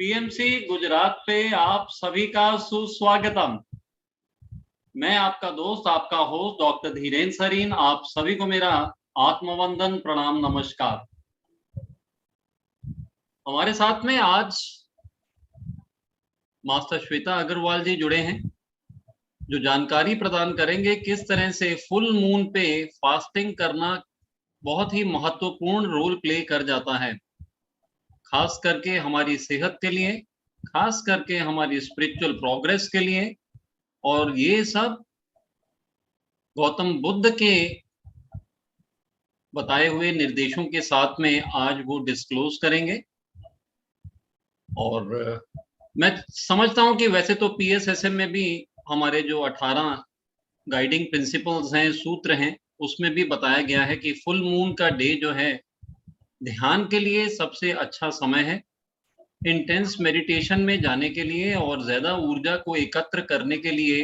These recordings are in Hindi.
पीएमसी गुजरात पे आप सभी का सुस्वागतम। मैं आपका दोस्त, आपका होस्ट डॉक्टर धीरेन्द्र सरीन। आप सभी को मेरा आत्मवंदन, प्रणाम, नमस्कार। हमारे साथ में आज मास्टर श्वेता अग्रवाल जी जुड़े हैं, जो जानकारी प्रदान करेंगे किस तरह से फुल मून पे फास्टिंग करना बहुत ही महत्वपूर्ण रोल प्ले कर जाता है, खास करके हमारी सेहत के लिए, खास करके हमारी स्पिरिचुअल प्रोग्रेस के लिए। और ये सब गौतम बुद्ध के बताए हुए निर्देशों के साथ में आज वो डिस्क्लोज करेंगे। और मैं समझता हूं कि वैसे तो पीएसएसएम में भी हमारे जो 18 गाइडिंग प्रिंसिपल्स हैं, सूत्र हैं, उसमें भी बताया गया है कि फुल मून का डे जो है ध्यान के लिए सबसे अच्छा समय है, इंटेंस मेडिटेशन में जाने के लिए और ज्यादा ऊर्जा को एकत्र करने के लिए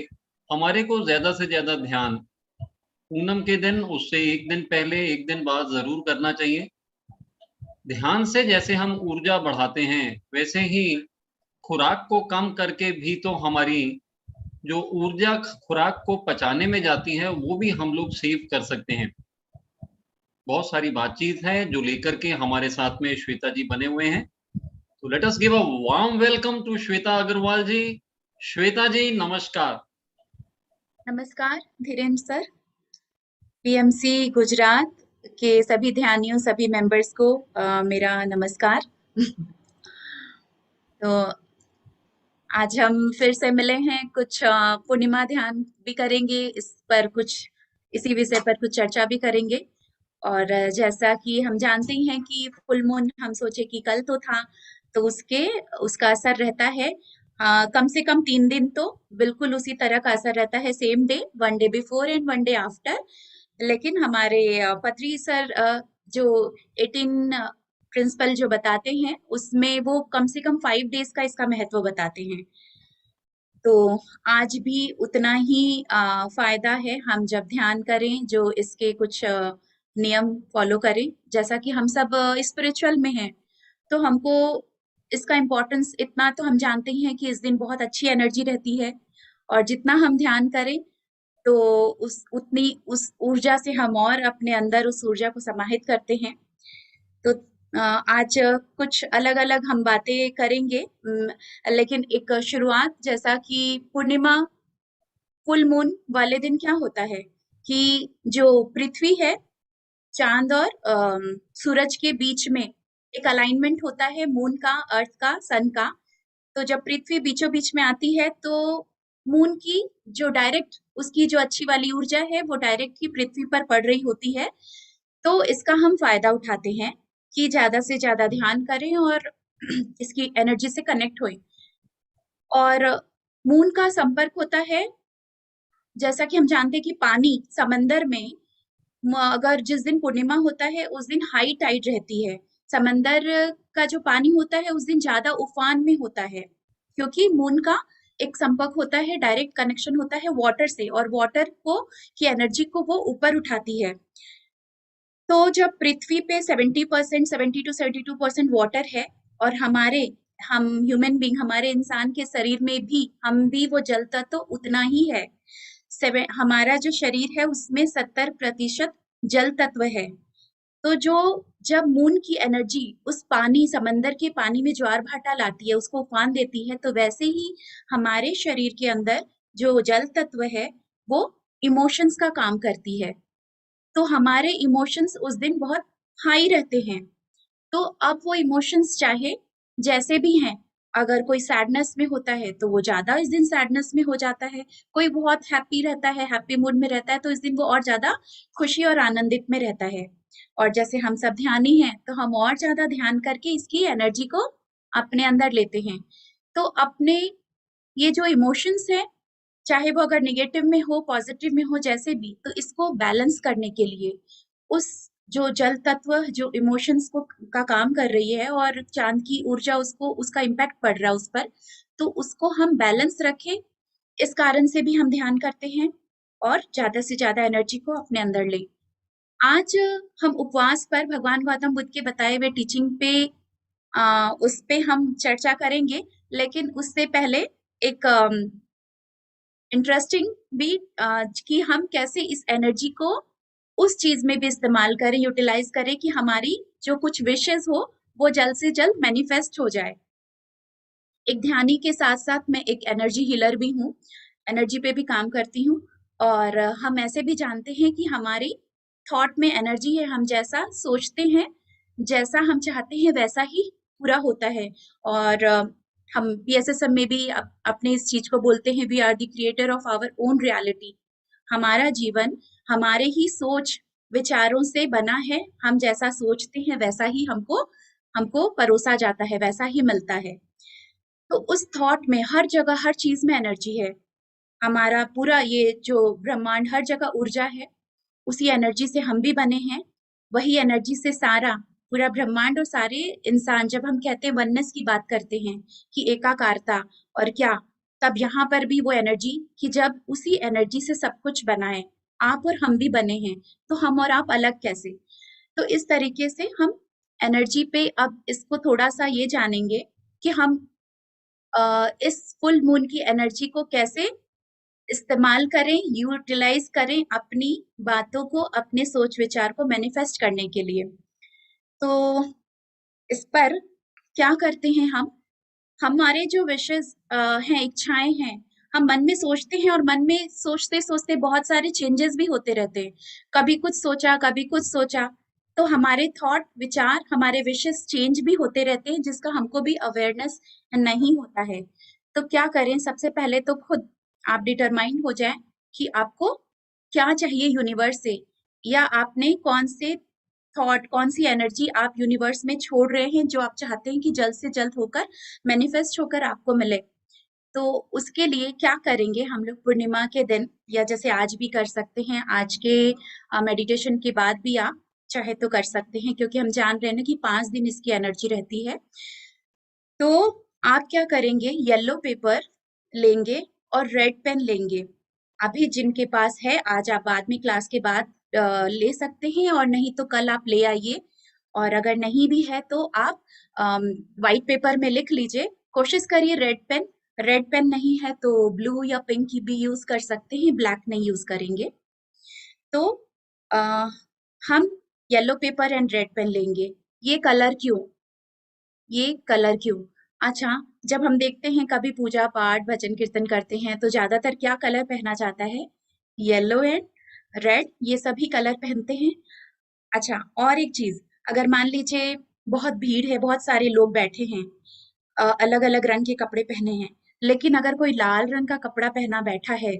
हमारे को ज्यादा से ज्यादा ध्यान पूनम के दिन, उससे एक दिन पहले एक दिन बाद जरूर करना चाहिए। ध्यान से जैसे हम ऊर्जा बढ़ाते हैं, वैसे ही खुराक को कम करके भी तो हमारी जो ऊर्जा खुराक को पचाने में जाती है वो भी हम लोग सेव कर सकते हैं। बहुत सारी बातचीत है जो लेकर के हमारे साथ में श्वेता जी बने हुए हैं। तो let us give a warm welcome to Shweta Agarwal ji. Shweta ji नमस्कार। नमस्कार धीरेन्द्र सर। पीएमसी गुजरात के सभी ध्यानियों, सभी मेंबर्स को मेरा नमस्कार। तो आज हम फिर से मिले हैं, कुछ पूर्णिमा ध्यान भी करेंगे, इस पर कुछ इसी विषय पर कुछ चर्चा भी करेंगे। और जैसा कि हम जानते हैं कि फुल मून, हम सोचे कि कल तो था, तो उसका असर रहता है कम से कम 3 दिन, तो बिल्कुल उसी तरह का असर रहता है, same day, 1 day before and 1 day after. लेकिन हमारे पत्री सर जो 18 प्रिंसिपल जो बताते हैं, उसमें वो कम से कम 5 डेज का इसका महत्व बताते हैं। तो आज भी उतना ही फायदा है हम जब ध्यान करें, जो इसके कुछ नियम फॉलो करें। जैसा कि हम सब स्पिरिचुअल में हैं, तो हमको इसका इम्पोर्टेंस इतना तो हम जानते ही हैं कि इस दिन बहुत अच्छी एनर्जी रहती है, और जितना हम ध्यान करें तो उस ऊर्जा से हम और अपने अंदर उस ऊर्जा को समाहित करते हैं। तो आज कुछ अलग-अलग हम बातें करेंगे, लेकिन एक शुरुआत, जैसा कि पूर्णिमा, फुल मून वाले दिन क्या होता है कि जो पृथ्वी है, चांद और सूरज के बीच में एक अलाइनमेंट होता है, मून का, अर्थ का, सन का। तो जब पृथ्वी बीचों बीच में आती है, तो मून की जो डायरेक्ट, उसकी जो अच्छी वाली ऊर्जा है, वो डायरेक्ट ही पृथ्वी पर पड़ रही होती है। तो इसका हम फायदा उठाते हैं कि ज्यादा से ज्यादा ध्यान करें और इसकी एनर्जी से कनेक्ट होएं। और मून का संपर्क होता है, जैसा कि हम जानते हैं कि पानी समंदर में, अगर जिस दिन पूर्णिमा होता है उस दिन हाई टाइड रहती है। समंदर का जो पानी होता है उस दिन ज्यादा उफान में होता है, क्योंकि मून का एक संपर्क होता है, डायरेक्ट कनेक्शन होता है वाटर से, और वाटर को की एनर्जी को वो ऊपर उठाती है। तो जब पृथ्वी पे 70%, 70 to 72% वाटर है, और हम ह्यूमन बींग, हमारे इंसान के शरीर में भी, हम भी वो जल तत्व तो उतना ही है। हमारा जो शरीर है उसमें 70% जल तत्व है। तो जब मून की एनर्जी उस पानी, समंदर के पानी में ज्वार भाटा लाती है, उसको उफान देती है, तो वैसे ही हमारे शरीर के अंदर जो जल तत्व है, वो इमोशंस का काम करती है। तो हमारे इमोशंस उस दिन बहुत हाई रहते हैं। तो अब वो इमोशंस चाहे जैसे भी हैं, अगर कोई सैडनेस में होता है तो वो ज्यादा इस दिन सैडनेस में हो जाता है, कोई बहुत हैप्पी रहता है, हैप्पी मूड में रहता है, तो इस दिन वो और ज्यादा खुशी और आनंदित में रहता है। और जैसे हम सब ध्यानी हैं, तो हम और ज्यादा ध्यान करके इसकी एनर्जी को अपने अंदर लेते हैं। तो अपने ये जो इमोशंस है, चाहे वो अगर नेगेटिव में हो, पॉजिटिव में हो, जैसे भी, तो इसको बैलेंस करने के लिए उस जो जल तत्व जो इमोशंस को का काम कर रही है, और चांद की ऊर्जा, उसको, उसका इम्पैक्ट पड़ रहा है उस पर, तो उसको हम बैलेंस रखें। इस कारण से भी हम ध्यान करते हैं और ज्यादा से ज्यादा एनर्जी को अपने अंदर लें। आज हम उपवास पर भगवान गौतम बुद्ध के बताए हुए टीचिंग पे उस पे हम चर्चा करेंगे, लेकिन उससे पहले एक इंटरेस्टिंग भी कि हम कैसे इस एनर्जी को उस चीज में भी इस्तेमाल करें, यूटिलाइज करें कि हमारी जो कुछ विशेस हो वो जल्द से जल्द मैनिफेस्ट हो जाए। एक ध्यानी के साथ साथ मैं एक एनर्जी हीलर भी हूँ, एनर्जी पे भी काम करती हूँ। और हम ऐसे भी जानते हैं कि हमारी थॉट में एनर्जी है, हम जैसा सोचते हैं, जैसा हम चाहते हैं वैसा ही पूरा होता है। और हम पीएसएसएम में भी अपने इस चीज को बोलते हैं, we are the creator of our own reality. हमारा जीवन हमारे ही सोच विचारों से बना है, हम जैसा सोचते हैं वैसा ही हमको हमको परोसा जाता है, वैसा ही मिलता है। तो उस थॉट में हर जगह हर चीज में एनर्जी है। हमारा पूरा ये जो ब्रह्मांड, हर जगह ऊर्जा है, उसी एनर्जी से हम भी बने हैं। वही एनर्जी से सारा पूरा ब्रह्मांड और सारे इंसान, जब हम कहते हैं वननेस की बात करते हैं कि एकाकारता और क्या, तब यहाँ पर भी वो एनर्जी कि जब उसी एनर्जी से सब कुछ बना है, आप और हम भी बने हैं, तो हम और आप अलग कैसे। तो इस तरीके से हम एनर्जी पे अब इसको थोड़ा सा ये जानेंगे कि हम इस फुल मून की एनर्जी को कैसे इस्तेमाल करें, यूटिलाइज करें अपनी बातों को, अपने सोच विचार को मैनिफेस्ट करने के लिए। तो इस पर क्या करते हैं हम, हमारे जो विशेस हैं, इच्छाएं हैं, हम मन में सोचते हैं और मन में सोचते सोचते बहुत सारे चेंजेस भी होते रहते हैं। कभी कुछ सोचा, कभी कुछ सोचा, तो हमारे थॉट विचार, हमारे विशेस चेंज भी होते रहते हैं, जिसका हमको भी अवेयरनेस नहीं होता है। तो क्या करें, सबसे पहले तो खुद आप डिटरमाइन हो जाए कि आपको क्या चाहिए यूनिवर्स से, या आपने कौन से थॉट, कौन सी एनर्जी आप यूनिवर्स में छोड़ रहे हैं जो आप चाहते हैं कि जल्द से जल्द होकर मैनिफेस्ट होकर आपको मिले। तो उसके लिए क्या करेंगे हम लोग, पूर्णिमा के दिन या जैसे आज भी कर सकते हैं, आज के मेडिटेशन के बाद भी आप चाहे तो कर सकते हैं, क्योंकि हम जान रहे हैं ना कि 5 दिन इसकी एनर्जी रहती है। तो आप क्या करेंगे, येलो पेपर लेंगे और रेड पेन लेंगे। अभी जिनके पास है, आज आप बाद में क्लास के बाद ले सकते हैं, और नहीं तो कल आप ले आइए। और अगर नहीं भी है तो आप व्हाइट पेपर में लिख लीजिए। कोशिश करिए रेड पेन नहीं है तो ब्लू या पिंक की भी यूज कर सकते हैं, ब्लैक नहीं यूज करेंगे। तो आ, हम yellow paper and red pen लेंगे। ये कलर क्यों, ये कलर क्यों? अच्छा, जब हम देखते हैं कभी पूजा पाठ भजन कीर्तन करते हैं तो ज्यादातर क्या कलर पहना जाता है, येलो एंड रेड, ये सभी कलर पहनते हैं। अच्छा, और एक चीज, अगर मान लीजिए बहुत भीड़ है, बहुत सारे लोग बैठे हैं, अलग अलग रंग के कपड़े पहने हैं, लेकिन अगर कोई लाल रंग का कपड़ा पहना बैठा है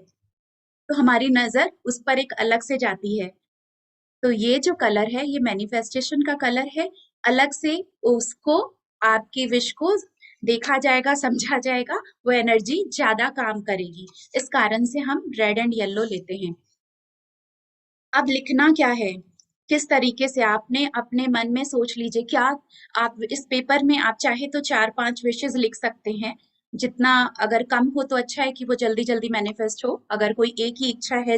तो हमारी नजर उस पर एक अलग से जाती है। तो ये जो कलर है, ये मैनिफेस्टेशन का कलर है। अलग से उसको, आपकी विश को देखा जाएगा, समझा जाएगा, वो एनर्जी ज्यादा काम करेगी। इस कारण से हम रेड एंड येलो लेते हैं। अब लिखना क्या है, किस तरीके से, आपने अपने मन में सोच लीजिए। क्या आप इस पेपर में आप चाहे तो 4-5 विशेस लिख सकते हैं, जितना, अगर कम हो तो अच्छा है कि वो जल्दी जल्दी मैनिफेस्ट हो। अगर कोई एक ही इच्छा है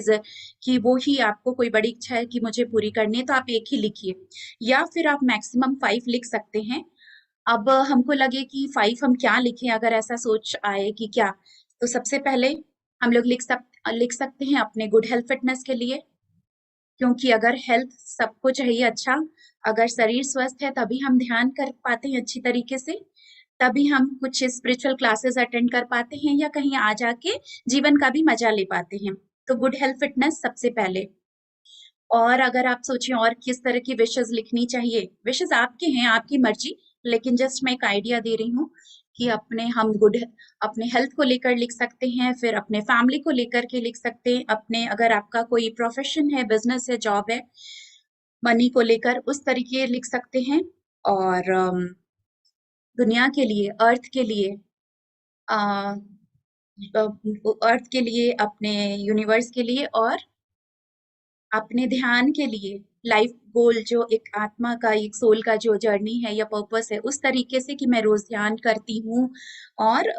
कि वो ही आपको कोई बड़ी इच्छा है कि मुझे पूरी करनी है, तो आप एक ही लिखिए, या फिर आप मैक्सिमम 5 लिख सकते हैं। अब हमको लगे कि 5 हम क्या लिखें, अगर ऐसा सोच आए कि क्या, तो सबसे पहले हम लोग लिख सकते हैं अपने गुड हेल्थ फिटनेस के लिए, क्योंकि अगर हेल्थ सबको चाहिए अच्छा, अगर शरीर स्वस्थ है तभी हम ध्यान कर पाते हैं अच्छी तरीके से, तभी हम कुछ स्पिरिचुअल क्लासेस अटेंड कर पाते हैं, या कहीं आ जाके जीवन का भी मजा ले पाते हैं। तो गुड हेल्थ फिटनेस सबसे पहले। और अगर आप सोचें और किस तरह की विशेस लिखनी चाहिए, विशेस आपके हैं, आपकी मर्जी, लेकिन जस्ट मैं एक आइडिया दे रही हूँ कि अपने हेल्थ को लेकर लिख सकते हैं, फिर अपने फैमिली को लेकर के लिख सकते हैं, अपने, अगर आपका कोई प्रोफेशन है, बिजनेस है, जॉब है, मनी को लेकर उस तरीके लिख सकते हैं। और दुनिया के लिए, अर्थ के लिए, अर्थ के लिए, अपने यूनिवर्स के लिए, और अपने ध्यान के लिए, लाइफ गोल, जो एक आत्मा का, एक सोल का जो जर्नी है या पर्पस है, उस तरीके से कि मैं रोज ध्यान करती हूँ और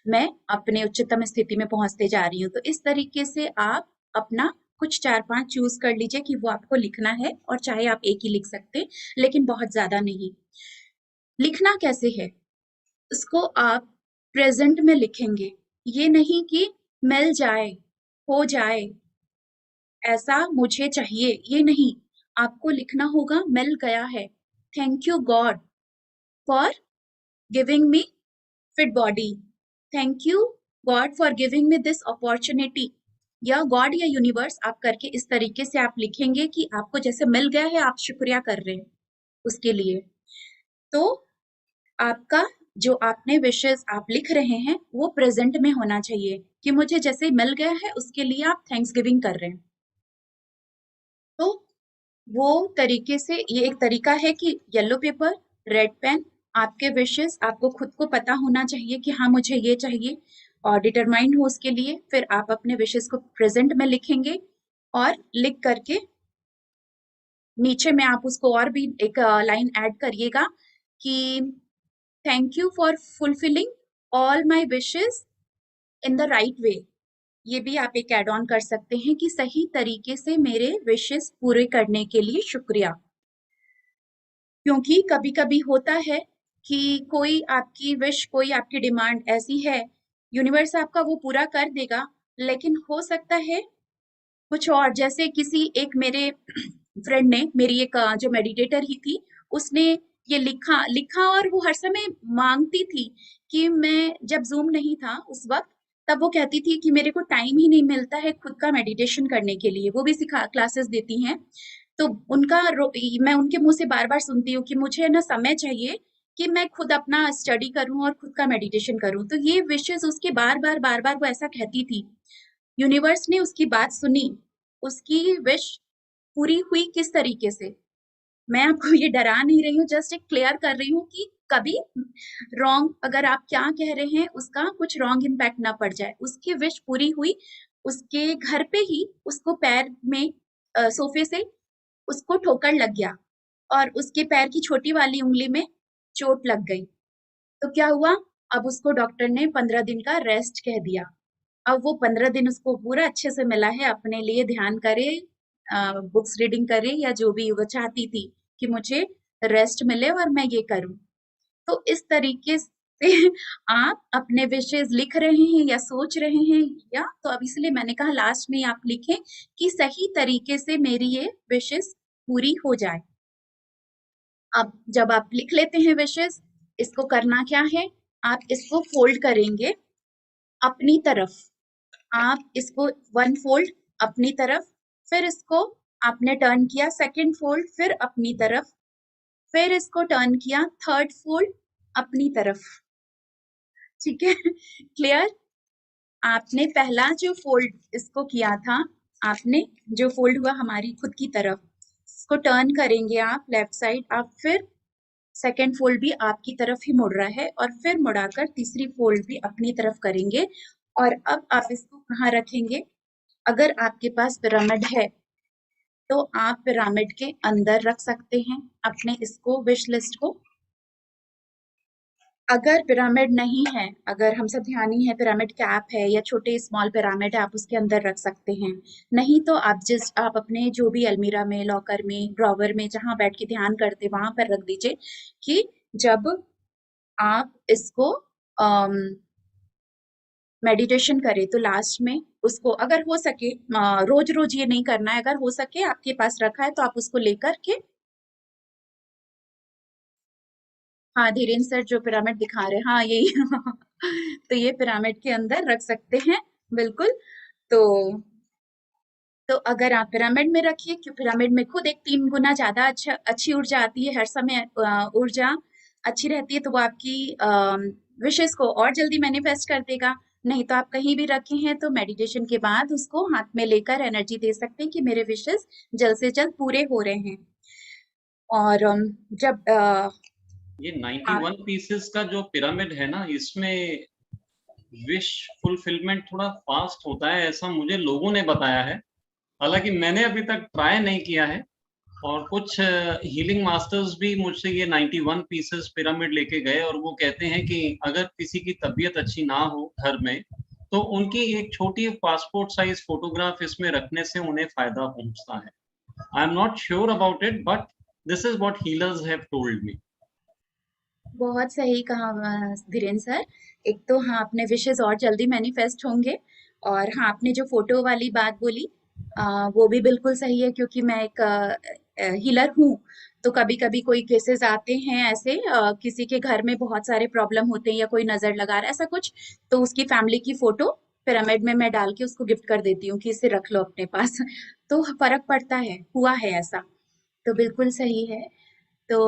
मैं अपने उच्चतम स्थिति में पहुंचते जा रही हूँ। तो इस तरीके से आप अपना कुछ 4-5 चूज कर लीजिए कि वो आपको लिखना है, और चाहे आप एक ही लिख सकते, लेकिन बहुत ज्यादा नहीं। लिखना कैसे है, उसको आप प्रेजेंट में लिखेंगे। ये नहीं कि मिल जाए, हो जाए, ऐसा मुझे चाहिए, ये नहीं। आपको लिखना होगा मिल गया है, thank you God for giving me fit body, thank you God for giving me this opportunity, या गॉड या यूनिवर्स आप करके इस तरीके से आप लिखेंगे कि आपको जैसे मिल गया है, आप शुक्रिया कर रहे हैं उसके लिए। तो आपका जो आपने विशेस आप लिख रहे हैं वो प्रेजेंट में होना चाहिए कि मुझे जैसे मिल गया है उसके लिए आप थैंक्स गिविंग कर रहे हैं। तो वो तरीके से ये एक तरीका है कि येलो पेपर, रेड पेन, आपके विशेस आपको खुद को पता होना चाहिए कि हाँ मुझे ये चाहिए और डिटरमाइंड हो उसके लिए। फिर आप अपने विशेस को प्रेजेंट में लिखेंगे और लिख करके नीचे में आप उसको और भी एक लाइन ऐड करिएगा कि thank you for fulfilling all my wishes in the right way. ये भी आप एक ऐड ऑन कर सकते हैं कि सही तरीके से मेरे विशेस पूरे करने के लिए शुक्रिया। क्योंकि कभी कभी होता है कि कोई आपकी विश, कोई आपकी डिमांड ऐसी है, यूनिवर्स आपका वो पूरा कर देगा, लेकिन हो सकता है कुछ और। जैसे किसी एक मेरे फ्रेंड ने, मेरी एक जो मेडिटेटर ही थी, उसने ये लिखा लिखा और वो हर समय मांगती थी कि मैं जब जूम नहीं था उस वक्त, तब वो कहती थी कि मेरे को टाइम ही नहीं मिलता है खुद का मेडिटेशन करने के लिए। वो भी सिखा क्लासेस देती हैं। तो मैं उनके मुंह से बार बार सुनती हूँ कि मुझे ना समय चाहिए कि मैं खुद अपना स्टडी करूं और खुद का मेडिटेशन करूं। तो ये विशेस उसके बार बार वो ऐसा कहती थी। यूनिवर्स ने उसकी बात सुनी, उसकी विश पूरी हुई किस तरीके से। मैं आपको ये डरा नहीं रही हूँ, जस्ट एक क्लियर कर रही हूँ कि कभी रॉन्ग अगर आप क्या कह रहे हैं उसका कुछ रॉन्ग इम्पैक्ट ना पड़ जाए। उसकी विश पूरी हुई, उसके घर पे ही उसको पैर में सोफे से उसको ठोकर लग गया और उसके पैर की छोटी वाली उंगली में चोट लग गई। तो क्या हुआ, अब उसको डॉक्टर ने 15 दिन का रेस्ट कह दिया। अब वो 15 दिन उसको पूरा अच्छे से मिला है, अपने लिए ध्यान करे, बुक्स रीडिंग करे, या जो भी वो चाहती थी कि मुझे रेस्ट मिले और मैं ये करूं। तो इस तरीके से आप अपने विशेष लिख रहे हैं या सोच रहे हैं, या तो अब इसलिए मैंने कहा लास्ट में आप लिखें कि सही तरीके से मेरी ये विशेष पूरी हो जाए। अब जब आप लिख लेते हैं विशेष, इसको करना क्या है, आप इसको फोल्ड करेंगे अपनी तरफ। आप इसको वन फोल्ड अपनी तरफ, फिर इसको आपने टर्न किया सेकंड फोल्ड, फिर अपनी तरफ, फिर इसको टर्न किया थर्ड फोल्ड अपनी तरफ। ठीक है क्लियर। आपने पहला जो फोल्ड इसको किया था, आपने जो फोल्ड हुआ हमारी खुद की तरफ, इसको टर्न करेंगे आप लेफ्ट साइड, आप फिर सेकेंड फोल्ड भी आपकी तरफ ही मुड़ रहा है और फिर मुड़ाकर तीसरी फोल्ड भी अपनी तरफ करेंगे। और अब आप इसको कहाँ रखेंगे, अगर आपके पास पिरामिड है तो आप पिरामिड के अंदर रख सकते हैं अपने इसको विश लिस्ट को। अगर पिरामिड नहीं है, अगर हम सब ध्यानी है, पिरामिड कैप है या छोटे स्मॉल पिरामिड है, आप उसके अंदर रख सकते हैं। नहीं तो आप अपने जो भी अलमीरा में, लॉकर में, ड्रॉवर में जहां बैठ के ध्यान करते वहां पर रख दीजिए कि जब आप इसको मेडिटेशन करें तो लास्ट में उसको, अगर हो सके रोज रोज ये नहीं करना है, अगर हो सके आपके पास रखा है तो आप उसको लेकर के, हाँ धीरेन्द्र सर जो पिरामिड दिखा रहे हैं, हाँ यही तो ये पिरामिड के अंदर रख सकते हैं बिल्कुल। तो अगर आप पिरामिड में रखिए, कि पिरामिड में खुद एक 3 गुना ज्यादा अच्छी ऊर्जा आती है, हर समय ऊर्जा अच्छी रहती है, तो वो आपकी विशेस को और जल्दी मैनिफेस्ट कर देगा। नहीं तो आप कहीं भी रखे हैं तो मेडिटेशन के बाद उसको हाथ में लेकर एनर्जी दे सकते हैं कि मेरे विशेस जल्द से जल्द पूरे हो रहे हैं। और जब ये आप 91 पीसेस का जो पिरामिड है ना, इसमें विश फुलफिलमेंट थोड़ा फास्ट होता है, ऐसा मुझे लोगों ने बताया है। हालांकि मैंने अभी तक ट्राई नहीं किया है, और कुछ हीलिंग मास्टर्स भी मुझसे ये 91 पीसेस पिरामिड लेके गए, और वो कहते हैं कि अगर किसी की तबीयत अच्छी ना हो घर में, तो उनकी एक छोटी पासपोर्ट साइज फोटोग्राफ इसमें रखने से उन्हें फायदा पहुंचता है। I am not sure about it, but this is what healers have told me. बहुत सही कहा धीरेन्द्र सर। एक तो हाँ, अपने विशेस और जल्दी मैनिफेस्ट होंगे। और हाँ, आपने जो फोटो वाली बात बोली, वो भी बिल्कुल सही है, क्योंकि मैं एक हीलर हूँ। तो कभी कभी कोई केसेस आते हैं ऐसे, किसी के घर में बहुत सारे प्रॉब्लम होते हैं या कोई नजर लगा रहा है ऐसा कुछ, तो उसकी फैमिली की फोटो पिरामिड में मैं डाल के उसको गिफ्ट कर देती हूँ कि इसे रख लो अपने पास। तो फर्क पड़ता है, हुआ है ऐसा। तो बिल्कुल सही है। तो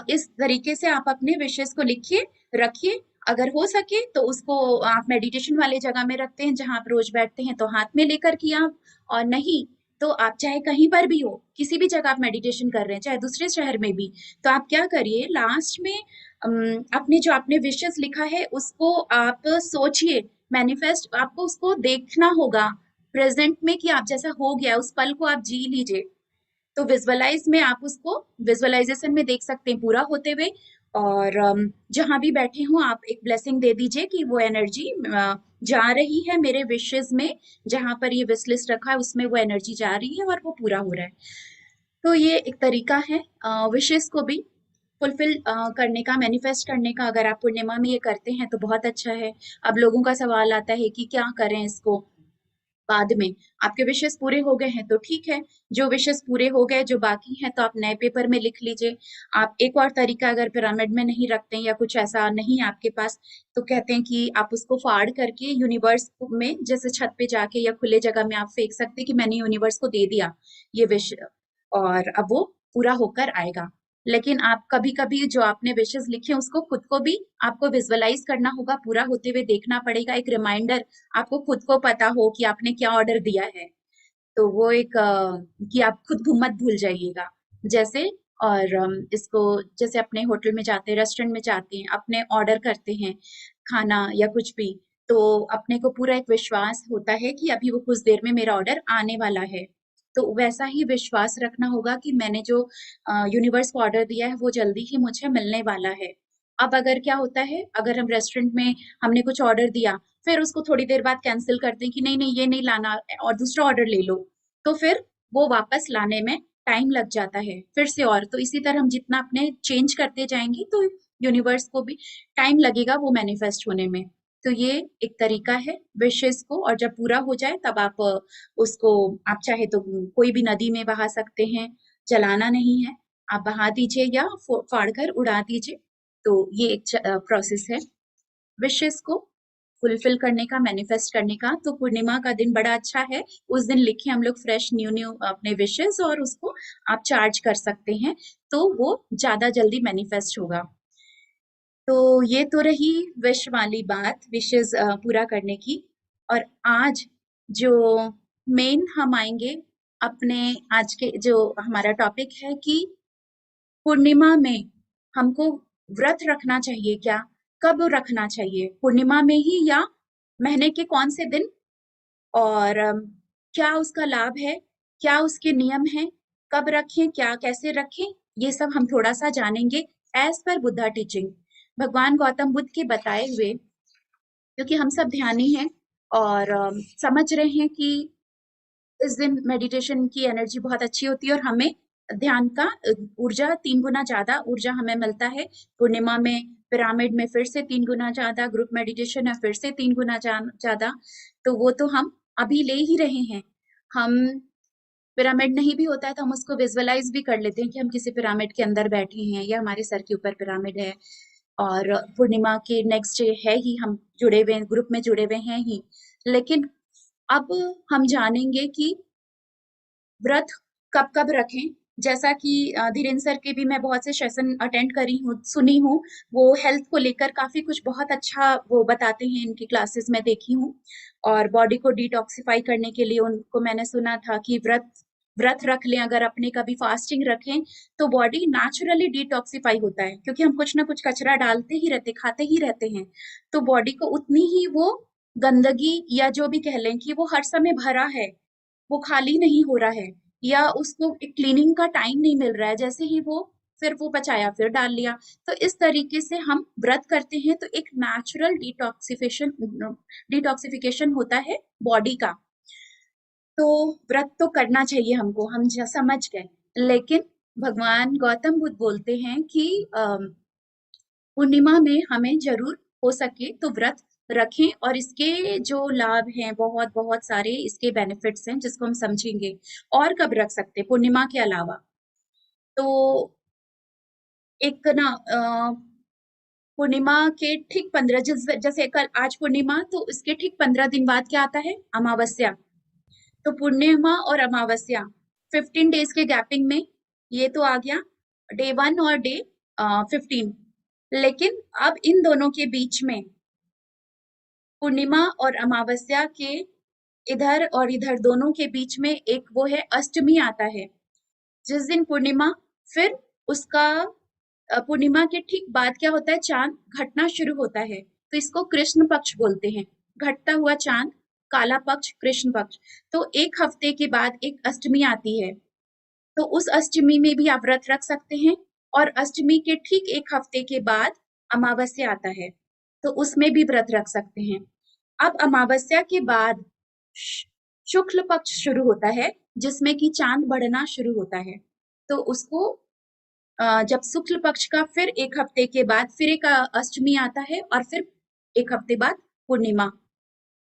इस तरीके से आप अपने विशेस को लिखिए, रखिए। अगर हो सके तो उसको आप मेडिटेशन वाले जगह में रखते हैं जहां आप रोज बैठते हैं, तो हाथ में लेकर किया। और नहीं तो आप चाहे कहीं पर भी हो, किसी भी जगह आप मेडिटेशन कर रहे हैं, चाहे दूसरे शहर में भी, तो आप क्या करिए लास्ट में, अपने जो आपने विशेस लिखा है उसको आप सोचिए, मैनिफेस्ट, आपको उसको देखना होगा प्रेजेंट में कि आप जैसा हो गया उस पल को आप जी लीजिए। तो विजुअलाइज में आप उसको विजुअलाइजेशन में देख सकते हैं पूरा होते हुए। और जहां भी बैठे हो आप एक ब्लेसिंग दे दीजिए कि वो एनर्जी जा रही है मेरे विशेस में, जहां पर ये विश लिस्ट रखा है उसमें वो एनर्जी जा रही है और वो पूरा हो रहा है। तो ये एक तरीका है विशेस को भी फुलफिल करने का, मैनिफेस्ट करने का। अगर आप पूर्णिमा में ये करते हैं तो बहुत अच्छा है। अब लोगों का सवाल आता है कि क्या करें इसको बाद में। आपके विशेस पूरे हो गए हैं तो ठीक है, जो विशेस पूरे हो गए, जो बाकी हैं तो आप नए पेपर में लिख लीजिए। आप एक और तरीका, अगर पिरामिड में नहीं रखते हैं या कुछ ऐसा नहीं है आपके पास, तो कहते हैं कि आप उसको फाड़ करके यूनिवर्स में, जैसे छत पे जाके या खुले जगह में आप फेंक सकते हैं कि मैंने यूनिवर्स को दे दिया ये विश, और अब वो पूरा होकर आएगा। लेकिन आप कभी कभी जो आपने विशेस लिखे उसको खुद को भी आपको विजुअलाइज करना होगा, पूरा होते हुए देखना पड़ेगा, एक रिमाइंडर, आपको खुद को पता हो कि आपने क्या ऑर्डर दिया है। तो वो एक कि आप खुद को मत भूल जाइएगा। जैसे, और इसको जैसे अपने होटल में जाते हैं, रेस्टोरेंट में जाते हैं, अपने ऑर्डर करते हैं खाना या कुछ भी, तो अपने को पूरा एक विश्वास होता है कि अभी वो कुछ देर में मेरा ऑर्डर आने वाला है। तो वैसा ही विश्वास रखना होगा कि मैंने जो यूनिवर्स को ऑर्डर दिया है वो जल्दी ही मुझे मिलने वाला है। अब अगर क्या होता है, अगर हम रेस्टोरेंट में हमने कुछ ऑर्डर दिया, फिर उसको थोड़ी देर बाद कैंसिल करते हैं कि नहीं नहीं ये नहीं लाना और दूसरा ऑर्डर ले लो, तो फिर वो वापस लाने में टाइम लग जाता है फिर से। और तो इसी तरह हम जितना अपने चेंज करते जाएंगे तो यूनिवर्स को भी टाइम लगेगा वो मैनिफेस्ट होने में। तो ये एक तरीका है विशेष को, और जब पूरा हो जाए तब आप उसको, आप चाहे तो कोई भी नदी में बहा सकते हैं, जलाना नहीं है, आप बहा दीजिए या फाड़ कर उड़ा दीजिए। तो ये एक प्रोसेस है विशेस को फुलफिल करने का, मैनिफेस्ट करने का। तो पूर्णिमा का दिन बड़ा अच्छा है, उस दिन लिखे हम लोग फ्रेश न्यू न्यू अपने विशेस, और उसको आप चार्ज कर सकते हैं, तो वो ज्यादा जल्दी मैनिफेस्ट होगा। तो ये तो रही विश वाली बात, विशेस पूरा करने की। और आज जो मेन हम आएंगे अपने, आज के जो हमारा टॉपिक है कि पूर्णिमा में हमको व्रत रखना चाहिए क्या, कब रखना चाहिए, पूर्णिमा में ही या महीने के कौन से दिन, और क्या उसका लाभ है, क्या उसके नियम हैं, कब रखें, क्या कैसे रखें, ये सब हम थोड़ा सा जानेंगे एज पर बुद्धा टीचिंग, भगवान गौतम बुद्ध के बताए हुए। क्योंकि हम सब ध्यानी हैं और समझ रहे हैं कि इस दिन मेडिटेशन की एनर्जी बहुत अच्छी होती है और हमें ध्यान का ऊर्जा 3 गुना ज्यादा ऊर्जा हमें मिलता है पूर्णिमा में। पिरामिड में फिर से 3 गुना ज्यादा, ग्रुप मेडिटेशन है फिर से 3 गुना ज्यादा। तो वो तो हम अभी ले ही रहे हैं। हम, पिरामिड नहीं भी होता है तो हम उसको विजुअलाइज भी कर लेते हैं कि हम किसी पिरामिड के अंदर बैठे हैं या हमारे सर के ऊपर पिरामिड है। और पूर्णिमा के नेक्स्ट डे है ही, हम जुड़े हुए ग्रुप में जुड़े हुए हैं ही। लेकिन अब हम जानेंगे कि व्रत कब कब रखें। जैसा कि धीरेन्द्र सर के भी मैं बहुत से सेशन अटेंड करी हूँ, सुनी हूँ, वो हेल्थ को लेकर काफी कुछ बहुत अच्छा वो बताते हैं, इनकी क्लासेस में देखी हूँ। और बॉडी को डिटॉक्सिफाई करने के लिए उनको मैंने सुना था कि व्रत व्रत रख लें, अगर अपने कभी फास्टिंग रखें तो बॉडी नेचुरली डिटॉक्सिफाई होता है, क्योंकि हम कुछ ना कुछ कचरा डालते ही रहते, खाते ही रहते हैं। तो बॉडी को उतनी ही वो गंदगी या जो भी कह लें कि वो हर समय भरा है, वो खाली नहीं हो रहा है, या उसको एक क्लीनिंग का टाइम नहीं मिल रहा है, जैसे ही वो फिर वो बचाया फिर डाल लिया। तो इस तरीके से हम व्रत करते हैं तो एक नेचुरल डिटॉक्सिफिकेशन होता है बॉडी का। तो व्रत तो करना चाहिए हमको, हम समझ गए। लेकिन भगवान गौतम बुद्ध बोलते हैं कि पूर्णिमा में हमें जरूर हो सके तो व्रत रखें, और इसके जो लाभ हैं बहुत बहुत सारे इसके बेनिफिट्स हैं जिसको हम समझेंगे। और कब रख सकते हैं पूर्णिमा के अलावा? तो एक ना पूर्णिमा के ठीक 15, जैसे कल आज पूर्णिमा, तो इसके ठीक 15 दिन बाद क्या आता है? अमावस्या। तो पूर्णिमा और अमावस्या 15 डेज के गैपिंग में ये तो आ गया डे 1 और डे 15। लेकिन अब इन दोनों के बीच में पूर्णिमा और अमावस्या के इधर और इधर दोनों के बीच में एक वो है अष्टमी आता है, जिस दिन पूर्णिमा, फिर उसका पूर्णिमा के ठीक बाद क्या होता है? चांद घटना शुरू होता है, तो इसको कृष्ण पक्ष बोलते हैं। घटता हुआ चांद, काला पक्ष, कृष्ण पक्ष। तो एक हफ्ते के बाद एक अष्टमी आती है, तो उस अष्टमी में भी आप व्रत रख सकते हैं। और अष्टमी के ठीक एक हफ्ते के बाद अमावस्या आता है, तो उसमें भी व्रत रख सकते हैं। अब अमावस्या के बाद शुक्ल पक्ष शुरू होता है, जिसमें कि चांद बढ़ना शुरू होता है। तो उसको जब शुक्ल पक्ष का फिर एक हफ्ते के बाद फिर एक अष्टमी आता है, और फिर एक हफ्ते बाद पूर्णिमा।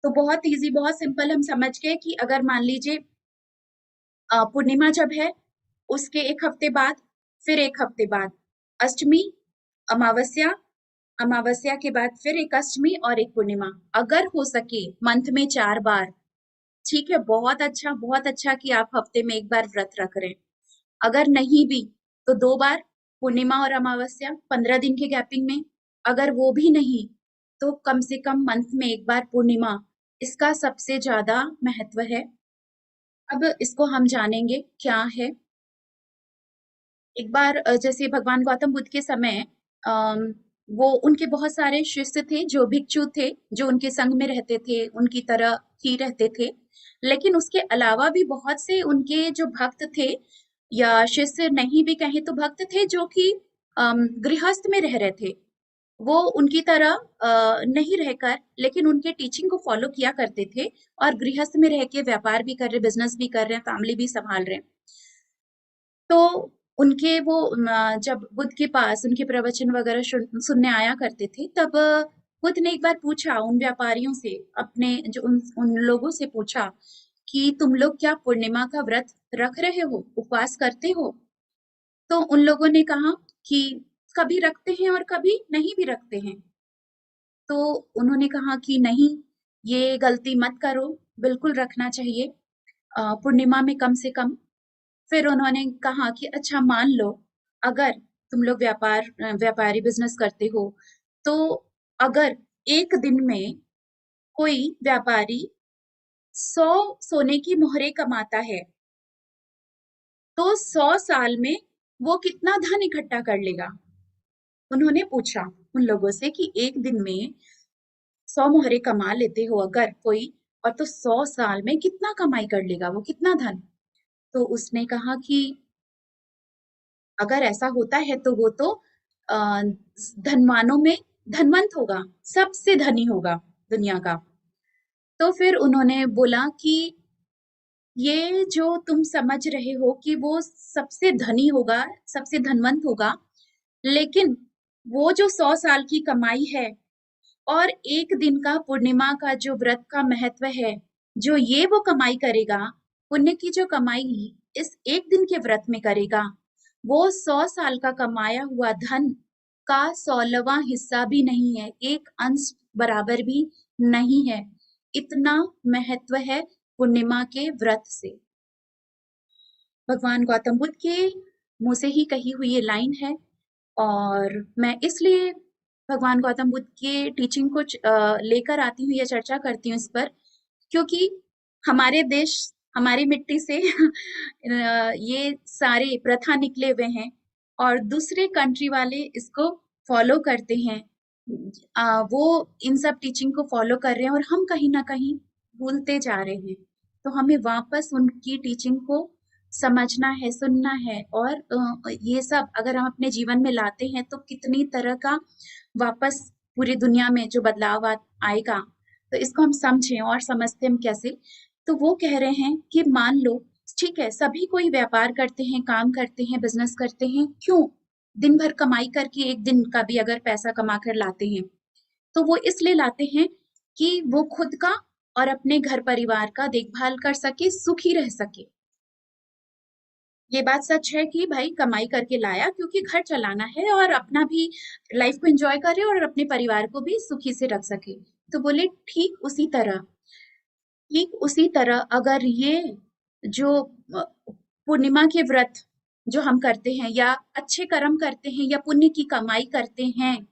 तो बहुत इजी, बहुत सिंपल हम समझ गए कि अगर मान लीजिए पूर्णिमा जब है, उसके एक हफ्ते बाद, फिर एक हफ्ते बाद अष्टमी, अमावस्या, अमावस्या के बाद फिर एक अष्टमी और एक पूर्णिमा। अगर हो सके मंथ में 4 बार, ठीक है, बहुत अच्छा कि आप हफ्ते में एक बार व्रत रख रहे हैं। अगर नहीं भी तो 2 बार पूर्णिमा और अमावस्या 15 दिन के गैपिंग में। अगर वो भी नहीं तो कम से कम मंथ में एक बार पूर्णिमा, इसका सबसे ज्यादा महत्व है। अब इसको हम जानेंगे क्या है। एक बार जैसे भगवान गौतम बुद्ध के समय वो उनके बहुत सारे शिष्य थे जो भिक्षु थे, जो उनके संग में रहते थे, उनकी तरह ही रहते थे। लेकिन उसके अलावा भी बहुत से उनके जो भक्त थे, या शिष्य नहीं भी कहें तो भक्त थे, जो कि गृहस्थ में रह रहे थे। वो उनकी तरह नहीं रहकर, लेकिन उनके टीचिंग को फॉलो किया करते थे, और गृहस्थ में रह के व्यापार भी कर रहे, बिजनेस भी कर रहे हैं, फैमिली भी संभाल रहे हैं। तो उनके वो जब बुद्ध के पास उनके प्रवचन वगैरह सुनने आया करते थे, तब बुद्ध ने एक बार पूछा उन व्यापारियों से, अपने जो उन लोगों से पूछा कि तुम लोग क्या पूर्णिमा का व्रत रख रहे हो, उपवास करते हो? तो उन लोगों ने कहा कि कभी रखते हैं और कभी नहीं भी रखते हैं। तो उन्होंने कहा कि नहीं, ये गलती मत करो, बिल्कुल रखना चाहिए, पूर्णिमा में कम से कम। फिर उन्होंने कहा कि अच्छा मान लो, अगर तुम लोग व्यापारी बिजनेस करते हो, तो अगर एक दिन में कोई व्यापारी 100 सोने की मोहरें कमाता है, तो 100 साल में वो कितना धन इकट्ठा कर लेगा? उन्होंने पूछा उन लोगों से कि एक दिन में 100 मोहरें कमा लेते हो अगर कोई, और तो 100 साल में कितना कमाई कर लेगा वो, कितना धन? तो उसने कहा कि अगर ऐसा होता है तो वो तो अ, धनवानों में धनवंत होगा, सबसे धनी होगा दुनिया का। तो फिर उन्होंने बोला कि ये जो तुम समझ रहे हो कि वो सबसे धनी होगा, सबसे धनवंत होगा, लेकिन वो जो 100 साल की कमाई है और एक दिन का पूर्णिमा का जो व्रत का महत्व है, जो ये वो कमाई करेगा, पुण्य की जो कमाई इस एक दिन के व्रत में करेगा, वो 100 साल का कमाया हुआ धन का 100वां हिस्सा भी नहीं है, एक अंश बराबर भी नहीं है। इतना महत्व है पूर्णिमा के व्रत से। भगवान गौतम बुद्ध के मुंह से ही कही हुई ये लाइन है, और मैं इसलिए भगवान गौतम बुद्ध के टीचिंग को लेकर आती हूँ या चर्चा करती हूँ इस पर, क्योंकि हमारे देश, हमारी मिट्टी से ये सारे प्रथा निकले हुए हैं, और दूसरे कंट्री वाले इसको फॉलो करते हैं। वो इन सब टीचिंग को फॉलो कर रहे हैं, और हम कहीं ना कहीं भूलते जा रहे हैं। तो हमें वापस उनकी टीचिंग को समझना है, सुनना है, और ये सब अगर हम अपने जीवन में लाते हैं तो कितनी तरह का वापस पूरी दुनिया में जो बदलाव आएगा। तो इसको हम समझें, और समझते हम कैसे? तो वो कह रहे हैं कि मान लो, ठीक है, सभी कोई व्यापार करते हैं, काम करते हैं, बिजनेस करते हैं, क्यों? दिन भर कमाई करके एक दिन का भी अगर पैसा कमा कर लाते हैं, तो वो इसलिए लाते हैं कि वो खुद का और अपने घर परिवार का देखभाल कर सके, सुखी रह सके। ये बात सच है कि भाई कमाई करके लाया क्योंकि घर चलाना है और अपना भी लाइफ को एंजॉय करे और अपने परिवार को भी सुखी से रख सके। तो बोले ठीक उसी तरह अगर ये जो पूर्णिमा के व्रत जो हम करते हैं या अच्छे कर्म करते हैं या पुण्य की कमाई करते हैं,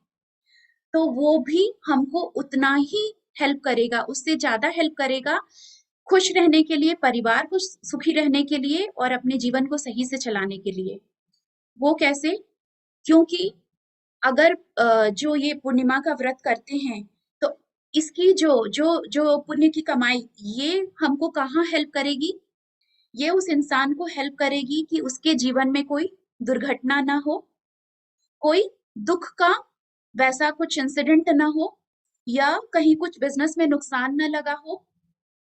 तो वो भी हमको उतना ही हेल्प करेगा, उससे ज्यादा हेल्प करेगा खुश रहने के लिए, परिवार को सुखी रहने के लिए और अपने जीवन को सही से चलाने के लिए। वो कैसे? क्योंकि अगर जो ये पूर्णिमा का व्रत करते हैं, तो इसकी जो जो जो पुण्य की कमाई ये हमको कहाँ हेल्प करेगी? ये उस इंसान को हेल्प करेगी कि उसके जीवन में कोई दुर्घटना ना हो, कोई दुख का वैसा कुछ इंसिडेंट ना हो या कहीं कुछ बिजनेस में नुकसान ना लगा हो।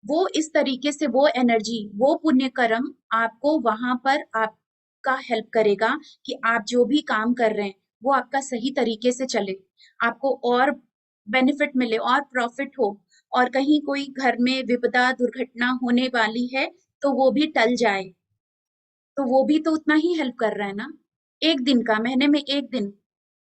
वो इस तरीके से वो एनर्जी, वो पुण्य कर्म आपको वहां पर आपका हेल्प करेगा कि आप जो भी काम कर रहे हैं वो आपका सही तरीके से चले, आपको और बेनिफिट मिले और प्रॉफिट हो, और कहीं कोई घर में विपदा दुर्घटना होने वाली है तो वो भी टल जाए। तो वो भी तो उतना ही हेल्प कर रहा है ना। एक दिन का, महीने में एक दिन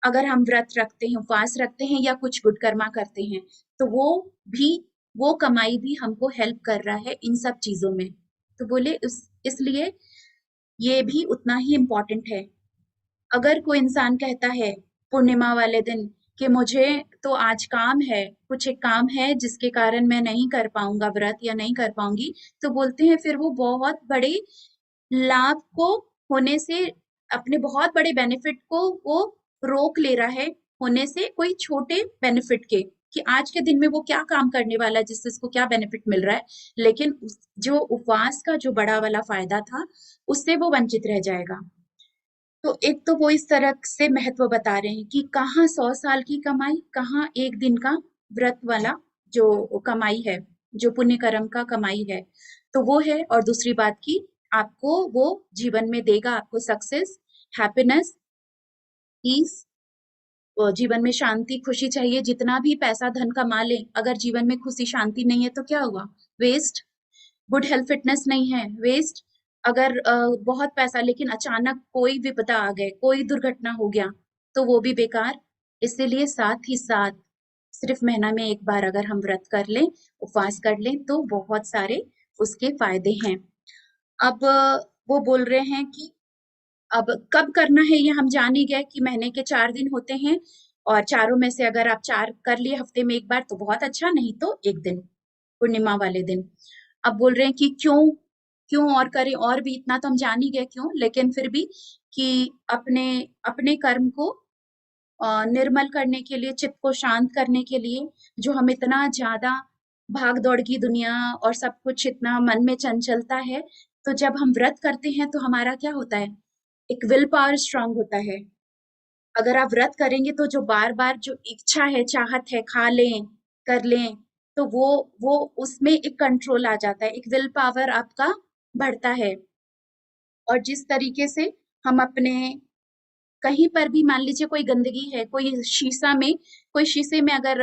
अगर हम व्रत रखते हैं, उपवास रखते हैं या कुछ गुड कर्मा करते हैं, तो भी वो कमाई भी हमको हेल्प कर रहा है इन सब चीजों में। तो बोले इसलिए ये भी उतना ही इम्पोर्टेंट है। अगर कोई इंसान कहता है पूर्णिमा वाले दिन कि मुझे तो आज काम है, कुछ एक काम है जिसके कारण मैं नहीं कर पाऊंगा व्रत या नहीं कर पाऊंगी, तो बोलते हैं फिर वो बहुत बड़े लाभ को होने से, अपने बहुत बड़े बेनिफिट को वो रोक ले रहा है होने से कोई छोटे बेनिफिट के, कि आज के दिन में वो क्या काम करने वाला है जिससे इसको क्या बेनिफिट मिल रहा है, लेकिन जो उपवास का जो बड़ा वाला फायदा था उससे वो वंचित रह जाएगा। तो एक तो वो इस तरह से महत्व बता रहे हैं कि कहाँ 100 साल की कमाई, कहाँ एक दिन का व्रत वाला जो कमाई है, जो पुण्य कर्म का कमाई है, तो वो है। और दूसरी बात की आपको वो जीवन में देगा, आपको सक्सेस, हैप्पीनेस, पीस, जीवन में शांति खुशी चाहिए। जितना भी पैसा धन कमा ले, अगर जीवन में खुशी शांति नहीं है तो क्या हुआ? वेस्ट। गुड हेल्थ फिटनेस नहीं है, वेस्ट। अगर बहुत पैसा लेकिन अचानक कोई विपदा आ गए, कोई दुर्घटना हो गया, तो वो भी बेकार। इसीलिए साथ ही साथ सिर्फ महीना में एक बार अगर हम व्रत कर लें, उपवास कर लें, तो बहुत सारे उसके फायदे हैं। अब वो बोल रहे हैं कि अब कब करना है ये हम जान ही गए कि महीने के 4 दिन होते हैं, और चारों में से अगर आप 4 कर लिए हफ्ते में एक बार तो बहुत अच्छा, नहीं तो एक दिन पूर्णिमा वाले दिन। अब बोल रहे हैं कि क्यों क्यों और करें, और भी इतना तो हम जान ही गए क्यों, लेकिन फिर भी कि अपने अपने कर्म को निर्मल करने के लिए, चित्त को शांत करने के लिए, जो हम इतना ज्यादा भाग दौड़ की दुनिया और सब कुछ इतना मन में चंचलता है, तो जब हम व्रत करते हैं तो हमारा क्या होता है, एक विल पावर स्ट्रांग होता है। अगर आप व्रत करेंगे तो जो बार बार जो इच्छा है, चाहत है, खा लें, कर लें, तो वो उसमें एक कंट्रोल आ जाता है, एक विल पावर आपका बढ़ता है। और जिस तरीके से हम अपने कहीं पर भी मान लीजिए कोई गंदगी है, कोई शीशे में अगर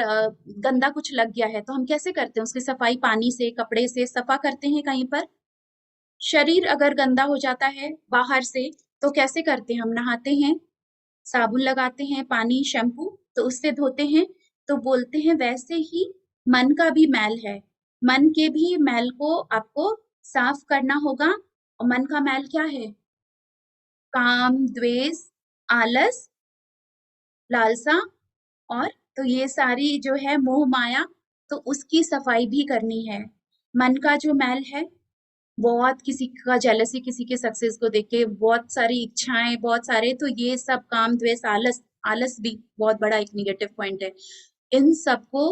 गंदा कुछ लग गया है, तो हम कैसे करते हैं उसकी सफाई? पानी से, कपड़े से सफा करते हैं। कहीं पर शरीर अगर गंदा हो जाता है बाहर से, तो कैसे करते हैं? हम नहाते हैं, साबुन लगाते हैं, पानी, शैम्पू, तो उससे धोते हैं। तो बोलते हैं वैसे ही मन का भी मैल है, मन के भी मैल को आपको साफ करना होगा। और मन का मैल क्या है? काम, द्वेष, आलस, लालसा, और तो ये सारी जो है मोह माया, तो उसकी सफाई भी करनी है। मन का जो मैल है, बहुत किसी का जेलसी, किसी के सक्सेस को देख के बहुत सारी इच्छाएं, बहुत सारे, तो ये सब काम, द्वेष, आलस, आलस भी बहुत बड़ा एक निगेटिव पॉइंट है। इन सबको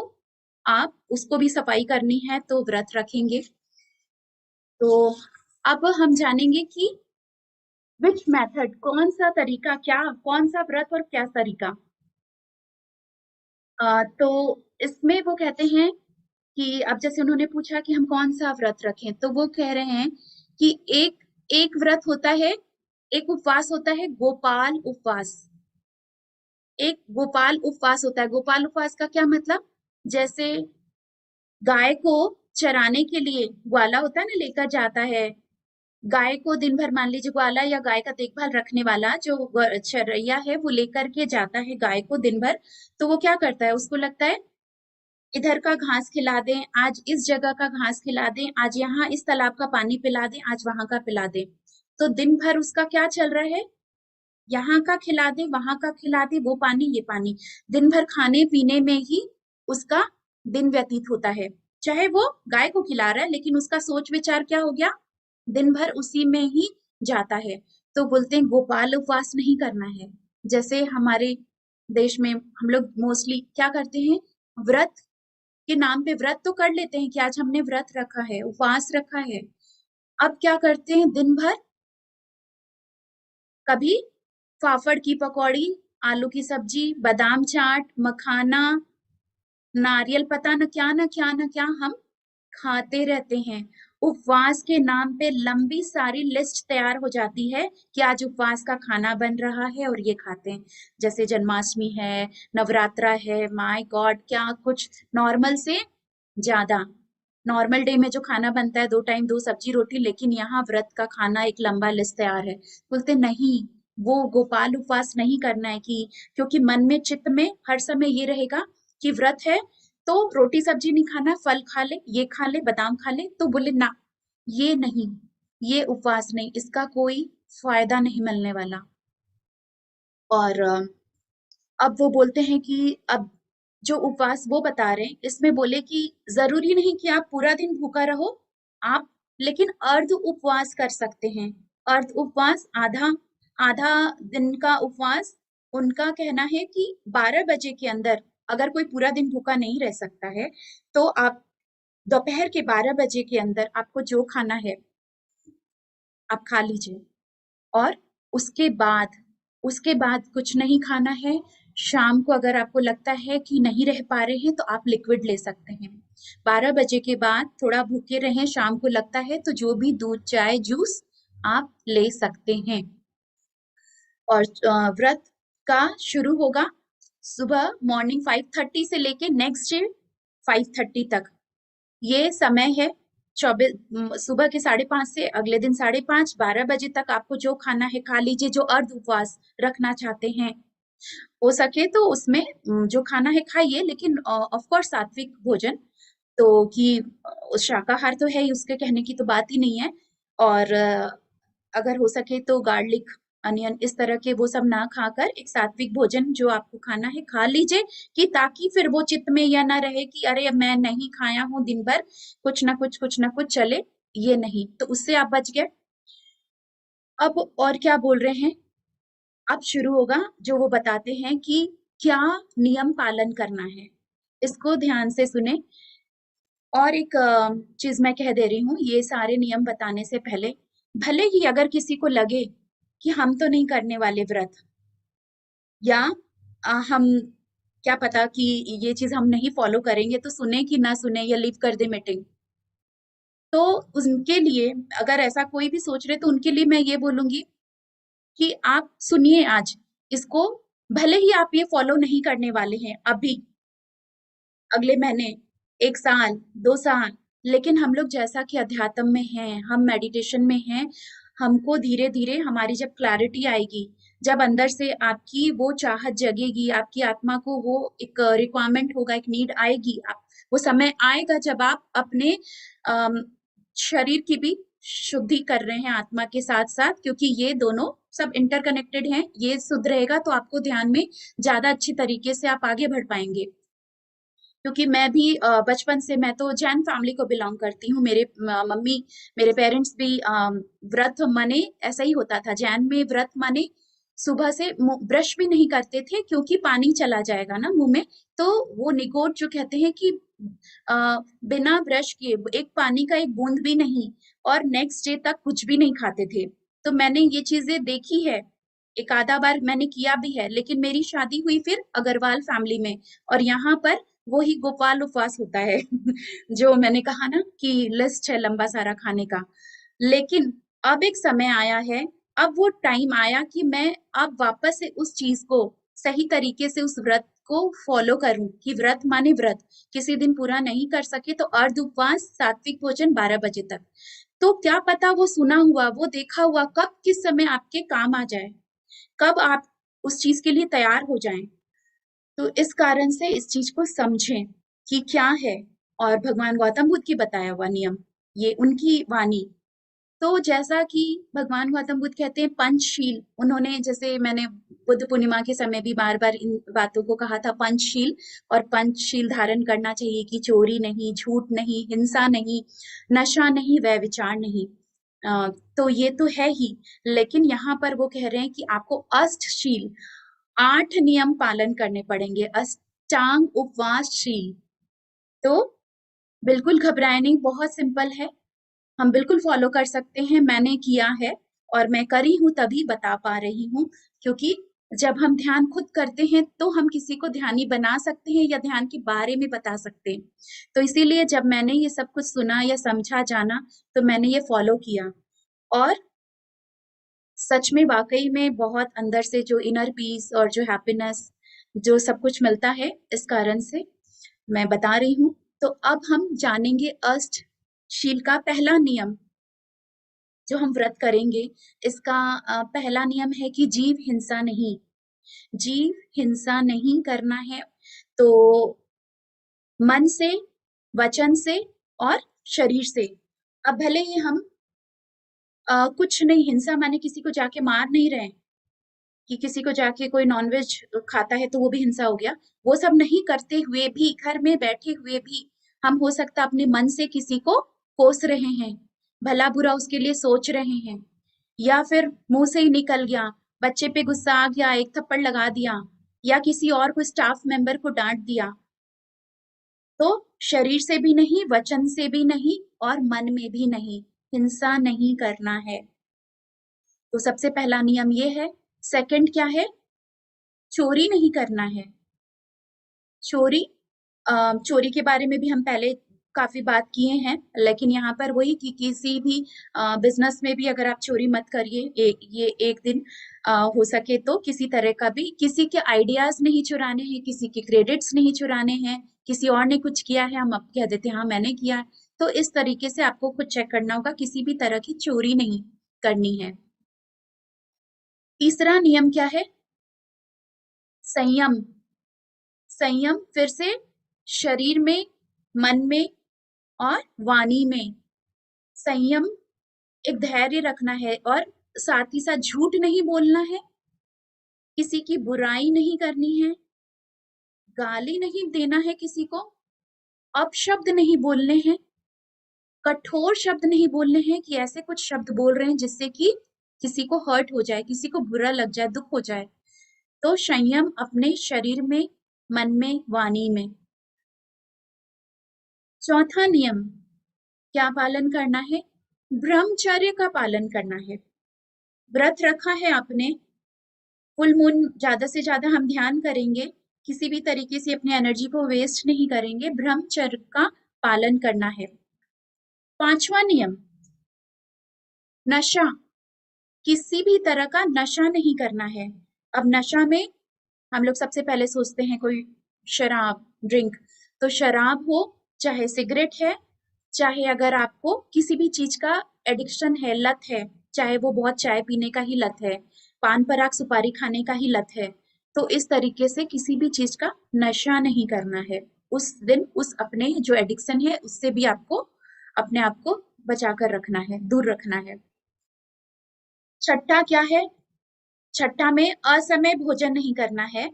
आप उसको भी सफाई करनी है तो व्रत रखेंगे। तो अब हम जानेंगे कि विच मेथड, कौन सा तरीका, क्या कौन सा व्रत और क्या तरीका। तो इसमें वो कहते हैं कि अब जैसे उन्होंने पूछा कि हम कौन सा व्रत रखें, तो वो कह रहे हैं कि एक एक व्रत होता है, एक उपवास होता है गोपाल उपवास। एक गोपाल उपवास होता है। गोपाल उपवास का क्या मतलब, जैसे गाय को चराने के लिए ग्वाला होता है ना, लेकर जाता है गाय को दिन भर, मान लीजिए ग्वाला या गाय का देखभाल रखने वाला जो चरैया है वो लेकर के जाता है गाय को दिन भर। तो वो क्या करता है, उसको लगता है इधर का घास खिला दें, आज इस जगह का घास खिला दें, आज यहाँ इस तालाब का पानी पिला दें, आज वहां का पिला दें। तो दिन भर उसका क्या चल रहा है, यहाँ का खिला दे, वहां का खिला दे, वो पानी ये पानी, दिन भर खाने पीने में ही उसका दिन व्यतीत होता है। चाहे वो गाय को खिला रहा है लेकिन उसका सोच विचार क्या हो गया, दिन भर उसी में ही जाता है। तो बोलते हैं गोपाल उपवास नहीं करना है। जैसे हमारे देश में हम लोग मोस्टली क्या करते हैं, व्रत के नाम पे व्रत तो कर लेते हैं कि आज हमने व्रत रखा है, उपवास रखा है। अब क्या करते हैं, दिन भर कभी फाफड़ की पकौड़ी, आलू की सब्जी, बादाम चाट, मखाना, नारियल, पता न क्या न क्या न क्या हम खाते रहते हैं। उपवास के नाम पे लंबी सारी लिस्ट तैयार हो जाती है कि आज उपवास का खाना बन रहा है और ये खाते हैं। जैसे जन्माष्टमी है, नवरात्रा है, माय गॉड क्या कुछ नॉर्मल से ज्यादा। नॉर्मल डे में जो खाना बनता है 2 टाइम 2 सब्जी रोटी, लेकिन यहाँ व्रत का खाना एक लंबा लिस्ट तैयार है। बोलते नहीं, वो गोपाल उपवास नहीं करना है, कि क्योंकि मन में चित्त में हर समय ये रहेगा कि व्रत है तो रोटी सब्जी नहीं खाना, फल खा ले, ये खा ले, बादाम खा ले। तो बोले ना, ये नहीं, ये उपवास नहीं, इसका कोई फायदा नहीं मिलने वाला। और अब वो बोलते हैं कि अब जो उपवास वो बता रहे हैं इसमें बोले कि जरूरी नहीं कि आप पूरा दिन भूखा रहो, आप लेकिन अर्ध उपवास कर सकते हैं। अर्ध उपवास आधा, आधा दिन का उपवास। उनका कहना है कि 12 बजे के अंदर अगर कोई पूरा दिन भूखा नहीं रह सकता है तो आप दोपहर के 12 बजे के अंदर आपको जो खाना है आप खा लीजिए। और उसके बाद, उसके बाद कुछ नहीं खाना है। शाम को अगर आपको लगता है कि नहीं रह पा रहे हैं तो आप लिक्विड ले सकते हैं। 12 बजे के बाद थोड़ा भूखे रहें, शाम को लगता है तो जो भी दूध चाय जूस आप ले सकते हैं। और व्रत का शुरू होगा सुबह मॉर्निंग 5:30 से लेके नेक्स्ट डे 5:30 तक। ये समय है 24 सुबह के 5:30 से अगले दिन 5:30, 12 बजे तक आपको जो खाना है खा लीजिए, जो अर्ध उपवास रखना चाहते हैं। हो सके तो उसमें जो खाना है खाइए, लेकिन ऑफ कोर्स सात्विक भोजन। तो कि शाकाहार तो है ही, उसके कहने की तो बात ही नहीं है। और अगर हो सके तो गार्लिक, अनियन, इस तरह के वो सब ना खाकर एक सात्विक भोजन जो आपको खाना है खा लीजिए, कि ताकि फिर वो चित्त में यह ना रहे कि अरे अब मैं नहीं खाया हूं दिन भर, कुछ ना कुछ चले, ये नहीं, तो उससे आप बच गए। अब और क्या बोल रहे हैं, अब शुरू होगा जो वो बताते हैं कि क्या नियम पालन करना है। इसको ध्यान से सुने। और एक चीज मैं कह दे रही हूँ, ये सारे नियम बताने से पहले, भले ही अगर किसी को लगे कि हम तो नहीं करने वाले व्रत, या हम क्या पता कि ये चीज हम नहीं फॉलो करेंगे, तो सुने कि ना सुने या लीव कर दे मीटिंग। तो उनके लिए, अगर ऐसा कोई भी सोच रहे तो उनके लिए मैं ये बोलूंगी कि आप सुनिए आज इसको। भले ही आप ये फॉलो नहीं करने वाले हैं अभी, अगले महीने, 1 साल, 2 साल, लेकिन हम लोग जैसा कि अध्यात्म में हैं, हम मेडिटेशन में हैं, हमको धीरे धीरे हमारी जब क्लैरिटी आएगी, जब अंदर से आपकी वो चाहत जगेगी, आपकी आत्मा को वो एक रिक्वायरमेंट होगा, एक नीड आएगी, आप वो समय आएगा जब आप अपने अम, शरीर की भी शुद्धि कर रहे हैं आत्मा के साथ साथ, क्योंकि ये दोनों सब इंटरकनेक्टेड हैं। ये शुद्ध रहेगा तो आपको ध्यान में ज्यादा अच्छी तरीके से आप आगे बढ़ पाएंगे। क्योंकि मैं भी बचपन से, मैं तो जैन फैमिली को बिलोंग करती हूँ। मेरे मम्मी, मेरे पेरेंट्स भी व्रत माने ऐसा ही होता था। जैन में व्रत माने सुबह से ब्रश भी नहीं करते थे, क्योंकि पानी चला जाएगा ना मुंह में। तो वो निगोट जो कहते हैं कि बिना ब्रश किए एक पानी का एक बूंद भी नहीं, और नेक्स्ट डे तक कुछ भी नहीं खाते थे। तो मैंने ये चीजें देखी है, एक आधा बार मैंने किया भी है। लेकिन मेरी शादी हुई फिर अग्रवाल फैमिली में, और यहाँ पर वो ही गोपाल उपवास होता है जो मैंने कहा ना कि लिस्ट है लंबा सारा खाने का। लेकिन अब एक समय आया है, अब वो टाइम आया कि मैं अब वापस से उस चीज को सही तरीके से उस व्रत को फॉलो करूं, कि व्रत माने व्रत, किसी दिन पूरा नहीं कर सके तो अर्ध उपवास, सात्विक भोजन 12 बजे तक। तो क्या पता वो सुना हुआ, वो देखा हुआ कब किस समय आपके काम आ जाए, कब आप उस चीज के लिए तैयार हो जाएं। तो इस कारण से इस चीज को समझें कि क्या है। और भगवान गौतम बुद्ध की बताया हुआ नियम, ये उनकी वाणी। तो जैसा कि भगवान गौतम बुद्ध कहते हैं पंचशील, उन्होंने, जैसे मैंने बुद्ध पूर्णिमा के समय भी बार बार इन बातों को कहा था, पंचशील, और पंचशील धारण करना चाहिए कि चोरी नहीं, झूठ नहीं, हिंसा नहीं, नशा नहीं, व्यभिचार नहीं। तो ये तो है ही, लेकिन यहाँ पर वो कह रहे हैं कि आपको अष्टशील, 8 नियम पालन करने पड़ेंगे, अष्टांग उपवास शील। तो बिल्कुल घबराए नहीं, बहुत सिंपल है, हम बिल्कुल फॉलो कर सकते हैं, मैंने किया है और मैं करी हूं तभी बता पा रही हूँ। क्योंकि जब हम ध्यान खुद करते हैं तो हम किसी को ध्यानी बना सकते हैं या ध्यान के बारे में बता सकते हैं। तो इसीलिए जब मैंने ये सब कुछ सुना या समझा, जाना, तो मैंने ये फॉलो किया। और सच में वाकई में बहुत अंदर से जो इनर पीस और जो हैप्पीनेस, जो सब कुछ मिलता है, इस कारण से मैं बता रही हूँ। तो अब हम जानेंगे अष्ट शील का पहला नियम जो हम व्रत करेंगे। इसका पहला नियम है कि जीव हिंसा नहीं, जीव हिंसा नहीं करना है। तो मन से, वचन से और शरीर से। अब भले ही हम कुछ नहीं, हिंसा माने किसी को जाके मार नहीं रहे, कि किसी को जाके कोई नॉनवेज खाता है तो वो भी हिंसा हो गया, वो सब नहीं करते हुए भी, घर में बैठे हुए भी हम हो सकता अपने मन से किसी को कोस रहे हैं, भला बुरा उसके लिए सोच रहे हैं, या फिर मुंह से ही निकल गया, बच्चे पे गुस्सा आ गया, एक थप्पड़ लगा दिया, या किसी और को, स्टाफ मेंबर को डांट दिया। तो शरीर से भी नहीं, वचन से भी नहीं, और मन में भी नहीं, हिंसा नहीं करना है। तो सबसे पहला नियम ये है। सेकंड क्या है? चोरी नहीं करना है। चोरी, चोरी के बारे में भी हम पहले काफी बात किए हैं, लेकिन यहाँ पर वही कि किसी भी बिजनेस में भी अगर आप चोरी मत करिए, ये एक दिन हो सके तो किसी तरह का भी, किसी के आइडियाज नहीं चुराने हैं, किसी के क्रेडिट्स नहीं चुराने हैं, किसी और ने कुछ किया है हम अब कह देते हैं हाँ मैंने किया है। तो इस तरीके से आपको खुद चेक करना होगा, किसी भी तरह की चोरी नहीं करनी है। तीसरा नियम क्या है? संयम। संयम फिर से शरीर में, मन में और वाणी में। संयम, एक धैर्य रखना है, और साथ ही साथ झूठ नहीं बोलना है, किसी की बुराई नहीं करनी है, गाली नहीं देना है किसी को, अपशब्द नहीं बोलने हैं, कठोर शब्द नहीं बोलने हैं कि ऐसे कुछ शब्द बोल रहे हैं जिससे कि किसी को हर्ट हो जाए, किसी को बुरा लग जाए, दुख हो जाए। तो संयम अपने शरीर में, मन में, वाणी में। चौथा नियम क्या पालन करना है? ब्रह्मचर्य का पालन करना है। व्रत रखा है आपने, फुल मून ज्यादा से ज्यादा हम ध्यान करेंगे, किसी भी तरीके से अपनी एनर्जी को वेस्ट नहीं करेंगे, ब्रह्मचर्य का पालन करना है। पांचवा नियम, नशा, किसी भी तरह का नशा नहीं करना है। अब नशा में हम लोग सबसे पहले सोचते हैं कोई शराब, ड्रिंक। तो शराब हो, चाहे सिगरेट है, चाहे अगर आपको किसी भी चीज का एडिक्शन है, लत है, चाहे वो बहुत चाय पीने का ही लत है, पान पराग सुपारी खाने का ही लत है, तो इस तरीके से किसी भी चीज का नशा नहीं करना है। उस दिन उस अपने जो एडिक्शन है उससे भी आपको अपने आप को बचा कर रखना है, दूर रखना है। छठा क्या है? छठा में असमय भोजन नहीं करना है।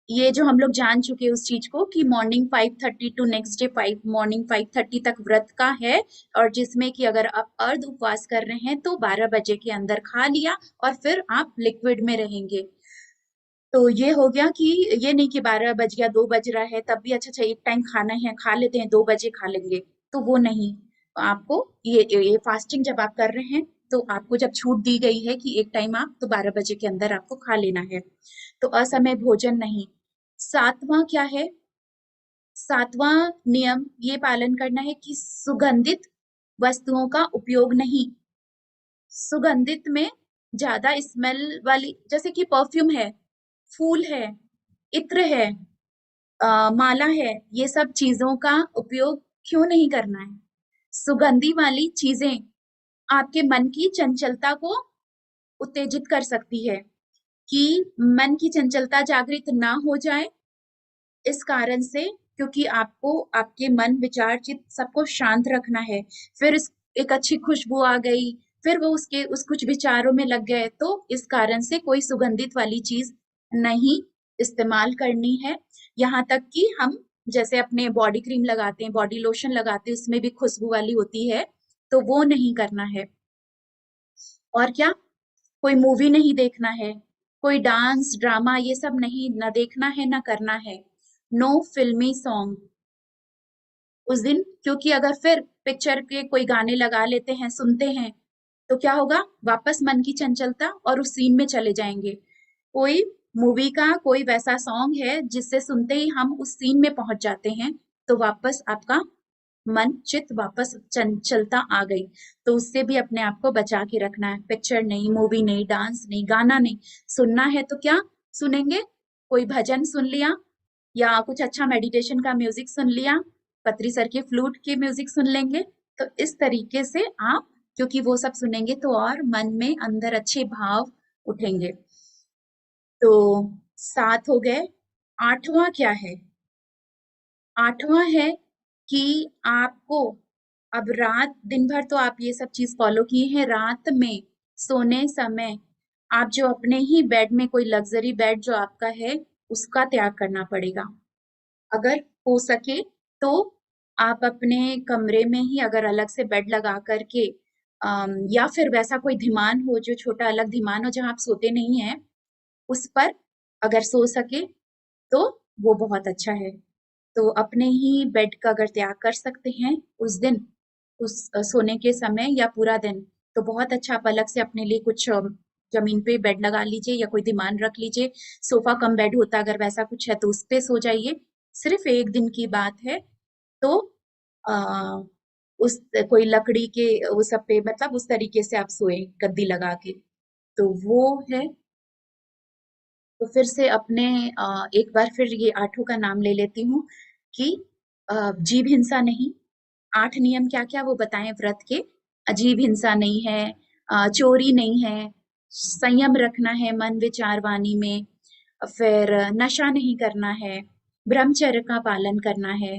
ये जो हम लोग जान चुके हैं उस चीज को कि morning 5:30 to next day 5 morning 5:30 तक व्रत का है, और जिसमें कि अगर आप अर्ध उपवास कर रहे हैं तो 12 बजे के अंदर खा लिया और फिर आप लिक्विड में रहेंगे। तो ये हो गया कि ये नहीं कि 12 बज गया, 2 बज रहा है तब भी अच्छा एक टाइम खाना है, खा लेते हैं, 2 बजे खा लेंगे, तो वो नहीं। आपको ये फास्टिंग जब आप कर रहे हैं तो आपको जब छूट दी गई है कि एक टाइम आप, तो 12 बजे के अंदर आपको खा लेना है। तो असमय भोजन नहीं। सातवां क्या है? सातवां नियम ये पालन करना है कि सुगंधित वस्तुओं का उपयोग नहीं। सुगंधित में ज्यादा स्मेल वाली, जैसे कि परफ्यूम है, फूल है, इत्र है, माला है, ये सब चीजों का उपयोग क्यों नहीं करना है? सुगंधी वाली चीजें आपके मन की चंचलता को उत्तेजित कर सकती है कि मन की चंचलता जागृत ना हो जाए, इस कारण से, क्योंकि आपको आपके मन विचार चित्त सबको शांत रखना है। फिर एक अच्छी खुशबू आ गई, फिर वो उसके उस कुछ विचारों में लग गए, तो इस कारण से कोई सुगंधित वाली चीज नहीं इस्तेमाल करनी है। यहाँ तक कि हम जैसे अपने बॉडी क्रीम लगाते हैं, बॉडी लोशन लगाते हैं, उसमें भी खुशबू वाली होती है, तो वो नहीं करना है। और क्या, कोई मूवी नहीं देखना है, कोई डांस ड्रामा ये सब नहीं, ना देखना है ना करना है। नो फिल्मी सॉन्ग उस दिन, क्योंकि अगर फिर पिक्चर के कोई गाने लगा लेते हैं, सुनते हैं, तो क्या होगा, वापस मन की चंचलता और उस सीन में चले जाएंगे। कोई मूवी का कोई वैसा सॉन्ग है जिससे सुनते ही हम उस सीन में पहुंच जाते हैं, तो वापस आपका मन चित वापस चंचलता आ गई। तो उससे भी अपने आप को बचा के रखना है। पिक्चर नहीं, मूवी नहीं, डांस नहीं, गाना नहीं, सुनना है तो क्या सुनेंगे, कोई भजन सुन लिया, या कुछ अच्छा मेडिटेशन का म्यूजिक सुन लिया, पत्री सर के फ्लूट के म्यूजिक सुन लेंगे। तो इस तरीके से आप, क्योंकि वो सब सुनेंगे तो और मन में अंदर अच्छे भाव उठेंगे। तो 7 हो गए। 8वां क्या है? 8वां है कि आपको अब रात दिन भर तो आप ये सब चीज फॉलो किए हैं, रात में सोने समय आप जो अपने ही बेड में, कोई लग्जरी बेड जो आपका है, उसका त्याग करना पड़ेगा। अगर हो सके तो आप अपने कमरे में ही अगर अलग से बेड लगा करके, या फिर वैसा कोई धीमान हो, जो छोटा अलग धीमान हो जहां आप सोते नहीं हैं, उस पर अगर सो सके तो वो बहुत अच्छा है। तो अपने ही बेड का अगर त्याग कर सकते हैं उस दिन, उस सोने के समय या पूरा दिन, तो बहुत अच्छा। आप अलग से अपने लिए कुछ जमीन पे बेड लगा लीजिए या कोई दीवान रख लीजिए, सोफा कम बेड होता अगर वैसा कुछ है तो उस पे सो जाइए। सिर्फ एक दिन की बात है। तो आ, उस कोई लकड़ी के उस सब पे, मतलब उस तरीके से आप सोए गद्दी लगा के, तो वो है। तो फिर से अपने एक बार फिर ये 8 का नाम ले लेती हूँ कि जीव हिंसा नहीं। 8 नियम क्या क्या वो बताएं व्रत के। अजीब हिंसा नहीं है, चोरी नहीं है, संयम रखना है मन विचार वाणी में, फिर नशा नहीं करना है, ब्रह्मचर्य का पालन करना है,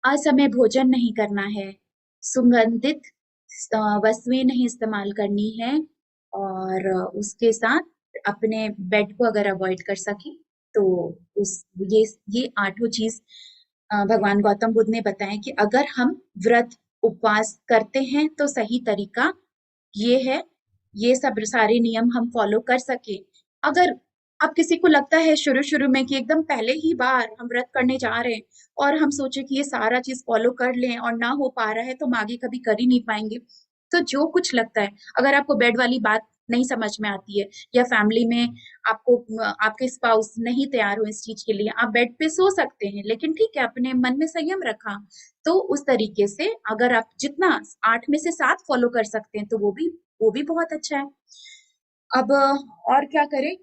असमय भोजन नहीं करना है, सुगंधित वस्तुएं नहीं इस्तेमाल करनी है, और उसके साथ अपने बेड को अगर अवॉइड कर सके तो उस ये 8 चीज भगवान गौतम बुद्ध ने बताया कि अगर हम व्रत उपवास करते हैं तो सही तरीका ये है, ये सब सारे नियम हम फॉलो कर सके। अगर अब किसी को लगता है शुरू शुरू में कि एकदम पहले ही बार हम व्रत करने जा रहे हैं और हम सोचे कि ये सारा चीज फॉलो कर लें और ना हो पा रहा है तो हम आगे कभी कर ही नहीं पाएंगे, तो जो कुछ लगता है, अगर आपको बेड वाली बात नहीं समझ में आती है, या फैमिली में आपको आपके स्पाउस नहीं तैयार हो इस चीज के लिए, आप बेड पे सो सकते हैं, लेकिन ठीक है, अपने मन में संयम रखा, तो उस तरीके से अगर आप जितना 8 में से 7 फॉलो कर सकते हैं तो वो भी बहुत अच्छा है। अब और क्या करें,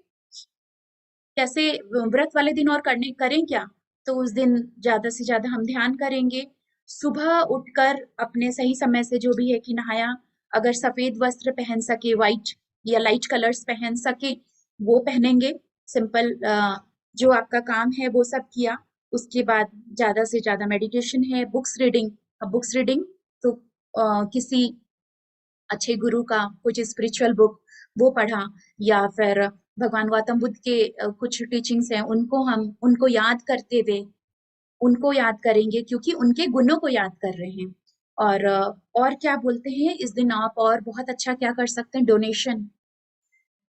कैसे व्रत वाले दिन और करने करें क्या? तो उस दिन ज्यादा से ज्यादा हम ध्यान करेंगे, सुबह उठकर अपने सही समय से जो भी है कि नहाया, अगर सफेद वस्त्र पहन सके, व्हाइट या लाइट कलर्स पहन सके वो पहनेंगे। सिंपल जो आपका काम है वो सब किया। उसके बाद ज्यादा से ज्यादा मेडिटेशन है, बुक्स रीडिंग। अब बुक्स रीडिंग तो किसी अच्छे गुरु का कुछ स्पिरिचुअल बुक वो पढ़ा, या फिर भगवान गौतम बुद्ध के कुछ टीचिंग्स हैं उनको याद करते हुए उनको याद करेंगे, क्योंकि उनके गुणों को याद कर रहे हैं। और और क्या बोलते हैं इस दिन आप और बहुत अच्छा क्या कर सकते हैं, डोनेशन।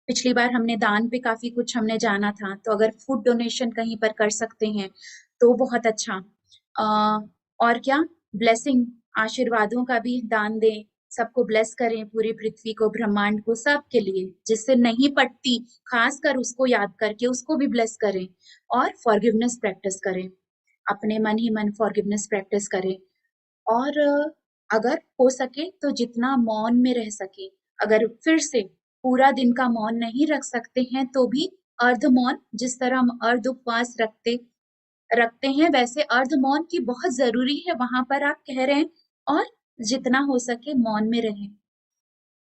पिछली बार हमने दान पे काफी कुछ हमने जाना था, तो अगर फूड डोनेशन कहीं पर कर सकते हैं तो बहुत अच्छा। और क्या, ब्लेसिंग, आशीर्वादों का भी दान दें, सबको ब्लेस करें, पूरी पृथ्वी को, ब्रह्मांड को, सबके लिए, जिससे नहीं पटती खास कर उसको याद करके उसको भी ब्लेस करें। और फॉरगिवनेस प्रैक्टिस करें, अपने मन ही मन फॉरगिवनेस प्रैक्टिस करें। और अगर हो सके तो जितना मौन में रह सके, अगर फिर से पूरा दिन का मौन नहीं रख सकते हैं तो भी अर्ध मौन, जिस तरह हम अर्ध उपवास रखते हैं, वैसे अर्ध मौन की बहुत जरूरी है, वहां पर आप कह रहे हैं। और जितना हो सके मौन में रहें।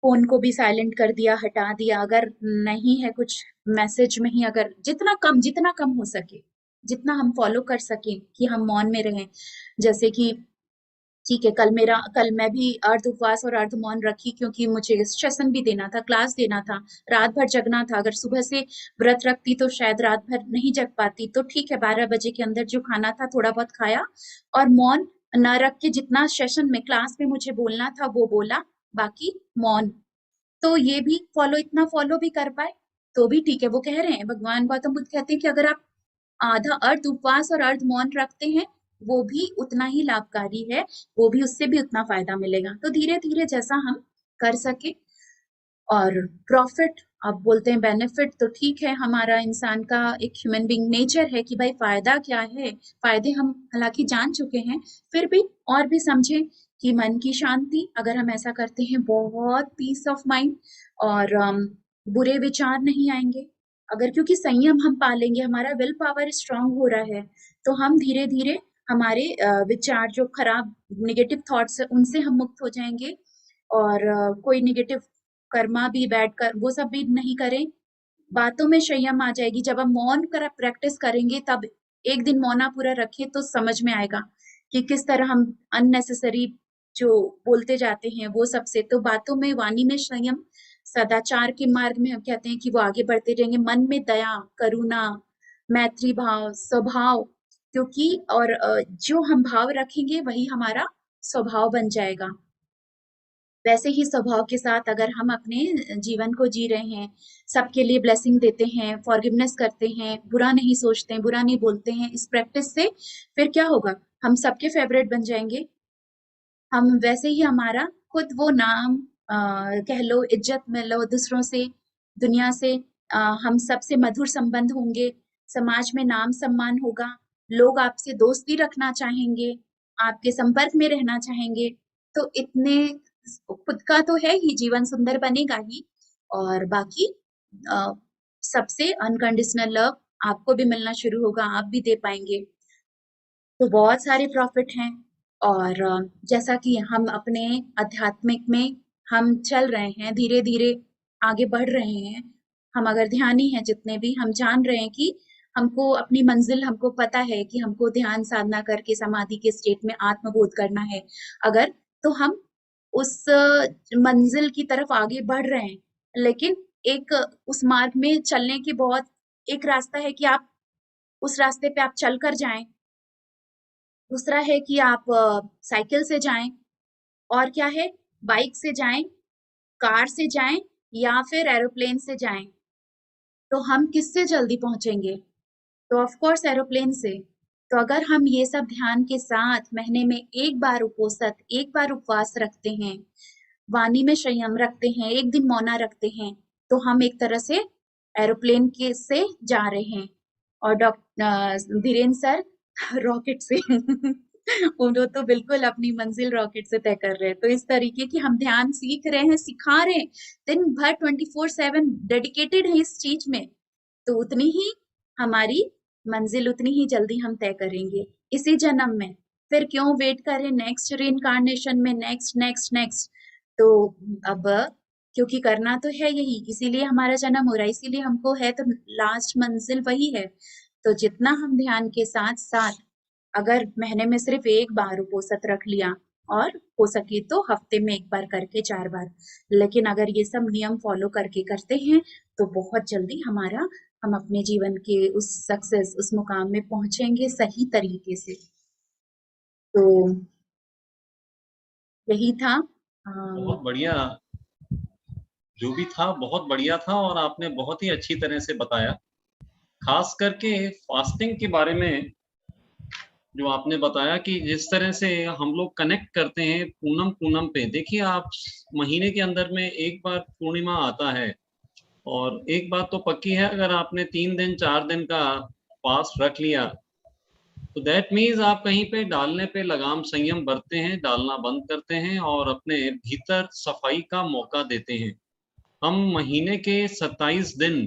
फोन को भी साइलेंट कर दिया, हटा दिया, अगर नहीं है कुछ मैसेज में ही, अगर जितना कम हो सके, जितना हम फॉलो कर सके कि हम मौन में रहें। जैसे कि ठीक है, कल मैं भी अर्ध उपवास और अर्ध मौन रखी, क्योंकि मुझे सेशन भी देना था, क्लास देना था, रात भर जगना था। अगर सुबह से व्रत रखती तो शायद रात भर नहीं जग पाती। तो ठीक है, 12 बजे के अंदर जो खाना था थोड़ा बहुत खाया, और मौन न रख के जितना सेशन में क्लास में मुझे बोलना था वो बोला, बाकी मौन। तो ये भी इतना फॉलो भी कर पाए तो भी ठीक है। वो कह रहे हैं, भगवान गौतम बुद्ध कहते हैं कि अगर आप आधा अर्ध उपवास और अर्ध मौन रखते हैं, वो भी उतना ही लाभकारी है, वो भी उससे भी उतना फायदा मिलेगा। तो धीरे धीरे जैसा हम कर सके। और प्रॉफिट, आप बोलते हैं बेनिफिट, तो ठीक है, हमारा इंसान का एक ह्यूमन बीइंग नेचर है कि भाई फायदा क्या है। फायदे हम हालांकि जान चुके हैं, फिर भी और भी समझें कि मन की शांति, अगर हम ऐसा करते हैं, बहुत पीस ऑफ माइंड, और बुरे विचार नहीं आएंगे। अगर क्योंकि संयम हम पालेंगे, हमारा विल पावर स्ट्रांग हो रहा है, तो हम धीरे धीरे हमारे विचार जो खराब नेगेटिव थॉट्स है उनसे हम मुक्त हो जाएंगे। और कोई नेगेटिव कर्मा भी, बैड कर, वो सब भी नहीं करें। बातों में संयम आ जाएगी। जब हम मौन कर प्रैक्टिस करेंगे, तब एक दिन मौना पूरा रखें तो समझ में आएगा कि किस तरह हम अननेसेसरी जो बोलते जाते हैं वो सबसे। तो बातों में, वाणी में संयम, सदाचार के मार्ग में हम कहते हैं कि वो आगे बढ़ते रहेंगे। मन में दया, करुणा, मैत्री भाव, स्वभाव, क्योंकि और जो हम भाव रखेंगे वही हमारा स्वभाव बन जाएगा। वैसे ही स्वभाव के साथ अगर हम अपने जीवन को जी रहे हैं, सबके लिए ब्लेसिंग देते हैं, फॉरगिवनेस करते हैं, बुरा नहीं सोचते हैं, बुरा नहीं बोलते हैं, इस प्रैक्टिस से फिर क्या होगा, हम सबके फेवरेट बन जाएंगे। हम वैसे ही हमारा खुद वो नाम, कह लो इज्जत मिलो दूसरों से, दुनिया से, हम सबसे मधुर संबंध होंगे, समाज में नाम सम्मान होगा, लोग आपसे दोस्ती रखना चाहेंगे, आपके संपर्क में रहना चाहेंगे। तो इतने, खुद का तो है ही, जीवन सुंदर बनेगा ही, और बाकी अ, सबसे अनकंडीशनल लव आपको भी मिलना शुरू होगा, आप भी दे पाएंगे। तो बहुत सारे प्रॉफिट हैं। और जैसा कि हम अपने आध्यात्मिक में हम चल रहे हैं, धीरे धीरे आगे बढ़ रहे हैं। हम अगर ध्यानी हैं, जितने भी हम जान रहे हैं कि हमको अपनी मंजिल, हमको पता है कि हमको ध्यान साधना करके समाधि के स्टेट में आत्मबोध करना है। अगर तो हम उस मंजिल की तरफ आगे बढ़ रहे हैं, लेकिन एक उस मार्ग में चलने की बहुत, एक रास्ता है कि आप उस रास्ते पे आप चल कर जाएं, दूसरा है कि आप साइकिल से जाएं, और क्या है, बाइक से जाएं, कार से जाएं, या फिर एरोप्लेन से जाएं। तो हम किससे जल्दी पहुंचेंगे? तो ऑफ कोर्स एरोप्लेन से। तो अगर हम ये सब ध्यान के साथ महीने में एक बार उपोषित, एक बार उपवास रखते हैं, वाणी में संयम रखते हैं, एक दिन मौना रखते हैं, तो हम एक तरह से एरोप्लेन के से जा रहे हैं। और डॉक्टर धीरेन्द्र सर रॉकेट से उन्होंने तो बिल्कुल अपनी मंजिल रॉकेट से तय कर रहे हैं। तो इस तरीके की हम ध्यान सीख रहे हैं, सिखा रहे हैं, दिन भर 24/7 डेडिकेटेड है इस चीज में। तो उतनी ही हमारी मंजिल, उतनी ही जल्दी हम तय करेंगे इसी जन्म में। फिर क्यों वेट करें नेक्स्ट रीइंकार्नेशन में, नेक्स्ट नेक्स्ट नेक्स्ट। तो अब क्योंकि करना तो है यही, इसीलिए हमारा जन्म हो रहा है, इसीलिए हमको है, तो लास्ट मंजिल वही है। तो जितना हम ध्यान के साथ साथ अगर महीने में सिर्फ एक बार उपोषित रख लिया, और हो सके तो हफ्ते में एक बार करके 4 बार, लेकिन अगर ये सब नियम फॉलो करके करते हैं तो बहुत जल्दी हम अपने जीवन के उस सक्सेस, उस मुकाम में पहुंचेंगे सही तरीके से। तो यही था। बहुत बढ़िया, जो भी था बहुत बढ़िया था, और आपने बहुत ही अच्छी तरह से बताया, खास करके फास्टिंग के बारे में जो आपने बताया कि जिस तरह से हम लोग कनेक्ट करते हैं पूनम पूनम पे। देखिए, आप महीने के अंदर में एक बार पूर्णिमा आता है, और एक बात तो पक्की है, अगर आपने 3 दिन 4 दिन का फास्ट रख लिया, तो दैट मीन्स आप कहीं पे डालने पे लगाम, संयम बरतते हैं, डालना बंद करते हैं, और अपने भीतर सफाई का मौका देते हैं। हम महीने के 27 दिन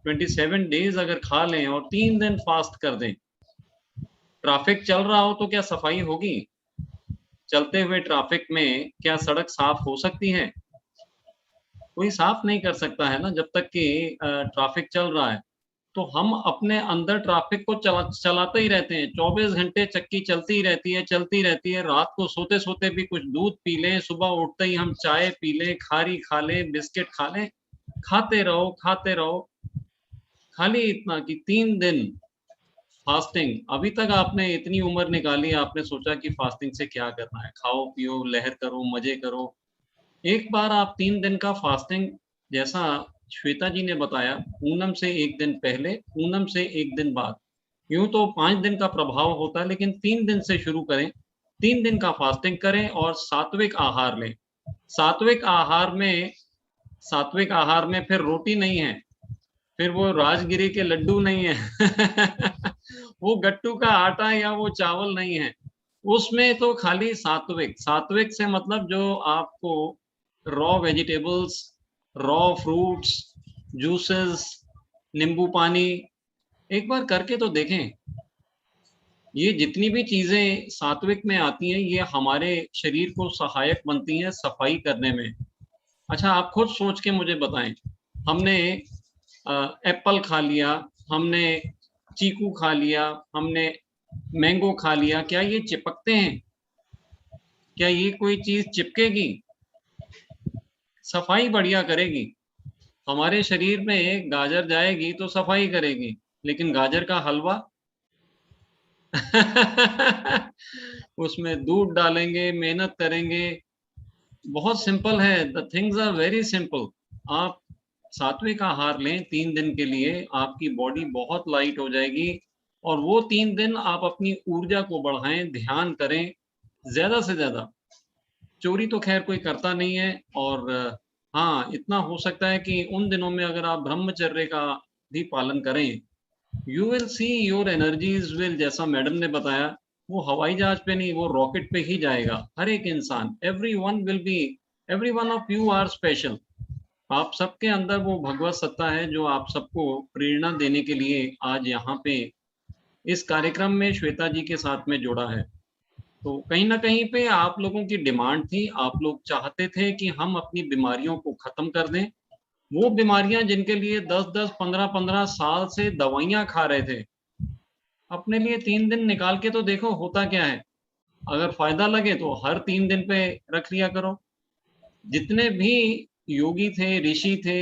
27 डेज अगर खा लें और 3 दिन फास्ट कर दें, ट्रैफिक चल रहा हो तो क्या सफाई होगी? चलते हुए ट्रैफिक में क्या सड़क साफ हो सकती है? कोई साफ नहीं कर सकता है ना, जब तक कि ट्रैफिक चल रहा है। तो हम अपने अंदर ट्रैफिक को चलाते ही रहते हैं, 24 घंटे चक्की चलती ही रहती है, चलती रहती है। रात को सोते-सोते भी कुछ दूध पी लें, सुबह उठते ही हम चाय पी लें, खारी खा लें, बिस्किट खा लें, खाते रहो। खाली इतना कि 3 दिन फास्टिंग। अभी तक आपने इतनी उम्र निकाली, आपने सोचा कि फास्टिंग से क्या करना है? खाओ, पियो, लहर करो, मज़े करो। एक बार आप 3 दिन का फास्टिंग, जैसा श्वेता जी ने बताया, पूनम से 1 दिन पहले, पूनम से 1 दिन बाद। यूँ तो 5 दिन का प्रभाव होता है, लेकिन 3 दिन से शुरू करें। 3 दिन का फास्टिंग करें और सात्विक आहार लें। सात्विक आहार में सात्विक आहार में फिर रोटी नहीं है, फिर वो राजगिरी के लड्डू नहीं है वो गट्टू का आटा या वो चावल नहीं है। उसमें तो खाली सात्विक। सात्विक से मतलब जो आपको raw vegetables, raw fruits, juices, नींबू पानी, एक बार करके तो देखें। ये जितनी भी चीज़ें सात्विक में आती हैं, ये हमारे शरीर को सहायक बनती हैं सफाई करने में। अच्छा, आप खुद सोच के मुझे बताएँ, हमने एप्पल खा लिया, हमने चीकू खा लिया, हमने मैंगो खा लिया, क्या ये चिपकते हैं? क्या ये कोई चीज़ चिपकेगी? सफाई बढ़िया करेगी। हमारे शरीर में गाजर जाएगी तो सफाई करेगी, लेकिन गाजर का हलवा उसमें दूध डालेंगे, मेहनत करेंगे। बहुत सिंपल है, the things are very simple. आप सात्विक आहार लें 3 दिन के लिए, आपकी बॉडी बहुत लाइट हो जाएगी और वो 3 दिन आप अपनी ऊर्जा को बढ़ाएँ, ध्यान करें ज़्यादा से ज़्यादा। चोरी तो ख़ैर कोई करता नहीं है और हाँ, इतना हो सकता है कि उन दिनों में अगर आप ब्रह्मचर्य का भी पालन करें, you will see your energies will, जैसा मैडम ने बताया, वो हवाई जहाज़ पे नहीं, वो रॉकेट पे ही जाएगा। हर एक इंसान, every one of you are special. आप सबके अंदर वो भगवत सत्ता है जो आप सबको प्रेरणा देने के लिए आज यहाँ पे इस कार्यक्रम में श्वेता जी के साथ में जुड़ा है। तो कहीं न कहीं पे आप लोगों की डिमांड थी, आप लोग चाहते थे कि हम अपनी बीमारियों को खत्म कर दें। वो बीमारियाँ जिनके लिए 10-10, 15-15 साल से दवाइयाँ खा रहे थे, अपने लिए 3 दिन निकाल के तो देखो होता क्या है। अगर फ़ायदा लगे तो हर 3 दिन पे रख लिया करो। जितने भी योगी थे, ऋषि थे,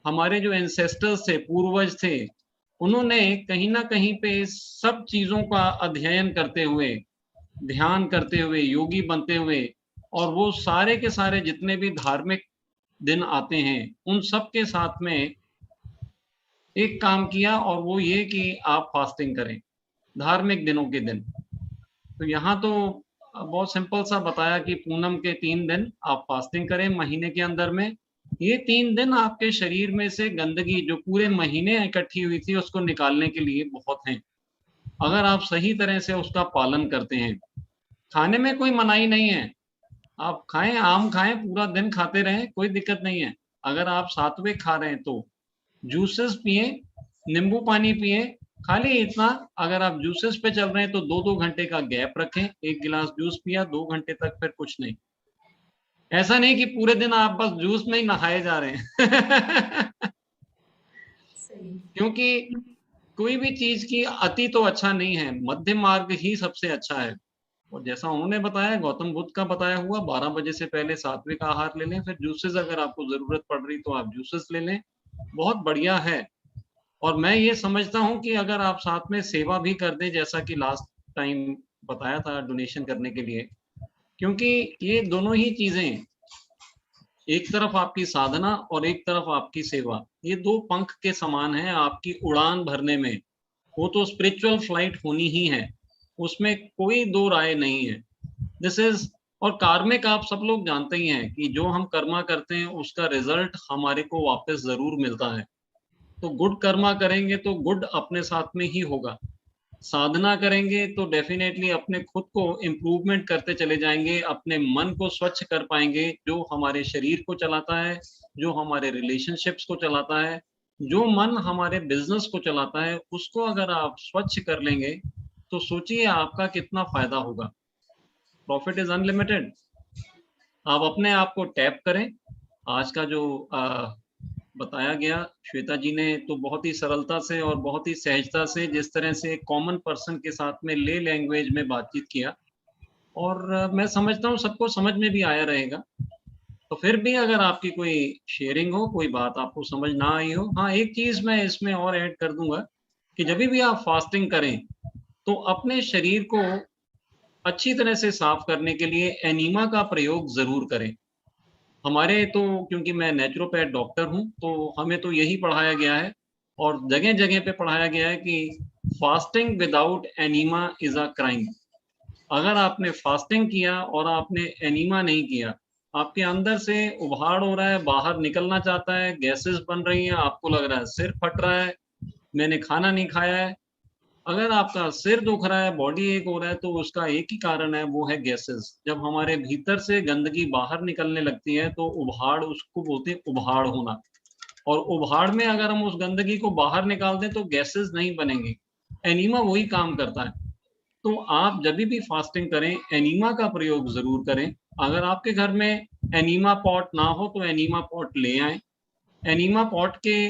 हमारे जो एंसेस्टर्स थे, पूर्वज थे, उन्होंने कहीं न कहीं पे सब चीज़ों का अध्ययन करते हुए, ध्यान करते हुए, योगी बनते हुए और वो सारे के सारे जितने भी धार्मिक दिन आते हैं, उन सब के साथ में एक काम किया और वो ये कि आप फास्टिंग करें, धार्मिक दिनों के दिन। तो यहाँ तो बहुत सिंपल सा बताया कि पूनम के 3 दिन आप फास्टिंग करें महीने के अंदर में। ये 3 दिन आपके शरीर में से गंदगी जो पूरे महीने इकट्ठी हुई थी, उसको निकालने के लिए बहुत हैं। अगर आप सही तरह से उसका पालन करते हैं। खाने में कोई मनाही नहीं है। आप खाएँ, आम खाएँ, पूरा दिन खाते रहें, कोई दिक्कत नहीं है। अगर आप सात्विक खा रहे हैं तो जूसेस पिएँ, नींबू पानी पिएँ, खाली इतना। अगर आप जूसेस पे चल रहे हैं तो 2-2 घंटे का गैप रखें, 1 गिलास जूस पिया, 2 घंटे तक फिर कुछ नहीं। ऐसा नहीं कि पूरे दिन आप बस जूस में ही नहाए जा रहे हैं। सही। क्योंकि कोई भी चीज़ की अति तो अच्छा नहीं है, मध्य मार्ग ही सबसे अच्छा है। और जैसा उन्होंने बताया, गौतम बुद्ध का बताया हुआ, 12 बजे से पहले सात्विक आहार ले लें, फिर जूसेस अगर आपको ज़रूरत पड़ रही तो आप जूसेस ले लें, बहुत बढ़िया है। और मैं ये समझता हूँ कि अगर आप साथ में सेवा भी कर दें, जैसा कि लास्ट टाइम बताया था डोनेशन करने के लिए, क्योंकि ये दोनों ही चीज़ें, एक तरफ आपकी साधना और एक तरफ आपकी सेवा, ये 2 पंख के समान हैं आपकी उड़ान भरने में। वो तो स्पिरिचुअल फ्लाइट होनी ही है, उसमें कोई दो राय नहीं है। दिस इज़ और कार्मिक आप सब लोग जानते ही हैं कि जो हम कर्मा करते हैं उसका रिज़ल्ट हमारे को वापस ज़रूर मिलता है। तो गुड कर्मा करेंगे तो गुड अपने साथ में ही होगा। साधना करेंगे तो डेफ़िनेटली अपने खुद को इम्प्रूवमेंट करते चले जाएँगे, अपने मन को स्वच्छ कर पाएँगे, जो हमारे शरीर को चलाता है, जो हमारे रिलेशनशिप्स को चलाता है, जो मन हमारे बिजनेस को चलाता है उसको अगर आप स्वच्छ कर लेंगे तो सोचिए आपका कितना फायदा होगा। Profit is unlimited. आप अपने आप को टैप करें। आज का जो बताया गया श्वेता जी ने, तो बहुत ही सरलता से और बहुत ही सहजता से जिस तरह से कॉमन पर्सन के साथ में ले लैंग्वेज में बातचीत किया, और मैं समझता हूँ सबको समझ में भी आया रहेगा। तो फिर भी अगर आपकी कोई शेयरिंग हो, कोई बात आपको समझ ना आई हो, हाँ एक चीज मैं इसमें और ऐड कर दूंगा कि जब भी आप फास्टिंग करें तो अपने शरीर को अच्छी तरह से साफ करने के लिए एनीमा का प्रयोग जरूर करें। हमारे तो, क्योंकि मैं नेचुरोपैथ डॉक्टर हूं, तो हमें तो यही पढ़ाया गया है और जगह जगह पे पढ़ाया गया है कि fasting without enema is a crime. अगर आपने फास्टिंग किया और आपने एनीमा नहीं किया, आपके अंदर से उभाड़ हो रहा है, बाहर निकलना चाहता है, गैसेस बन रही हैं, आपको लग रहा है सिर फट रहा है, मैंने खाना नहीं खाया है, अगर आपका सिर दुख रहा है, बॉडी एक हो रहा है, तो उसका एक ही कारण है, वो है गैसेस। जब हमारे भीतर से गंदगी बाहर निकलने लगती है तो उभाड़, उसको बोलते हैं उभाड़ होना। और उभाड़ में अगर हम उस गंदगी को बाहर निकाल दें तो गैसेस नहीं बनेंगी। एनीमा वही काम करता है। तो आप जब भी फास्टिंग करें एनीमा का प्रयोग जरूर करें। अगर आपके घर में एनीमा पॉट ना हो तो एनीमा पॉट ले आएं। एनीमा पॉट के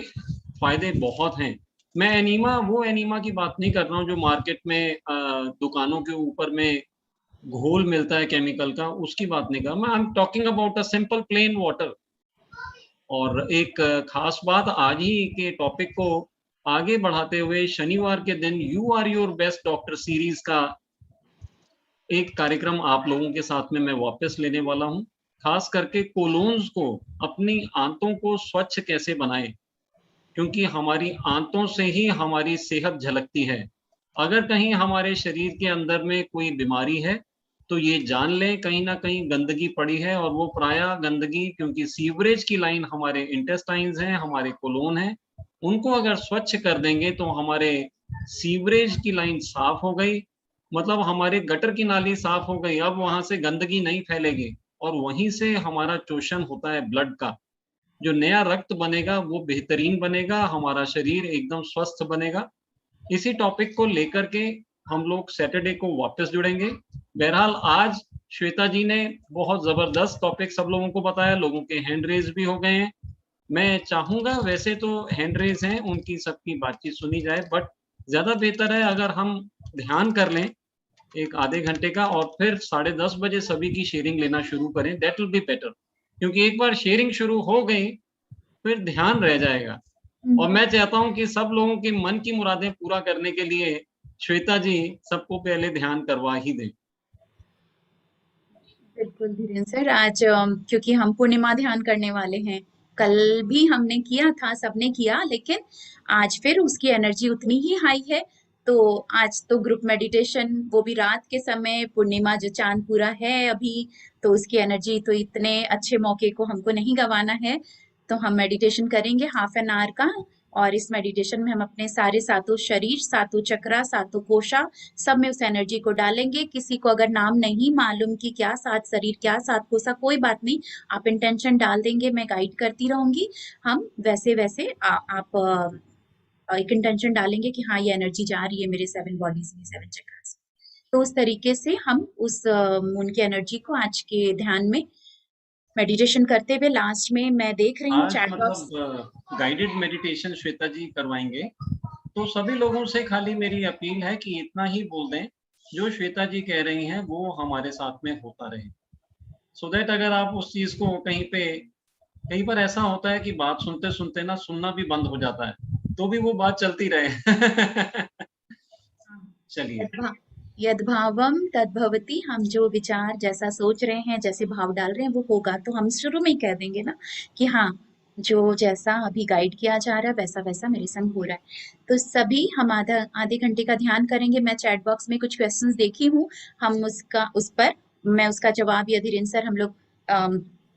फायदे बहुत हैं। मैं एनीमा, वो एनीमा की बात नहीं कर रहा हूँ जो मार्केट में दुकानों के ऊपर में घोल मिलता है केमिकल का, उसकी बात नहीं कर रहा मैं। I am talking about a simple plain water. और एक खास बात, आज ही के टॉपिक को आगे बढ़ाते हुए, शनिवार के दिन you are your best doctor series का एक कार्यक्रम आप लोगों के साथ में मैं वापस लेने वाला हूं। खास करके कोलोन्स को, अपनी आंतों को स्वच्छ कैसे बनाएं, क्योंकि हमारी आंतों से ही हमारी सेहत झलकती है। अगर कहीं हमारे शरीर के अंदर में कोई बीमारी है तो ये जान लें कहीं ना कहीं गंदगी पड़ी है, और वो प्राय गंदगी, क्योंकि सीवरेज की लाइन हमारे इंटेस्टाइन्स हैं, हमारे कोलोन हैं, उनको अगर स्वच्छ कर देंगे तो हमारे सीवरेज की लाइन साफ हो गई, मतलब हमारे गटर की नाली साफ हो गई, अब वहां से गंदगी नहीं फैलेगी। और वहीं से हमारा शोषण होता है ब्लड का, जो नया रक्त बनेगा वो बेहतरीन बनेगा, हमारा शरीर एकदम स्वस्थ बनेगा। इसी टॉपिक को लेकर के हम लोग सैटरडे को वापस जुड़ेंगे। बहरहाल आज श्वेता जी ने बहुत जबरदस्त टॉपिक सब लोगों को बताया, लोगों के हैंड रेज भी हो गए हैं। मैं चाहूंगा, वैसे तो हैंड रेज हैं, उनकी सबकी बातचीत सुनी जाए, बट ज्यादा बेहतर है अगर हम ध्यान कर लें एक आधे घंटे का, और फिर 10:30 बजे सभी की शेयरिंग लेना शुरू करें, दैट विल बी बेटर। क्योंकि एक बार शेयरिंग शुरू हो गई फिर ध्यान रह जाएगा। और मैं चाहता हूं कि सब लोगों की मन की मुरादें पूरा करने के लिए श्वेता जी सबको पहले ध्यान करवा ही दें। बिल्कुल धीरेन्द्र सर, आज क्योंकि हम पूर्णिमा ध्यान करने वाले हैं, कल भी हमने किया था, सबने किया, लेकिन आज फिर उसकी एनर्जी उतनी ही हाई है। तो आज तो ग्रुप मेडिटेशन, वो भी रात के समय, पूर्णिमा जो चांद पूरा है अभी, तो उसकी एनर्जी तो, इतने अच्छे मौके को हमको नहीं गंवाना है। तो हम मेडिटेशन करेंगे हाफ एन आवर का, और इस मेडिटेशन में हम अपने सारे सातों शरीर, सातों चक्रा, सातों कोशा, सब में उस एनर्जी को डालेंगे। किसी को अगर नाम नहीं मालूम कि क्या सात शरीर, क्या सात कोसा, कोई बात नहीं, आप इंटेंशन डाल देंगे, मैं गाइड करती रहूंगी। हम वैसे वैसे आप एक इंटेंशन डालेंगे कि हाँ ये एनर्जी जा रही है मेरे 7 बॉडीज में, 7 चक्रास। तो उस तरीके से हम उस मून की एनर्जी को आज के ध्यान में मेडिटेशन करते हुए, लास्ट में मैं देख रही हूँ आज चैट बॉक्स। मतलब गाइडेड मेडिटेशन श्वेता जी करवाएंगे, तो सभी लोगों से खाली मेरी अपील है कि इतना ही बोल दें, जो श्वेता जी कह रही हैं वो हमारे साथ में होता रहे। सो दैट अगर आप उस चीज को कहीं पे, कई बार ऐसा होता है कि बात सुनते सुनते ना सुनना भी बंद हो जाता है, तो भी वो बात चलती रहे। चलिए। यद्भा यद्भावम तद्भवति, हम जो विचार जैसा सोच रहे हैं, जैसे भाव डाल रहे हैं, वो होगा। तो हम शुरू में ही कह देंगे ना कि हाँ, जो जैसा अभी गाइड किया जा रहा है वैसा वैसा मेरे संग हो रहा है। तो सभी हम आधा आधे घंटे का ध्यान करेंगे। मैं चैट बॉक्स में कुछ क्वेश्चंस देखी हूँ, हम उसका उस पर मैं उसका जवाब या धीरेन्द्र सर हम लोग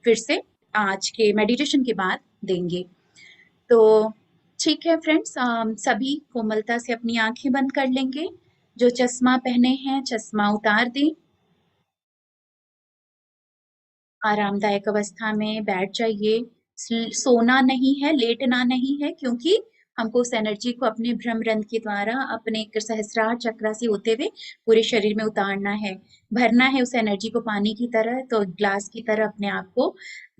फिर से आज के मेडिटेशन के बाद देंगे। तो ठीक है फ्रेंड्स, सभी कोमलता से अपनी आंखें बंद कर लेंगे। जो चश्मा पहने हैं चश्मा उतार दें, आरामदायक अवस्था में बैठ जाइए। सोना नहीं है, लेटना नहीं है, क्योंकि हमको उस एनर्जी को अपने भ्रमरंध्र के द्वारा अपने सहस्रार चक्र से होते हुए पूरे शरीर में उतारना है, भरना है उस एनर्जी को पानी की तरह। तो ग्लास की तरह अपने आप को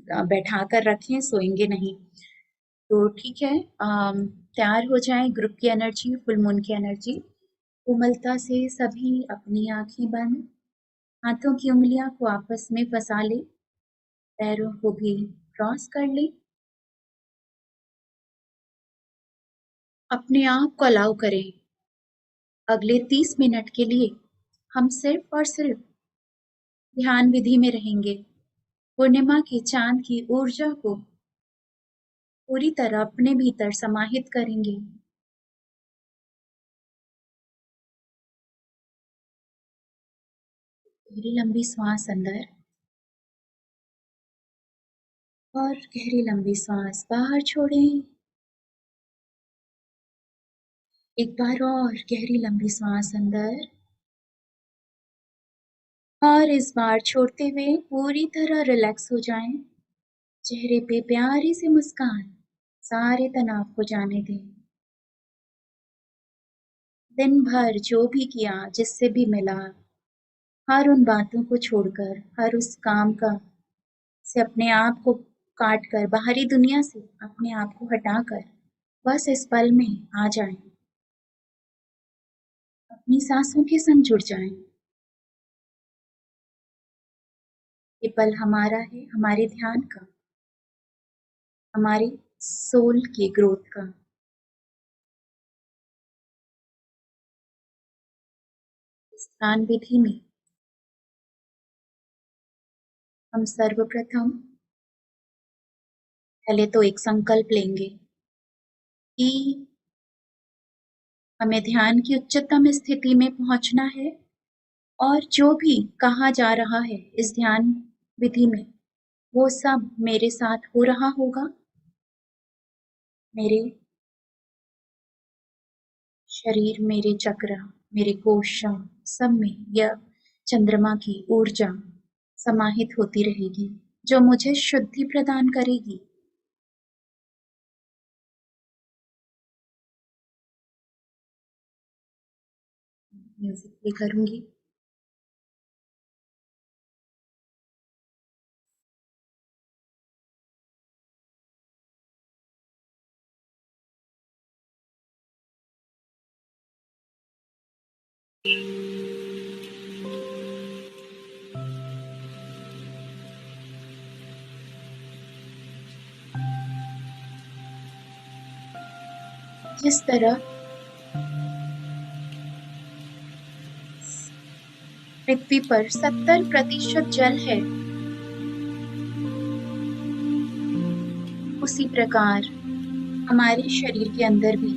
बैठा कर रखें, सोएंगे नहीं। तो ठीक है, तैयार हो जाए ग्रुप की एनर्जी, फुल मून की एनर्जी। कोमलता से सभी अपनी आंखें बंद, हाथों की उंगलियां को आपस में फंसा ले, पैरों को भी क्रॉस कर ले। अपने आप को अलाउ करें। अगले 30 मिनट के लिए हम सिर्फ और सिर्फ ध्यान विधि में रहेंगे। पूर्णिमा के चांद की ऊर्जा को पूरी तरह अपने भीतर समाहित करेंगे। गहरी लंबी सांस अंदर और गहरी लंबी सांस बाहर छोड़ें। एक बार और गहरी लंबी सांस अंदर और इस बार छोड़ते हुए पूरी तरह रिलैक्स हो जाएं। चेहरे पे प्यारी सी मुस्कान, सारे तनाव को जाने दें। दिन भर जो भी किया, जिससे भी मिला, हर उन बातों को छोड़कर, हर उस काम का से अपने आप को काट कर, बाहरी दुनिया से अपने आप को हटाकर बस इस पल में आ जाएं। अपनी सांसों के संग जुड़ जाएं। ये पल हमारा है, हमारे ध्यान का, हमारे सोल की ग्रोथ का। इस ध्यान विधि में हम सर्वप्रथम पहले तो एक संकल्प लेंगे कि हमें ध्यान की उच्चतम स्थिति में पहुंचना है, और जो भी कहा जा रहा है इस ध्यान विधि में, वो सब मेरे साथ हो रहा होगा। मेरे शरीर, मेरे चक्र, मेरे कोश सब में यह चंद्रमा की ऊर्जा समाहित होती रहेगी, जो मुझे शुद्धि प्रदान करेगी। म्यूजिक प्ले करूंगी। जिस तरह पृथ्वी पर 70% जल है, उसी प्रकार हमारे शरीर के अंदर भी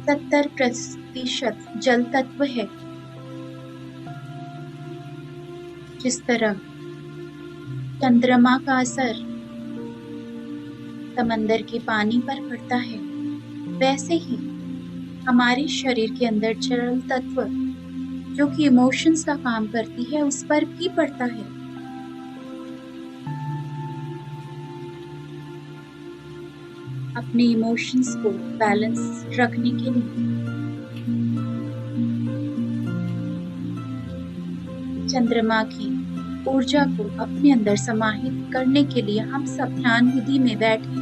70% जल तत्व है। जिस तरह चंद्रमा का असर समंदर के पानी पर पड़ता है, वैसे ही हमारे शरीर के अंदर जल तत्व, जो कि इमोशंस का काम करती है, उस पर भी पड़ता है। अपने इमोशंस को बैलेंस रखने के लिए चंद्रमा की ऊर्जा को अपने अंदर समाहित करने के लिए हम सब ध्यान विधि में बैठे।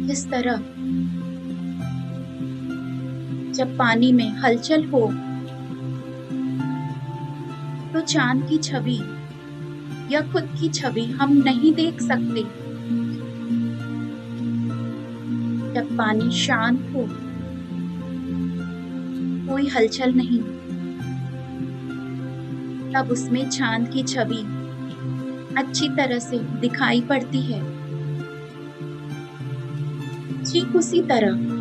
जिस तरह जब पानी में हलचल हो तो चांद की छवि या खुद की छवि हम नहीं देख सकते। जब पानी शांत हो, कोई हलचल नहीं, तब उसमें चांद की छवि अच्छी तरह से दिखाई पड़ती है। ठीक उसी तरह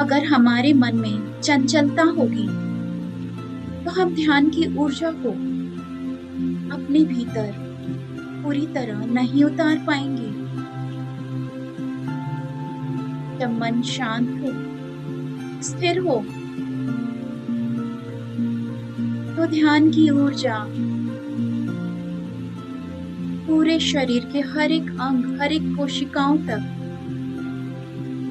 अगर हमारे मन में चंचलता होगी, तो हम ध्यान की ऊर्जा को अपने भीतर पूरी तरह नहीं उतार पाएंगे। जब मन शांत हो, स्थिर हो, तो ध्यान की ऊर्जा पूरे शरीर के हर एक अंग, हर एक कोशिकाओं तक,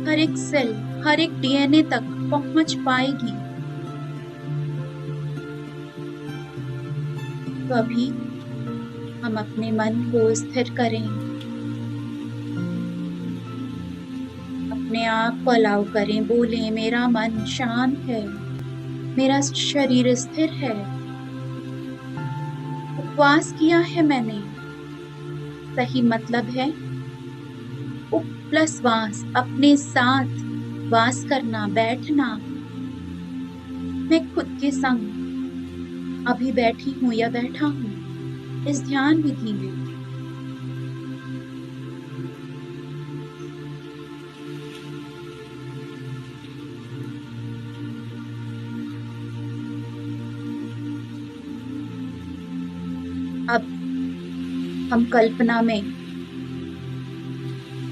हर एक सेल, हर एक डीएनए तक पहुंच पाएगी। तो अभी हम अपने मन को स्थिर करें, अपने आप को अलाउ करें, बोलें मेरा मन शांत है, मेरा शरीर स्थिर है। उपवास किया है मैंने, सही मतलब है उप प्लस वास, अपने साथ वास करना, बैठना। मैं खुद के संग अभी बैठी हूँ या बैठा हूँ इस ध्यान विधि में। अब हम कल्पना में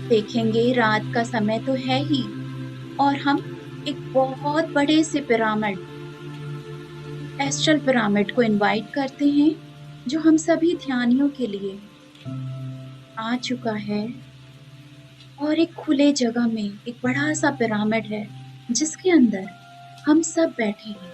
देखेंगे, रात का समय तो है ही, और हम एक बहुत बड़े से पिरामिड, एस्ट्रल पिरामिड को इनवाइट करते हैं, जो हम सभी ध्यानियों के लिए आ चुका है। और एक खुले जगह में एक बड़ा सा पिरामिड है, जिसके अंदर हम सब बैठे हैं।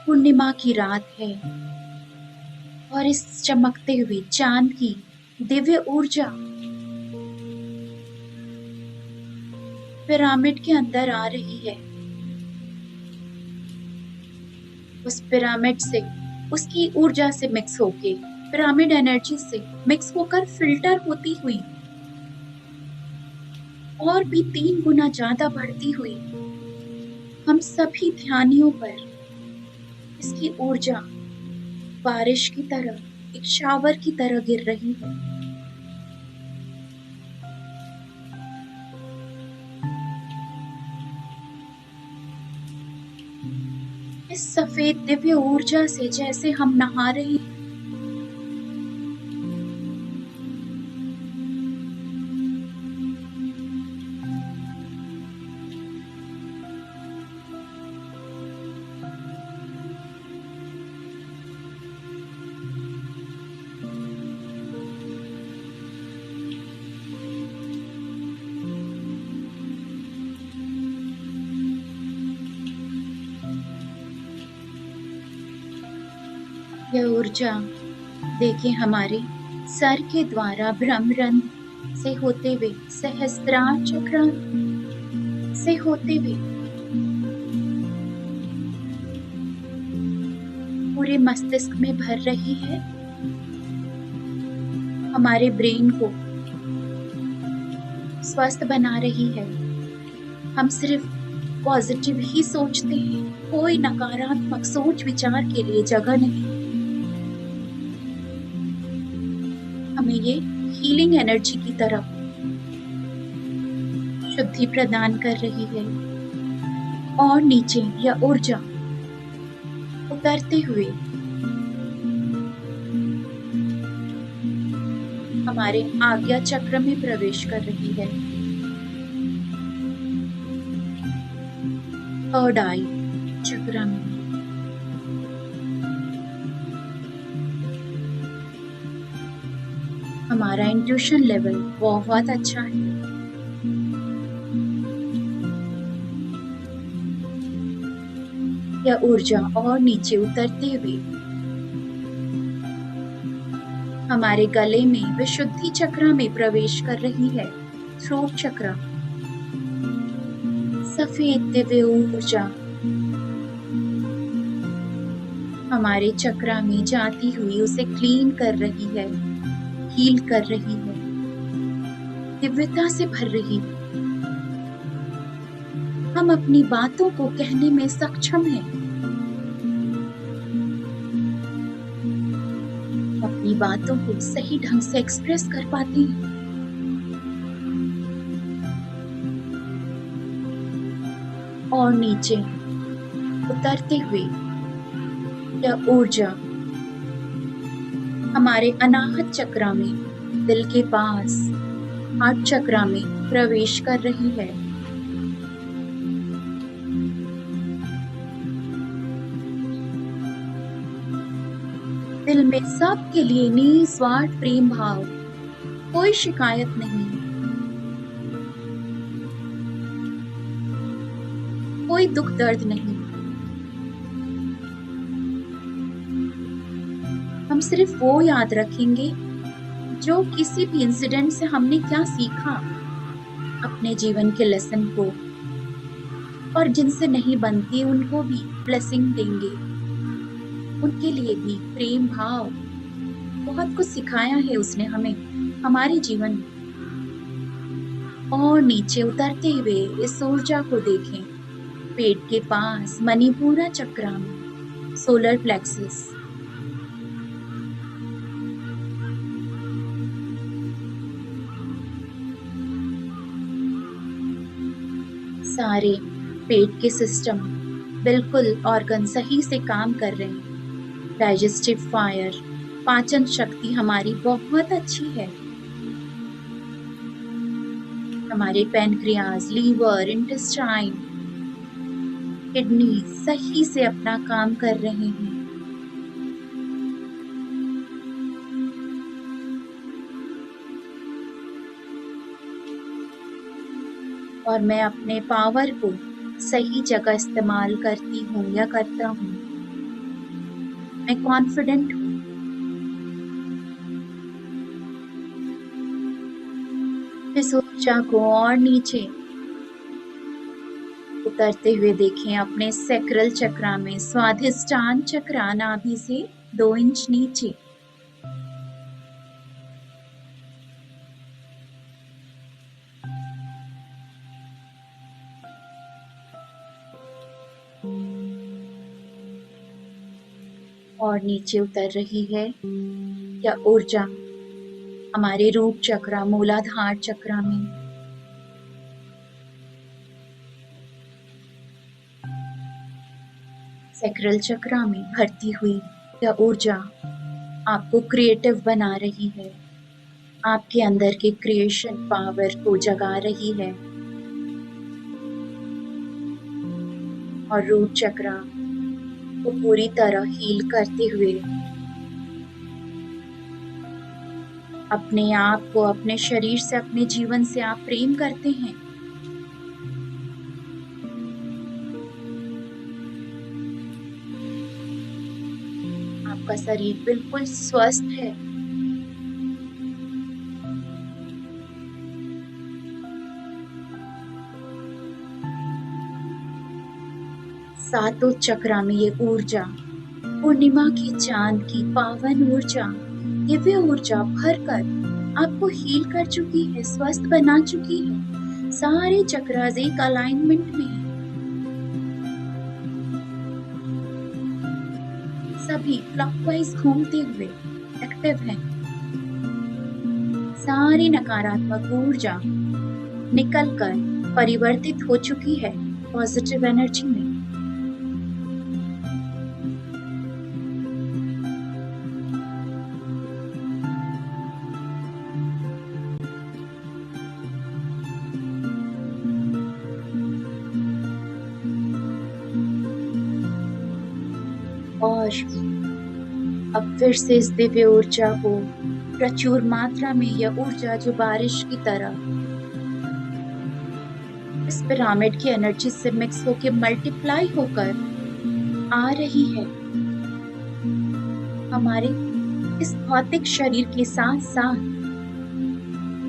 पूर्णिमा की रात है और इस चमकते हुए चांद की दिव्य ऊर्जा पिरामिड के अंदर आ रही है। उस पिरामिड से, उसकी ऊर्जा से मिक्स होके, पिरामिड एनर्जी से मिक्स होकर फिल्टर होती हुई और भी 3 गुना ज्यादा बढ़ती हुई हम सभी ध्यानियों पर इसकी ऊर्जा बारिश की तरह, एक शावर की तरह गिर रही है। इस सफेद दिव्य ऊर्जा से जैसे हम नहा रहे हैं। यह ऊर्जा देखें हमारे सर के द्वारा ब्रह्मरंध्र से होते हुए, सहस्त्रार चक्र से होते हुए पूरे मस्तिष्क में भर रही है। हमारे ब्रेन को स्वस्थ बना रही है। हम सिर्फ पॉजिटिव ही सोचते हैं, कोई नकारात्मक सोच विचार के लिए जगह नहीं। हमें ये हीलिंग एनर्जी की तरफ शुद्धि प्रदान कर रही है। और नीचे यह ऊर्जा उतरते हुए हमारे आज्ञा चक्र में प्रवेश कर रही है। थर्ड आई चक्र में। हमारा इंट्यूशन लेवल बहुत अच्छा है। यह ऊर्जा और नीचे उतरते हुए हमारे गले में विशुद्धि चक्र में प्रवेश कर रही है। थ्रोट चक्र, सफेद दिव्य ऊर्जा हमारे चक्र में जाती हुई उसे क्लीन कर रही है, हील कर रही है, दिव्यता से भर रही है। हम अपनी बातों को कहने में सक्षम हैं। अपनी बातों को सही ढंग से एक्सप्रेस कर पाते हैं। और नीचे उतरते हुए यह ऊर्जा हमारे अनाहत चक्रा में, दिल के पास, हार्ट चक्रा में प्रवेश कर रही है। दिल में सबके लिए निस्वार्थ प्रेम भाव, कोई शिकायत नहीं, कोई दुख दर्द नहीं। हम सिर्फ वो याद रखेंगे जो किसी भी इंसिडेंट से हमने क्या सीखा, अपने जीवन के लेसन को, और जिनसे नहीं बनती उनको भी ब्लेसिंग देंगे। उनके लिए भी प्रेम भाव, बहुत कुछ सिखाया है उसने हमें हमारे जीवन में। और नीचे उतरते हुए इस ऊर्जा को देखें, पेट के पास मणिपुरा चक्रा में, सोलर प्लेक्सस। सारे पेट के सिस्टम बिल्कुल ऑर्गन सही से काम कर रहे हैं। डाइजेस्टिव फायर, पाचन शक्ति हमारी बहुत अच्छी है। हमारे पैनक्रियाज, लीवर, इंटेस्टाइन, किडनी सही से अपना काम कर रहे हैं। और मैं अपने पावर को सही जगह इस्तेमाल करती हूँ या करता हूँ। मैं कॉन्फिडेंट हूँ। इस ऊर्जा को और नीचे उतरते हुए देखें अपने सैक्रल चक्रा में, स्वाधिष्ठान चक्रा, नाभि से 2 इंच नीचे। और नीचे उतर रही है यह ऊर्जा हमारे रूट चक्रा, मूलाधार चक्रा में। सैक्रल चक्रा में भरती हुई यह ऊर्जा आपको क्रिएटिव बना रही है, आपके अंदर के क्रिएशन पावर को जगा रही है। और रूट चक्रा को पूरी तरह हील करते हुए अपने आप को, अपने शरीर से, अपने जीवन से आप प्रेम करते हैं। आपका शरीर बिल्कुल स्वस्थ है। सातों चक्रा में ये ऊर्जा, पूर्णिमा की चांद की पावन ऊर्जा, दिव्य ऊर्जा भरकर आपको हील कर चुकी है, स्वस्थ बना चुकी है। सारे चक्रास एक अलाइनमेंट में है। सभी क्लॉकवाइज घूमते हुए एक्टिव हैं। सारी नकारात्मक ऊर्जा निकलकर परिवर्तित हो चुकी है पॉजिटिव एनर्जी में। और अब फिर से इस दिव्य ऊर्जा को प्रचुर मात्रा में, यह ऊर्जा जो बारिश की तरह इस पिरामिड की एनर्जी से मिक्स होकर मल्टीप्लाई होकर आ रही है, हमारे इस भौतिक शरीर के साथ साथ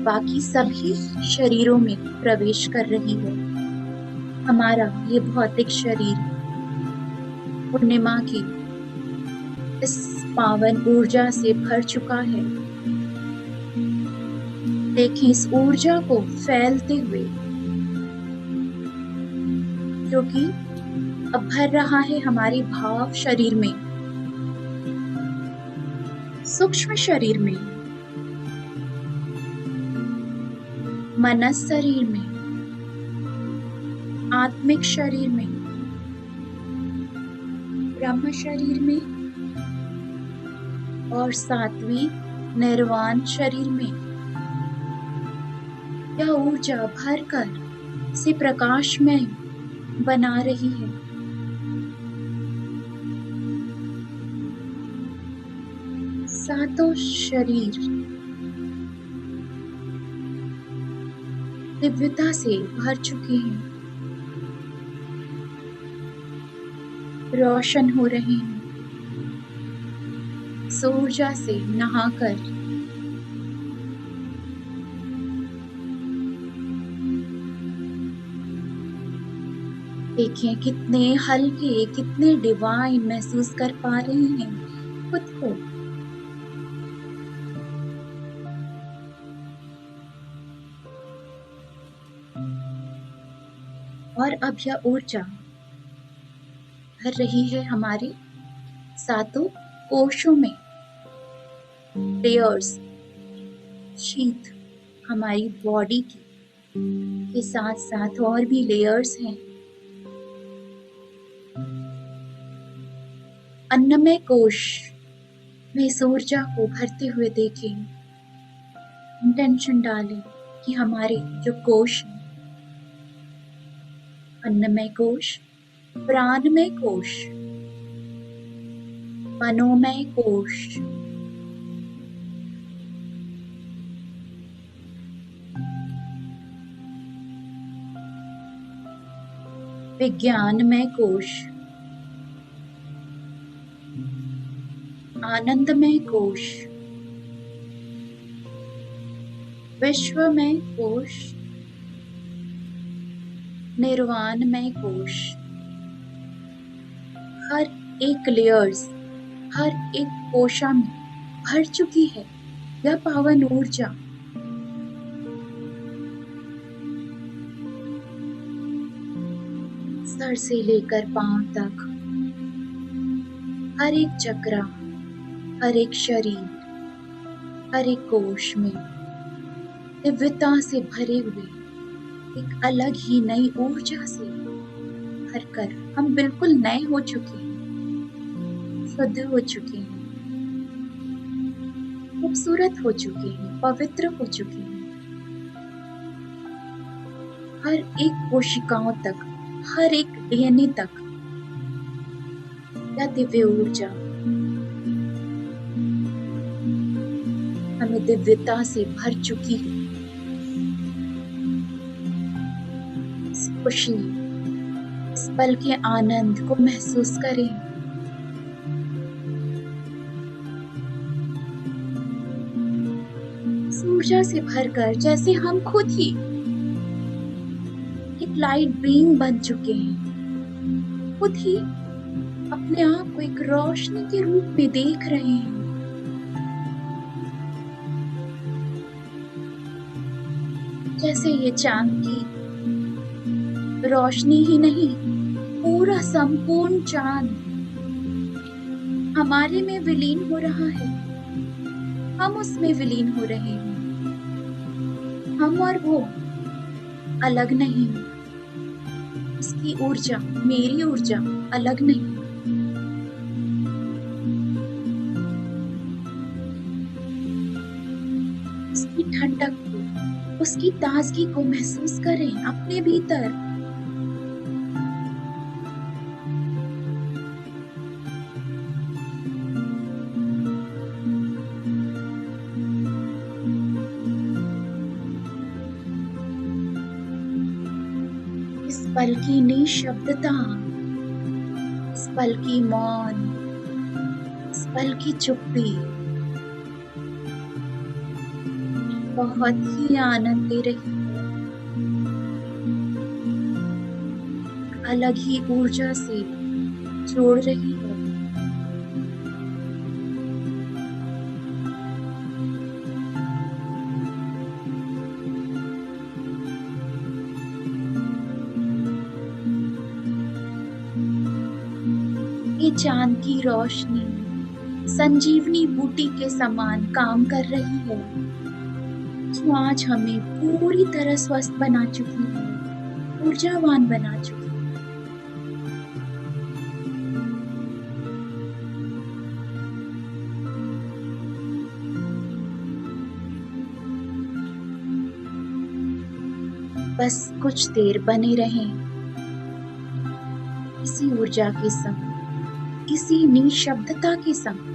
बाकी सभी शरीरों में प्रवेश कर रही है। हमारा ये भौतिक शरीर पूर्णिमा की इस पावन ऊर्जा से भर चुका है। देखें इस ऊर्जा को फैलते हुए, जो कि अब भर रहा है हमारे भाव शरीर में, सूक्ष्म शरीर में, मनस शरीर में, आत्मिक शरीर में, ब्रह्म शरीर में और सात्विक निर्वाण शरीर में यह ऊर्जा भरकर से प्रकाशमय बना रही है। सातों शरीर दिव्यता से भर चुके हैं, रोशन हो रहे हैं, ऊर्जा से नहाकर देखें कितने हल्के, कितने डिवाइन महसूस कर पा रहे हैं खुद को। और अब यह ऊर्जा भर रही है हमारे सातों कोशों में, लेयर्स, शीत हमारी बॉडी की के साथ साथ और भी लेयर्स हैं। अन्नमय कोश में इस ऊर्जा को भरते हुए देखें, इंटेंशन डालें कि हमारे जो कोश हैं, अन्नमय कोश, प्राणमय कोश, मनोमय कोश, विज्ञानमय कोश, आनंदमय कोश, विश्वमय कोश, निर्वाणमय कोश। हर एक लेयर्स, हर एक कोशा में भर चुकी है यह पावन ऊर्जा। सर से लेकर पांव तक हर एक चक्र, हर एक शरीर, हर एक कोश में दिव्यता से भरे हुए एक अलग ही नई ऊर्जा से भरकर हम बिल्कुल नए हो चुके हैं, शुद्ध हो चुके हैं, खूबसूरत हो चुके हैं, पवित्र हो चुके हैं। हर एक कोशिकाओं तक, हर एक डीएनए तक यह दिव्य ऊर्जा हमें दिव्यता से भर चुकी है। इस खुशी, इस पल के आनंद को महसूस करें। इस ऊर्जा से भरकर जैसे हम खुद ही एक लाइट बीइंग बन चुके हैं, खुद ही अपने आप को एक रोशनी के रूप में देख रहे हैं। जैसे ये चांद की रोशनी ही नहीं, पूरा संपूर्ण चांद हमारे में विलीन हो रहा है, हम उसमें विलीन हो रहे हैं। हम और वो अलग नहीं, इसकी ऊर्जा, मेरी ऊर्जा अलग नहीं। उसकी ठंडक को, उसकी ताजगी को महसूस करें अपने भीतर। इस पल की निशब्दता, इस पल की मौन, इस पल की चुप्पी बहुत ही आनंद दे रही है, अलग ही ऊर्जा से जोड़ रही है। ये चांद की रोशनी संजीवनी बूटी के समान काम कर रही है, जो आज हमें पूरी तरह स्वस्थ बना चुकी है। ऊर्जावान बना चुकी है। बस कुछ देर बने रहें इसी ऊर्जा के संग, इसी निशब्दता के संग।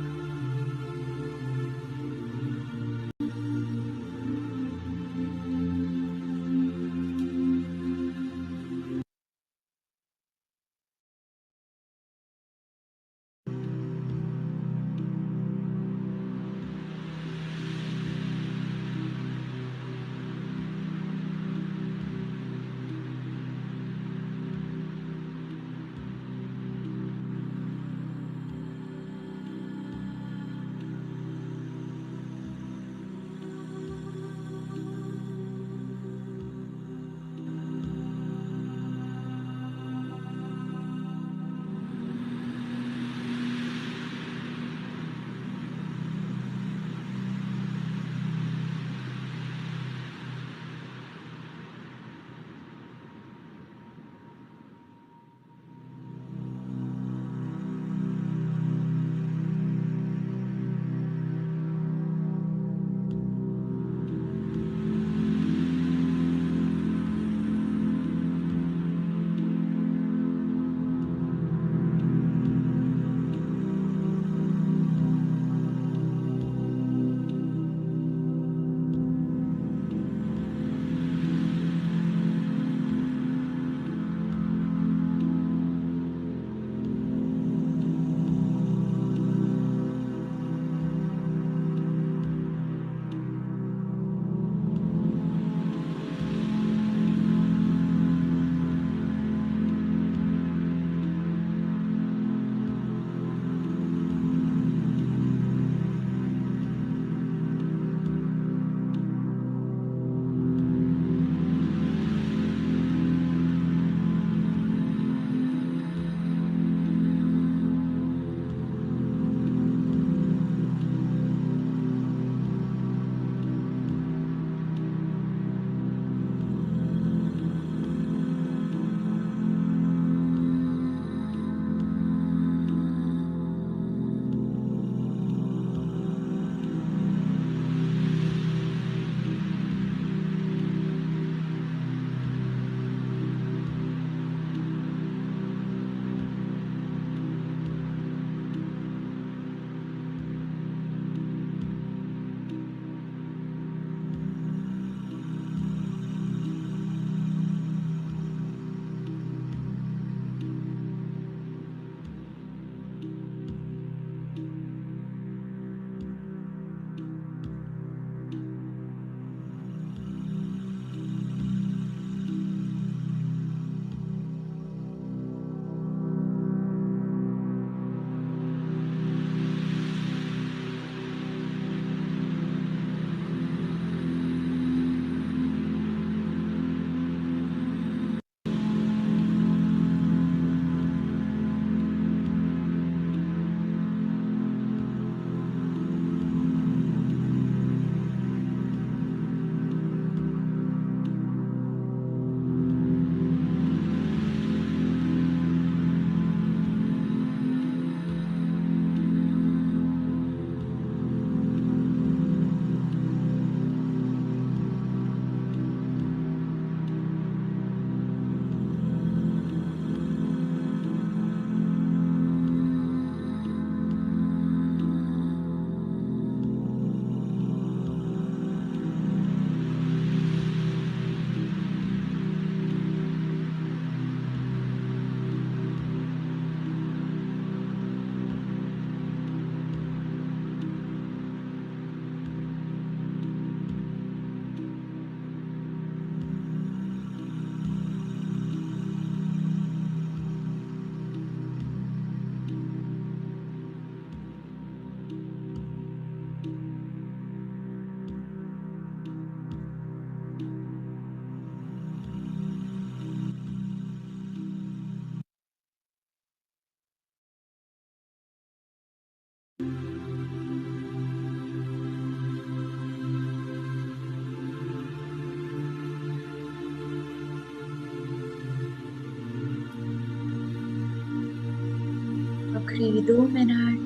2 मिनट।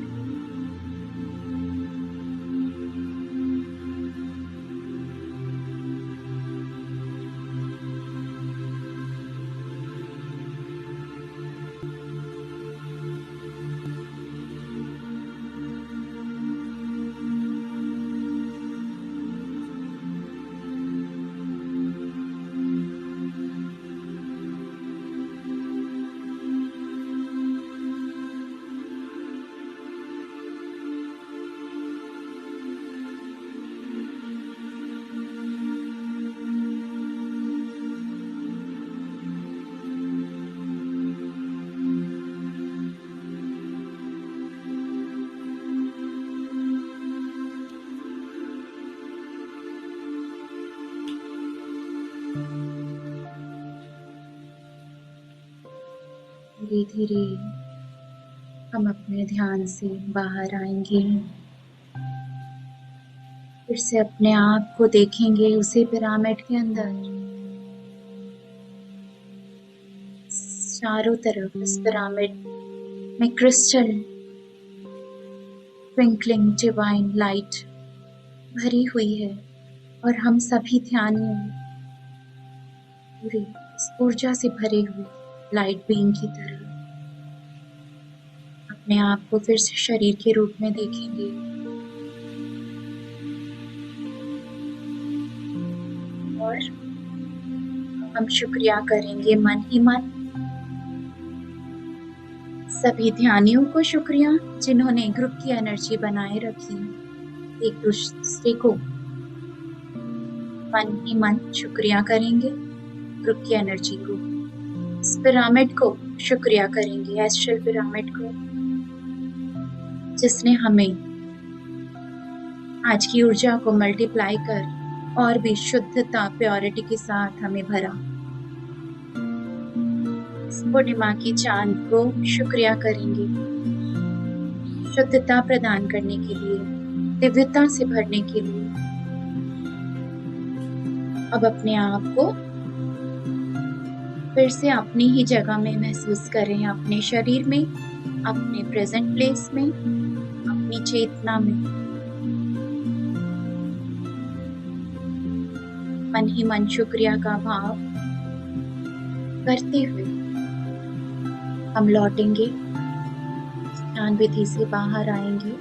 धीरे धीरे हम अपने ध्यान से बाहर आएंगे, फिर से अपने आप को देखेंगे उसी पिरामिड के अंदर। चारों तरफ इस पिरामिड में क्रिस्टल ट्विंकलिंग डिवाइन लाइट भरी हुई है और हम सभी ध्यानियों पूरी इस ऊर्जा से भरे हुए लाइट बीइंग की तरह अपने आप को फिर से शरीर के रूप में देखेंगे। और हम शुक्रिया करेंगे मन ही मन सभी ध्यानियों को, शुक्रिया जिन्होंने ग्रुप की एनर्जी बनाए रखी, एक दूसरे को मन ही मन शुक्रिया करेंगे, ग्रुप की एनर्जी को, इस पिरामिड को शुक्रिया करेंगे, एस्ट्रल पिरामिड को जिसने हमें आज की ऊर्जा को मल्टीप्लाई कर और भी शुद्धता प्योरिटी के साथ हमें भरा। इस पूर्णिमा की चांद को शुक्रिया करेंगे शुद्धता प्रदान करने के लिए, दिव्यता से भरने के लिए। अब अपने आप को फिर से अपनी ही जगह में महसूस करें, अपने शरीर में, अपने प्रेजेंट प्लेस में, अपनी चेतना में। मन ही मन शुक्रिया का भाव करते हुए हम लौटेंगे, ध्यान विधि से बाहर आएंगे।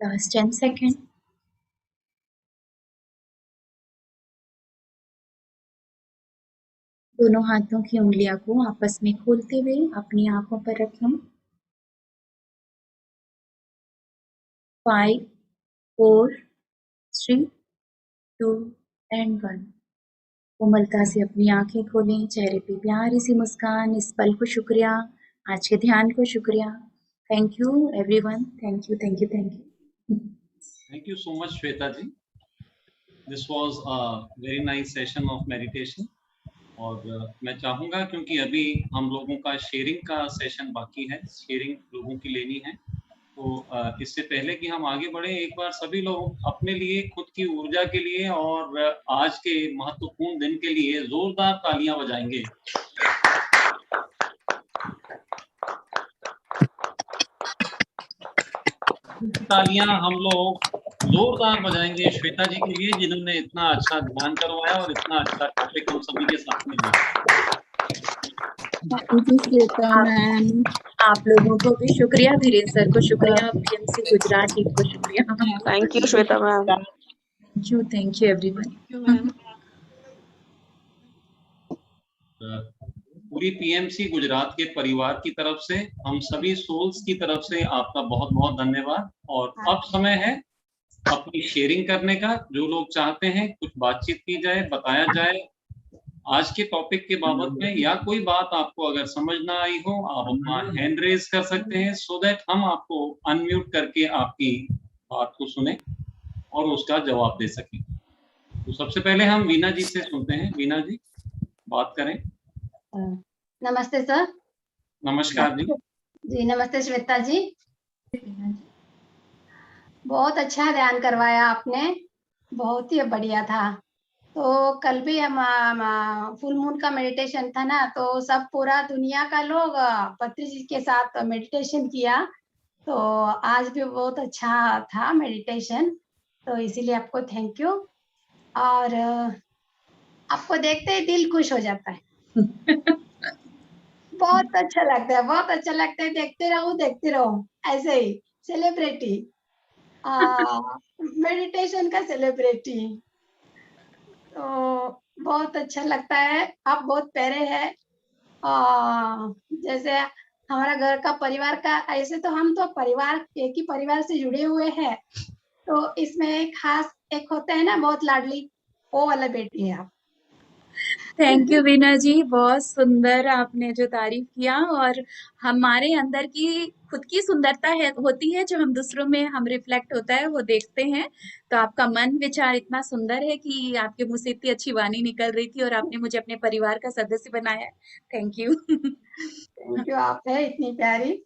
Last 10 second. दोनों हाथों की उंगलियां को आपस में खोलते हुए अपनी आंखों पर रखें। 5, 4, 3, 2 एंड 1। कोमलता से अपनी आंखें खोलें, चेहरे पे प्यारी सी मुस्कान। इस पल को शुक्रिया, आज के ध्यान को शुक्रिया। Thank you everyone, thank you, thank you, thank you. Thank you so much, Shweta ji. This was a very nice session of meditation. और मैं चाहूँगा, क्योंकि अभी हम लोगों का शेयरिंग का सेशन बाकी है, शेयरिंग लोगों की लेनी है, तो इससे पहले कि हम आगे बढ़े, एक बार सभी लोग अपने लिए, खुद की ऊर्जा के लिए और आज के महत्वपूर्ण दिन के लिए जोरदार तालियां बजाएंगे। तालियां हम लोग जोरदार बजाएंगे श्वेता जी के लिए, जिन्होंने इतना अच्छा ध्यान करवाया और इतना अच्छा टॉपिक हम सभी के साथ में दिया। आप लोगों को भी शुक्रिया, धीरेन्द्र सर को शुक्रिया, पीएमसी गुजरात टीम को शुक्रिया। Thank you Shweta ma'am. Thank you everyone. पूरी पीएमसी गुजरात के परिवार की तरफ से, हम सभी सोल्स की तरफ से आपका बहुत बहुत धन्यवाद। और अब समय है अपनी शेयरिंग करने का। जो लोग चाहते हैं कुछ बातचीत की जाए, बताया जाए आज के टॉपिक के बाबत में, या कोई बात आपको अगर समझ ना आई हो, आप अपना हैंड रेज कर सकते हैं, सो दैट हम आपको अनम्यूट करके आपकी बात को सुने और उसका जवाब दे सकें। तो सबसे पहले हम वीना जी से सुनते हैं। वीना जी बात करें। नमस्ते सर। नमस्कार जी। जी नमस्ते श्वेता जी। बहुत अच्छा ध्यान करवाया आपने, बहुत ही बढ़िया था। तो कल भी हम फुल मून का मेडिटेशन था ना, तो सब पूरा दुनिया का लोग पत्री जी के साथ मेडिटेशन किया। तो आज भी बहुत अच्छा था मेडिटेशन, तो इसीलिए आपको थैंक यू। और आपको देखते ही दिल खुश हो जाता है। बहुत अच्छा लगता है, बहुत अच्छा लगता है। देखते रहो ऐसे ही। सेलिब्रिटी, मेडिटेशन का सेलिब्रिटी। तो बहुत अच्छा लगता है। आप बहुत प्यारे हैं। जैसे हमारा घर का परिवार का, ऐसे तो हम तो परिवार, एक ही परिवार से जुड़े हुए हैं। तो इसमें एक खास एक होता है ना, बहुत लाडली, वो वाला बेटी है आप। थैंक यू वीना जी, बहुत सुंदर आपने जो तारीफ किया। और हमारे अंदर की खुद की सुंदरता है होती है जो हम दूसरों में हम रिफ्लेक्ट होता है वो देखते हैं। तो आपका मन विचार इतना सुंदर है कि आपके मुंह से इतनी अच्छी वाणी निकल रही थी और आपने मुझे अपने परिवार का सदस्य बनाया। Thank you. थैंक यू, आप है इतनी प्यारी।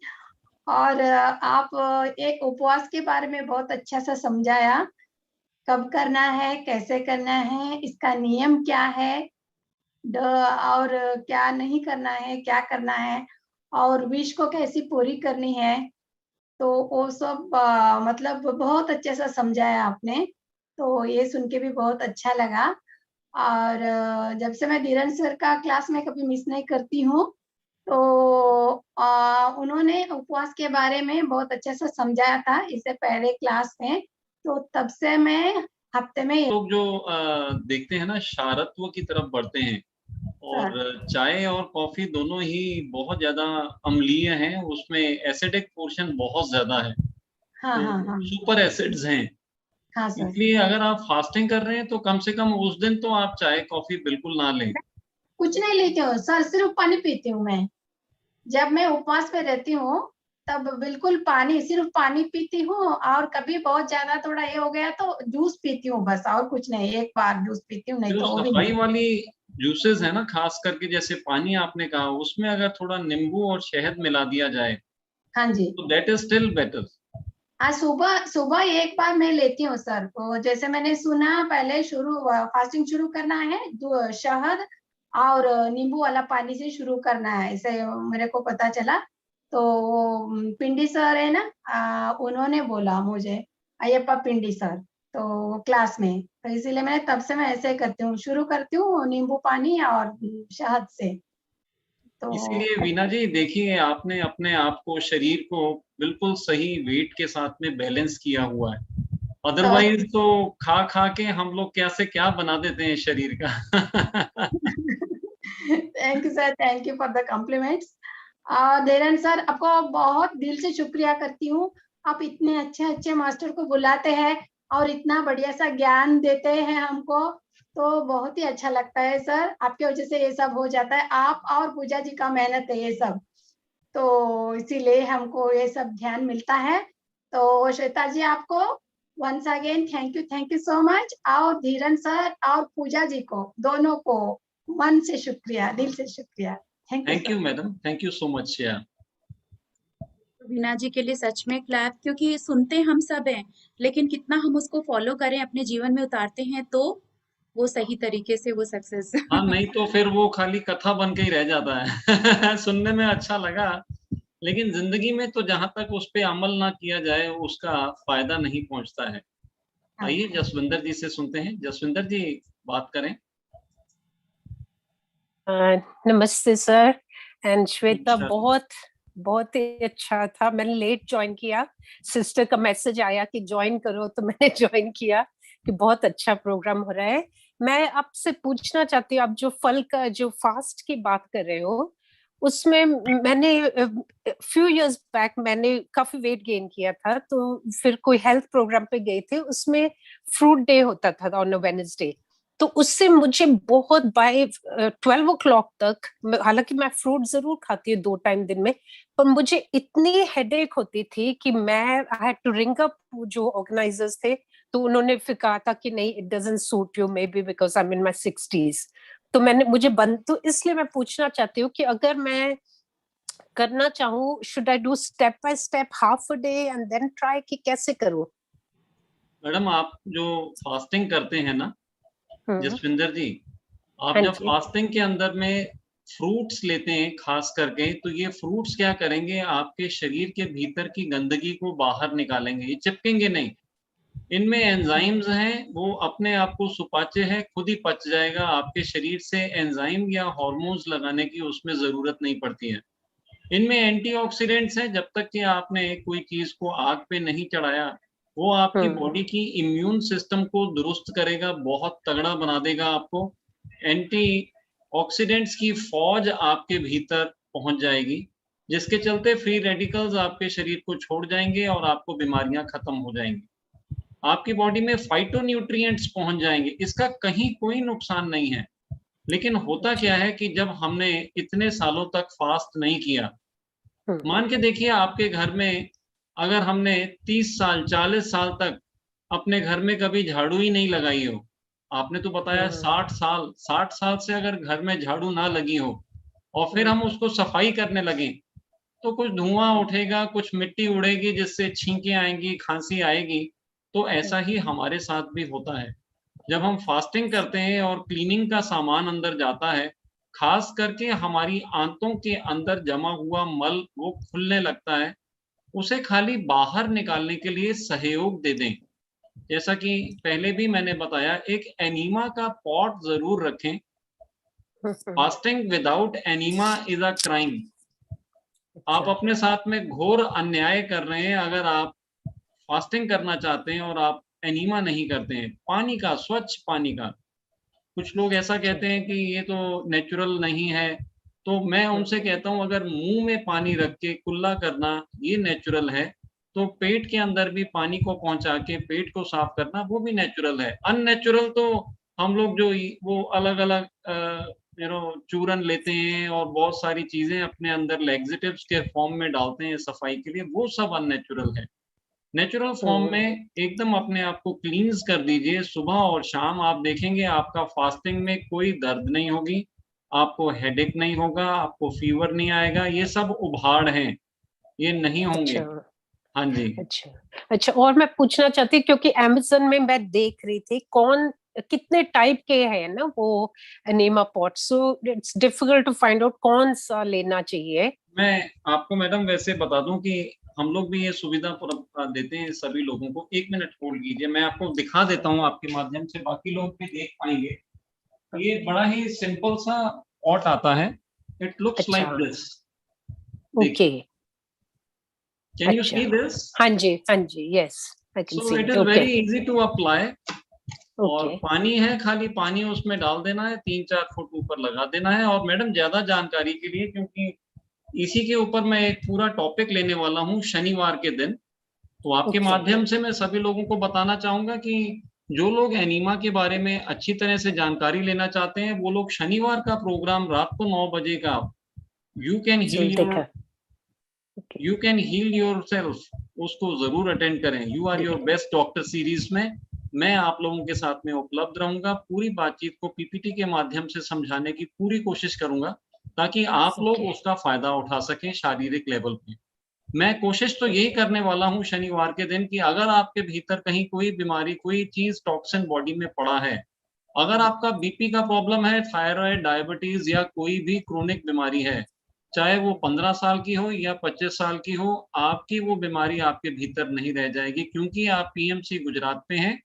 और आप एक उपवास के बारे में बहुत अच्छा सा समझाया। कब करना है, कैसे करना है, इसका नियम क्या है, और क्या नहीं करना है, क्या करना है, और विश को कैसी पूरी करनी है। तो वो सब मतलब बहुत अच्छे से समझाया आपने। तो ये सुन के भी बहुत अच्छा लगा। और जब से मैं धीरन सर का क्लास में कभी मिस नहीं करती हूँ, तो उन्होंने उपवास के बारे में बहुत अच्छे से समझाया था इससे पहले क्लास में। तो तब से मैं हफ्ते में लोग जो देखते हैं ना शारत्व की तरफ बढ़ते हैं, और चाय और कॉफी दोनों ही बहुत ज्यादा अम्लीय हैं, उसमें एसिडिक पोर्शन बहुत ज्यादा है, हाँ तो हाँ हाँ सुपर एसिड्स हैं। हाँ सर। इसलिए अगर आप फास्टिंग कर रहे हैं तो कम से कम उस दिन तो आप चाय कॉफी बिल्कुल ना लें। कुछ नहीं लेती हूँ सर, सिर्फ पानी पीती हूँ मैं। जब मैं उपवास पे रहती हूँ तब बिल्कुल पानी, सिर्फ पानी पीती हूँ। और कभी बहुत ज्यादा थोड़ा ये हो गया तो जूस पीती हूँ बस, और कुछ नहीं। एक बार जूस पीती हूँ, नहीं जो तो वो भी सफाई नहीं। वाली जूसेस है ना, खास करके जैसे पानी आपने कहा, उसमें अगर थोड़ा नींबू और शहद मिला दिया जाए हाँ जी। तो दैट इज स्टिल बेटर। हाँ, सुबह सुबह एक बार मैं लेती हूँ सर। तो जैसे मैंने सुना, पहले फास्टिंग शुरू करना है शहद और नींबू वाला पानी से शुरू करना है, ऐसे मेरे को पता चला। तो पिंडी सर है ना, उन्होंने बोला मुझे, अयप्पा पिंडी सर, तो क्लास में। तो इसीलिए मैंने तब से मैं ऐसे करती हूँ, शुरू करती हूँ नींबू पानी और शहद से। तो इसीलिए वीना जी देखिए, आपने अपने आप को, शरीर को बिल्कुल सही वेट के साथ में बैलेंस किया हुआ है। अदरवाइज तो खा खा के हम लोग कैसे क्या बना देते हैं शरीर का। Thank you sir, thank you for the compliments. Dhiren sir, आपको बहुत दिल से शुक्रिया करती हूँ। आप इतने अच्छे अच्छे मास्टर को बुलाते हैं और इतना बढ़िया सा ज्ञान देते हैं हमको, तो बहुत ही अच्छा लगता है सर। आपकी वजह से ये सब हो जाता है, आप और पूजा जी का मेहनत है ये सब, तो इसीलिए हमको ये सब ध्यान मिलता है। तो श्वेता जी, आपको once again thank you so much. और धीरन सर और पूजा जी को, दोनों को मन से शुक्रिया, दिल से शुक्रिया। Thank you thank sir. You madam, thank you so much. या वीना जी के लिए सच में क्लैप, क्योंकि सुनते हम सब हैं लेकिन कितना हम उसको फॉलो करें, अपने जीवन में उतारते हैं तो वो सही तरीके से वो सक्सेस। हाँ, नहीं तो फिर वो खाली कथा बन के ही रह जाता है। सुनने में अच्छा लगा, लेकिन जिंदगी में तो जहां तक उस पे अमल ना किया जाए उसका फायदा नहीं पहुंचता है। हाँ, आइए जसविंदर जी से सुनते हैं। जसविंदर जी बात करें। नमस्ते सर एंड श्वेता, अच्छा, बहुत बहुत ही अच्छा था। मैंने लेट ज्वाइन किया, सिस्टर का मैसेज आया कि ज्वाइन करो तो मैंने ज्वाइन किया कि बहुत अच्छा प्रोग्राम हो रहा है। मैं आपसे पूछना चाहती हूँ, आप जो फल का जो फास्ट की बात कर रहे हो उसमें मैंने फ्यू इयर्स बैक मैंने काफी वेट गेन किया था, तो फिर कोई हेल्थ प्रोग्राम पे गए थे, उसमें फ्रूट डे होता था ऑन वेडनेसडे। तो उससे मुझे बहुत बाय 12 o'clock तक, हालांकि मैं फ्रूट जरूर खाती हूँ 2 टाइम दिन में, पर मुझे इतनी हेडेक होती थी कि मैं I had to ring up जो ऑर्गेनाइजर्स थे। तो उन्होंने फिर कहा था कि नहीं, it doesn't suit you, maybe because I am in my 60s। तो मैंने मुझे बंद, तो इसलिए मैं पूछना चाहती हूँ कि अगर मैं करना चाहूँ, should I do step by step half a day and then try, कि कैसे करूँ? मैडम आप जो फास्टिंग करते हैं ना, जसविंदर जी, आप हाँ जब जी। फास्टिंग के अंदर में फ्रूट्स लेते हैं खास करके, तो ये फ्रूट्स क्या करेंगे, आपके शरीर के भीतर की गंदगी को बाहर निकालेंगे, ये चिपकेंगे नहीं। इनमें एंजाइम्स हैं, वो अपने आप को सुपाच्य है, खुद ही पच जाएगा। आपके शरीर से एंजाइम या हार्मोन्स लगाने की उसमें ज़रूरत नहीं पड़ती है। इनमें एंटीऑक्सीडेंट्स हैं, जब तक कि आपने कोई चीज़ को आग पे नहीं चढ़ाया, वो आपकी बॉडी की इम्यून सिस्टम को दुरुस्त करेगा, बहुत तगड़ा बना देगा आपको। एंटीऑक्सीडेंट्स की फौज आपके भीतर पहुंच जाएगी, जिसके चलते फ्री रेडिकल्स आपके शरीर को छोड़ जाएंगे और आपको बीमारियां खत्म हो जाएंगी। आपकी बॉडी में फाइटोन्यूट्रिएंट्स पहुंच जाएंगे, इसका कहीं कोई नुकसान नहीं है। लेकिन होता क्या है कि जब हमने इतने सालों तक फास्ट नहीं किया, मान के देखिए आपके घर में अगर हमने 30 साल 40 साल तक अपने घर में कभी झाड़ू ही नहीं लगाई हो, आपने तो बताया 60 साल से अगर घर में झाड़ू ना लगी हो और फिर हम उसको सफाई करने लगे, तो कुछ धुआं उठेगा, कुछ मिट्टी उड़ेगी, जिससे छींकें आएंगी, खांसी आएगी। तो ऐसा ही हमारे साथ भी होता है। जब हम फास्टिंग करते हैं और क्लीनिंग का सामान अंदर जाता है, खास करके हमारी आंतों के अंदर जमा हुआ मल वो खुलने लगता है, उसे खाली बाहर निकालने के लिए सहयोग दे दें। जैसा कि पहले भी मैंने बताया, एक एनीमा का पॉट जरूर रखें। Fasting without enema is a crime. आप अपने साथ में घोर अन्याय कर रहे हैं अगर आप फास्टिंग करना चाहते हैं और आप एनीमा नहीं करते हैं। पानी का, स्वच्छ पानी का, कुछ लोग ऐसा कहते हैं कि ये तो नेचुरल नहीं है, तो मैं उनसे कहता हूं अगर मुंह में पानी रख के कुल्ला करना ये नेचुरल है, तो पेट के अंदर भी पानी को पहुंचा के पेट को साफ करना वो भी नेचुरल है। अननेचुरल तो हम लोग जो वो अलग अलग चूरन लेते हैं और बहुत सारी चीजें अपने अंदर लैक्सेटिव्स के फॉर्म में डालते हैं सफाई के लिए, वो सब अननेचुरल है। नेचुरल फॉर्म में एकदम अपने आप को क्लींस कर दीजिए। सुबह और शाम आप देखेंगे आपका फास्टिंग में कोई दर्द नहीं होगी, आपको हेडेक नहीं होगा, आपको फीवर नहीं आएगा। ये सब उभाड़ हैं, ये नहीं होंगे। हाँ जी। अच्छा, और मैं पूछना चाहती क्योंकि अमेज़न में मैं देख रही थी कितने टाइप के हैं ना वो enema pot, so it's difficult to find out कौन सा लेना चाहिए। मैं आपको मैडम वैसे बता दूं कि हम लोग भी ये सुविधा देते हैं सभी लोगों को। 1 मिनट होल्ड कीजिए, मैं आपको दिखा देता हूं आपके माध्यम से, बाकी लोग भी देख पाएंगे। ये बड़ा ही सिंपल सा पॉट आता है, it looks like this. Okay, can you see this? हाँ जी, yes I can see. So it is very easy to apply. और पानी है, खाली पानी उसमें डाल देना है, 3-4 फुट ऊपर लगा देना है। और मैडम ज्यादा जानकारी के लिए, क्योंकि इसी के ऊपर मैं एक पूरा टॉपिक लेने वाला हूँ शनिवार के दिन, तो आपके माध्यम से मैं सभी लोगों को बताना चाहूंगा कि जो लोग एनीमा के बारे में अच्छी तरह से जानकारी लेना चाहते हैं, वो लोग शनिवार का प्रोग्राम रात को 9 बजे का यू कैन हील योरसेल्फ, उसको जरूर अटेंड करें। You are your best doctor series में मैं आप लोगों के साथ में उपलब्ध रहूंगा। पूरी बातचीत को पीपीटी के माध्यम से समझाने की पूरी कोशिश करूंगा, ताकि आप लोग उसका फायदा उठा सकें शारीरिक लेवल पे। मैं कोशिश तो यही करने वाला हूं शनिवार के दिन कि अगर आपके भीतर कहीं कोई बीमारी, कोई चीज टॉक्सिन बॉडी में पड़ा है, अगर आपका बीपी का प्रॉब्लम है, थायराइड, डायबिटीज या कोई भी क्रोनिक बीमारी है, चाहे वो 15 साल की हो या 25 साल की हो, आपकी वो बीमारी आपके भीतर नहीं रह जाएगी, क्योंकि आप पीएमसी गुजरात पे हैं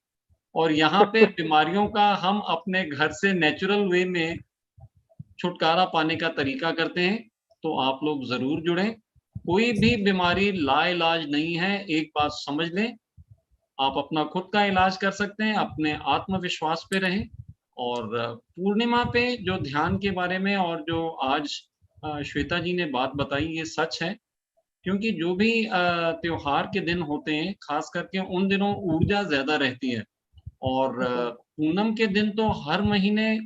और यहाँ पे बीमारियों का हम अपने घर से नेचुरल वे में छुटकारा पाने का तरीका करते हैं। तो आप लोग जरूर जुड़ें। कोई भी बीमारी लाइलाज नहीं है, एक बात समझ लें। आप अपना खुद का इलाज कर सकते हैं, अपने आत्मविश्वास पे रहें। और पूर्णिमा पे जो ध्यान के बारे में और जो आज श्वेता जी ने बात बताई, ये सच है, क्योंकि जो भी त्योहार के दिन होते हैं, खास करके उन दिनों ऊर्जा ज्यादा रहती है। और पूनम के दिन तो हर महीने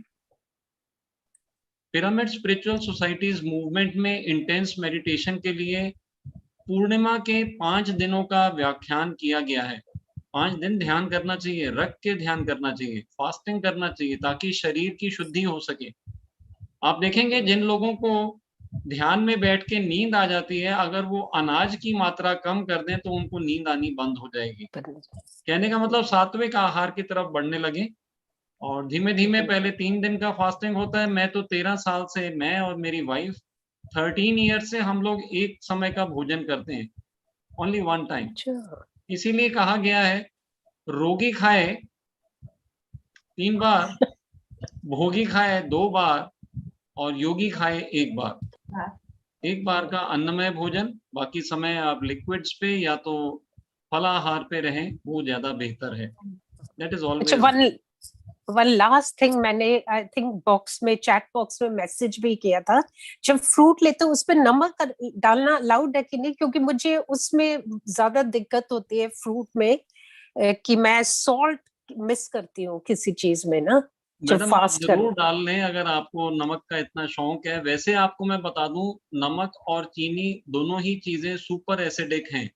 पिरामिड स्पिरिचुअल सोसाइटीज मूवमेंट में इंटेंस मेडिटेशन के लिए पूर्णिमा के 5 दिनों का व्याख्यान किया गया है। 5 दिन ध्यान करना चाहिए, रख के ध्यान करना चाहिए, फास्टिंग करना चाहिए, ताकि शरीर की शुद्धि हो सके। आप देखेंगे जिन लोगों को ध्यान में बैठ के नींद आ जाती है, अगर वो अनाज की मात्रा कम कर दें तो उनको नींद आनी बंद हो जाएगी। कहने का मतलब सात्विक आहार की तरफ बढ़ने लगे। और धीमे धीमे पहले 3 दिन का फास्टिंग होता है। मैं तो 13 साल से, मैं और मेरी वाइफ 13 ईयर से हम लोग एक समय का भोजन करते हैं, ओनली वन टाइम। अच्छा, इसीलिए कहा गया है रोगी खाए 3 बार, भोगी खाए 2 बार और योगी खाए 1 बार। हाँ। 1 बार का अन्नमय भोजन, बाकी समय आप लिक्विड्स पे या तो फलाहार पे रहें, वो ज्यादा बेहतर है। दैट इज अच्छा, ऑलवेज। वन लास्ट थिंग, मैंने आई थिंक बॉक्स में, चैट बॉक्स में मैसेज भी किया था, जब फ्रूट लेते हो उस पे नमक डालना अलाउड है कि नहीं? क्योंकि मुझे उसमें ज्यादा दिक्कत होती है फ्रूट में, कि मैं सॉल्ट मिस करती हूँ किसी चीज में ना, जब मैडम आप फास्ट जरूर कर। डाल लें अगर आपको नमक का इतना शौक है। वैसे आपको मैं बता दूं, नमक और चीनी दोनों ही चीजें सुपर एसिडिक हैं।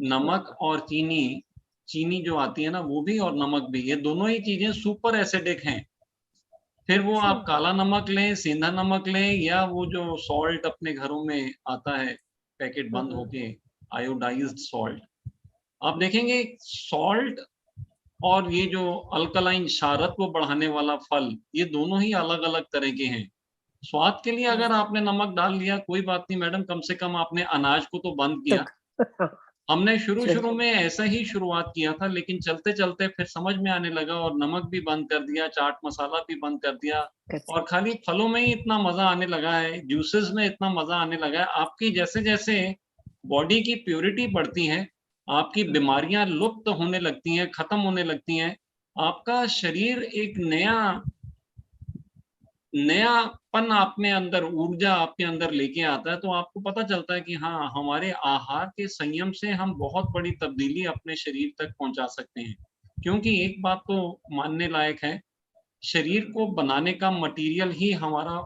नमक और चीनी, चीनी जो आती है ना वो भी, और नमक भी, ये दोनों ही चीजें सुपर एसिडिक हैं। फिर वो आप काला नमक लें, सेंधा नमक लें, या वो जो सॉल्ट अपने घरों में आता है पैकेट बंद होके, आयोडाइज्ड सॉल्ट, आप देखेंगे सॉल्ट और ये जो अल्कलाइन क्षारत्व बढ़ाने वाला फल, ये दोनों ही अलग अलग तरह के हैं। स्वाद के लिए अगर आपने नमक डाल लिया कोई बात नहीं मैडम, कम से कम आपने अनाज को तो बंद तो किया। हमने शुरू में ऐसा ही शुरुआत किया था, लेकिन चलते चलते फिर समझ में आने लगा और नमक भी बंद कर दिया, चाट मसाला भी बंद कर दिया, और खाली फलों में ही इतना मजा आने लगा है, जूसेस में इतना मजा आने लगा है। आपकी जैसे जैसे बॉडी की प्योरिटी बढ़ती है, आपकी बीमारियां लुप्त होने लगती हैं, खत्म होने लगती हैं, आपका शरीर एक नयापन आप में अंदर, ऊर्जा आपके अंदर लेके आता है। तो आपको पता चलता है कि हाँ, हमारे आहार के संयम से हम बहुत बड़ी तब्दीली अपने शरीर तक पहुंचा सकते हैं। क्योंकि एक बात तो मानने लायक है, शरीर को बनाने का मटेरियल ही हमारा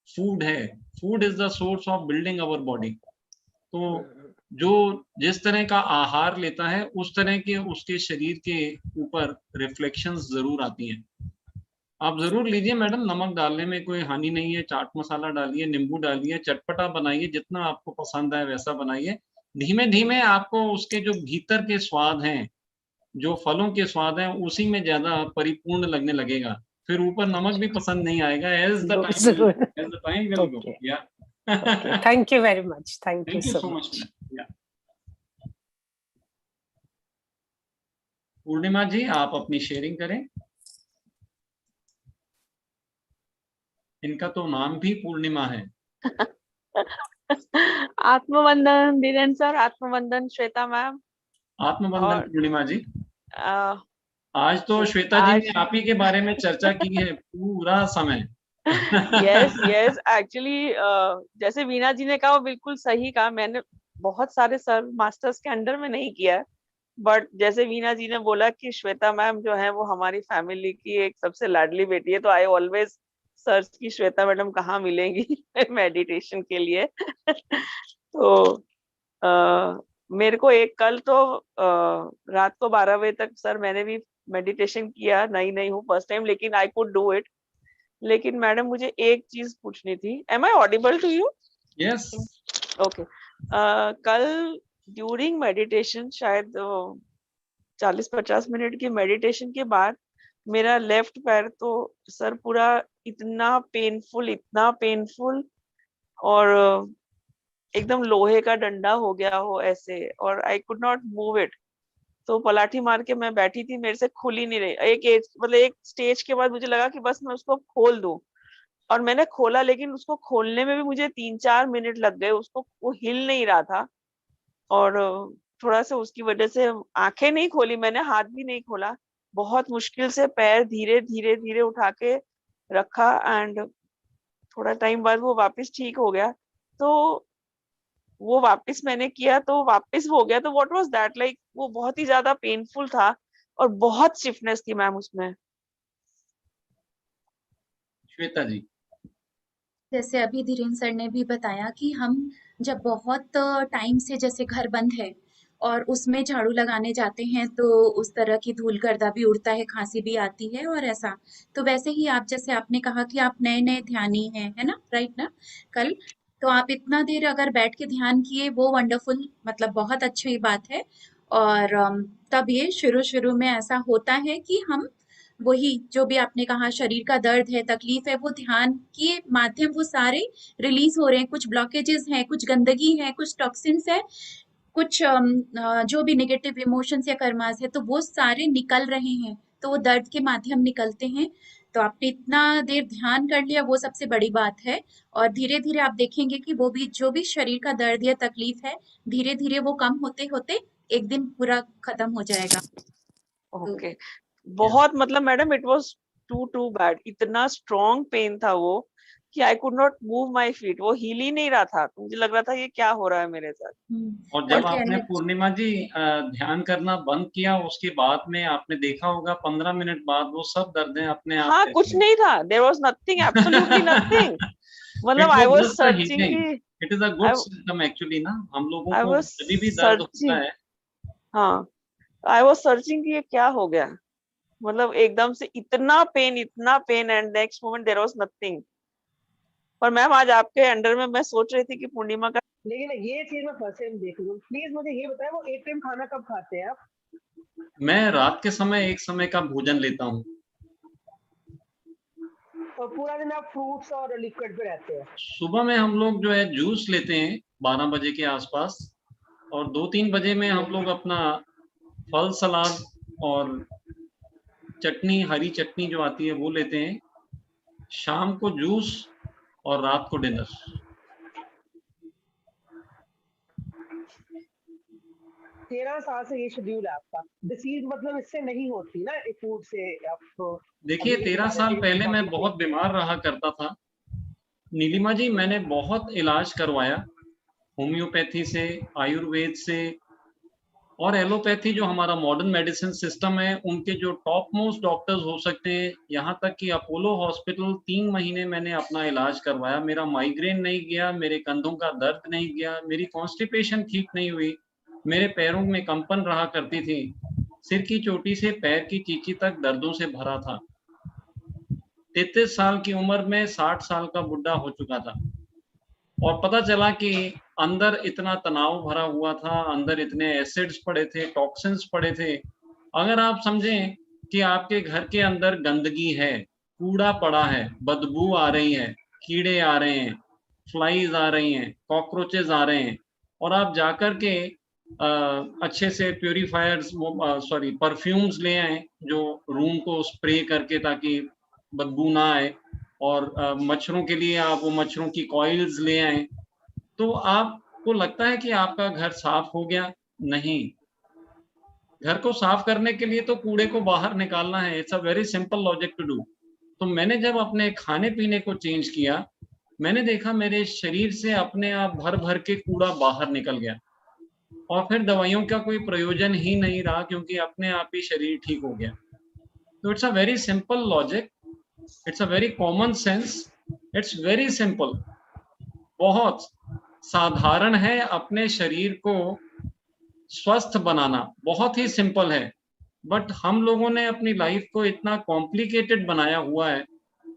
फूड है। Food is the source of building our body. तो जो जिस तरह का आहार लेता है उस तरह के उसके शरीर के ऊपर रिफ्लेक्शंस जरूर आती हैं। आप जरूर लीजिए मैडम, नमक डालने में कोई हानि नहीं है। चाट मसाला डालिए, नींबू डालिए, चटपटा बनाइए, जितना आपको पसंद है वैसा बनाइए। धीमे धीमे आपको उसके जो भीतर के स्वाद हैं, जो फलों के स्वाद हैं, उसी में ज्यादा परिपूर्ण लगने लगेगा। फिर ऊपर नमक भी पसंद नहीं आएगा। एज द टाइम विल जरूर। Go, as the time will go. Okay, yeah thank you very much, thank you thank you so so much much. Ma'am. Yeah Purnima जी, आप अपनी शेयरिंग करें। इनका तो नाम भी पूर्णिमा है। आत्मवंदन धीरेन सर, आत्मवंदन श्वेता मैम। आत्मबंधन और पूर्णिमा जी। आ, आज तो श्वेता जी ने आज आप ही के बारे में चर्चा की है पूरा समय। यस यस, एक्चुअली जैसे वीणा जी ने कहा वो बिल्कुल सही कहा। मैंने बहुत सारे सर मास्टर्स के अंडर में नहीं किया, बट जैसे वीणा जी ने बोला कि श्वेता मैम जो है वो हमारी फैमिली की एक सबसे लाडली बेटी है, तो आई ऑलवेज सर्च की श्वेता मैडम कहाँ मिलेंगी मेडिटेशन के लिए। तो मेरे को एक कल तो रात को 12 बजे तक सर मैंने भी मेडिटेशन किया, नई हूँ फर्स्ट टाइम, लेकिन आई कुड डू इट। लेकिन मैडम मुझे एक चीज पूछनी थी, am I audible to you? Yes. Okay. कल ड्यूरिंग मेडिटेशन, शायद 40-50 मिनट की मेडिटेशन के बाद मेरा लेफ्ट पैर तो सर पूरा इतना पेनफुल और एकदम लोहे का डंडा हो गया हो ऐसे, और आई कुड नॉट मूव इट। तो पलाठी मार के मैं बैठी थी, मेरे से खुल ही नहीं रही। एक स्टेज के बाद मुझे लगा कि बस मैं उसको खोल दूं, और मैंने खोला, लेकिन उसको खोलने में भी मुझे 3-4 मिनट लग गए। उसको वो हिल नहीं रहा था, और थोड़ा सा उसकी वजह से आंखें नहीं खोली मैंने, हाथ भी नहीं खोला। बहुत मुश्किल से पैर धीरे धीरे धीरे उठा के रखा, एंड थोड़ा टाइम बाद वो वापस ठीक हो गया। तो वो वापस मैंने किया तो वापस हो गया। तो व्हाट वाज दैट लाइक? वो बहुत ही ज्यादा पेनफुल था और बहुत स्टिफनेस थी मैम उसमें। श्वेता जी, जैसे अभी धीरेन्द्र सर ने भी बताया कि हम जब बहुत टाइम से जैसे घर बंद है और उसमें झाड़ू लगाने जाते हैं तो उस तरह की धूल गर्दा भी उड़ता है, खांसी भी आती है और ऐसा। तो वैसे ही आप, जैसे आपने कहा कि आप नए नए ध्यानी हैं, है ना, राइट ना? कल तो आप इतना देर अगर बैठ के ध्यान किए, वो वंडरफुल, मतलब बहुत अच्छी बात है। और तब ये शुरू शुरू में ऐसा होता है कि हम वही जो भी आपने कहा, शरीर का दर्द है, तकलीफ है, वो ध्यान के माध्यम वो सारे रिलीज हो रहे हैं। कुछ ब्लॉकेजेस हैं, कुछ गंदगी है, कुछ टॉक्सिन्स है, कुछ जो भी नेगेटिव इमोशंस या कर्मास है, तो वो सारे निकल रहे हैं, तो वो दर्द के माध्यम निकलते हैं। तो आपने इतना देर ध्यान कर लिया, वो सबसे बड़ी बात है। और धीरे धीरे आप देखेंगे कि वो भी जो भी शरीर का दर्द या तकलीफ है, धीरे धीरे वो कम होते होते एक दिन पूरा खत्म हो जाएगा। ओके बहुत मतलब madam it was too bad, इतना स्ट्रॉन्ग पेन था वो कि I could not move my feet, वो हिल ही नहीं रहा था, तो मुझे लग रहा था ये क्या हो रहा है मेरे साथ। और जब हल्के आपने हल्के पूर्णिमा जी ध्यान करना बंद किया, उसके बाद में आपने देखा होगा 15 मिनट बाद वो सब दर्दें अपने आप हाँ कुछ नहीं था, there was nothing, absolutely nothing. मतलब आई वाज सर्चिंग कि it is a good system actually ना, हम लोगों आई को वाज कभी भी दर्द होता है। हाँ आई वाज सर्चिंग कि ये क्या हो गया, मतलब एकदम से इतना pain and next moment there was nothing. पर मैम आज आपके अंडर में मैं सोच रही थी कि पूर्णिमा का, लेकिन ये चीज मैं फर्स्ट टाइम देख रही हूँ। प्लीज मुझे ये बताएं, वो एक टाइम खाना कब खाते हैं आप? मैं रात के समय एक समय का भोजन लेता हूँ। और पूरा दिन आप फ्रूट्स और लिक्विड पे रहते हैं? सुबह में हम लोग जो है जूस लेते हैं 12 बजे के आसपास, और 2-3 बजे में हम लोग अपना फल सलाद और चटनी, हरी चटनी जो आती है वो लेते हैं। शाम को जूस और रात को डिनर। 13 साल से ये शेड्यूल है आपका। डिसीज मतलब इससे नहीं होती ना, एक फूड से आपको? देखिए 13 साल पहले मैं बहुत बीमार रहा करता था नीलिमा जी, मैंने बहुत इलाज करवाया, होम्योपैथी से, आयुर्वेद से और एलोपैथी जो हमारा मॉडर्न मेडिसिन सिस्टम है, उनके जो टॉप मोस्ट डॉक्टर्स हो सकते हैं, यहाँ तक कि अपोलो हॉस्पिटल 3 महीने मैंने अपना इलाज करवाया। मेरा माइग्रेन नहीं गया, मेरे कंधों का दर्द नहीं गया, मेरी कॉन्स्टिपेशन ठीक नहीं हुई, मेरे पैरों में कंपन रहा करती थी, सिर की चोटी से पैर की चींची तक दर्दों से भरा था। 33 साल की उम्र में 60 साल का बुढ़ा हो चुका था, और पता चला कि अंदर इतना तनाव भरा हुआ था, अंदर इतने एसिड्स पड़े थे, टॉक्सिन्स पड़े थे। अगर आप समझें कि आपके घर के अंदर गंदगी है, कूड़ा पड़ा है, बदबू आ रही है, कीड़े आ रहे हैं, फ्लाइज आ रही हैं, कॉकरोचेस आ रहे हैं, और आप जाकर के अच्छे से प्योरीफायर्स सॉरी परफ्यूम्स ले आए जो रूम को स्प्रे करके ताकि बदबू ना आए, और मच्छरों के लिए आप वो मच्छरों की कॉइल्स ले आए, तो आपको लगता है कि आपका घर साफ हो गया। नहीं, घर को साफ करने के लिए तो कूड़े को बाहर निकालना है। It's a very simple logic to do. तो मैंने जब अपने खाने पीने को चेंज किया, मैंने देखा मेरे शरीर से अपने आप भर भर के कूड़ा बाहर निकल गया, और फिर दवाइयों का कोई प्रयोजन ही नहीं रहा, क्योंकि अपने आप ही शरीर ठीक हो गया। तो it's a very simple logic, it's a very common sense, it's very simple, बहुत साधारण है। अपने शरीर को स्वस्थ बनाना बहुत ही सिंपल है, बट हम लोगों ने अपनी लाइफ को इतना कॉम्प्लिकेटेड बनाया हुआ है।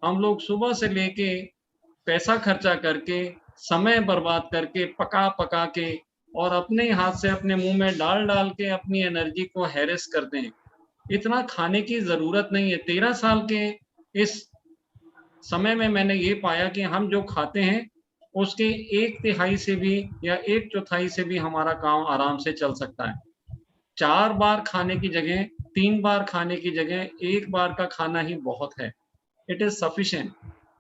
हम लोग सुबह से लेके पैसा खर्चा करके, समय बर्बाद करके, पका पका के, और अपने हाथ से अपने मुंह में डाल डाल के अपनी एनर्जी को हैरेस करते हैं। इतना खाने की जरूरत नहीं है। 13 साल के इस समय में मैंने ये पाया कि हम जो खाते हैं उसके 1/3 से भी या 1/4 से भी हमारा काम आराम से चल सकता है। 4 बार खाने की जगह, 3 बार खाने की जगह 1 बार का खाना ही बहुत है। It is sufficient.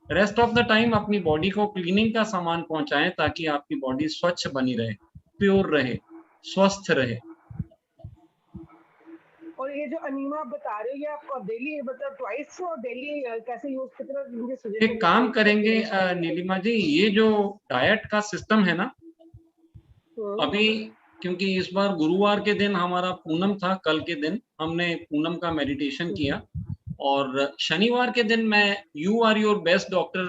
Rest of the time अपनी बॉडी को क्लीनिंग का सामान पहुंचाएं ताकि आपकी बॉडी स्वच्छ बनी रहे, प्योर रहे, स्वस्थ रहे। और ये जो अनीमा आप बता रहे हो, ये आप डेली मतलब ट्वाइस और डेली कैसे यूज, कितना मुझे सजेस्ट? एक काम करेंगे नीलिमा जी, ये जो डाइट का सिस्टम है ना, अभी क्योंकि इस बार गुरुवार के दिन हमारा पूनम था, कल के दिन हमने पूनम का मेडिटेशन किया, और शनिवार के दिन मैं you are your best doctor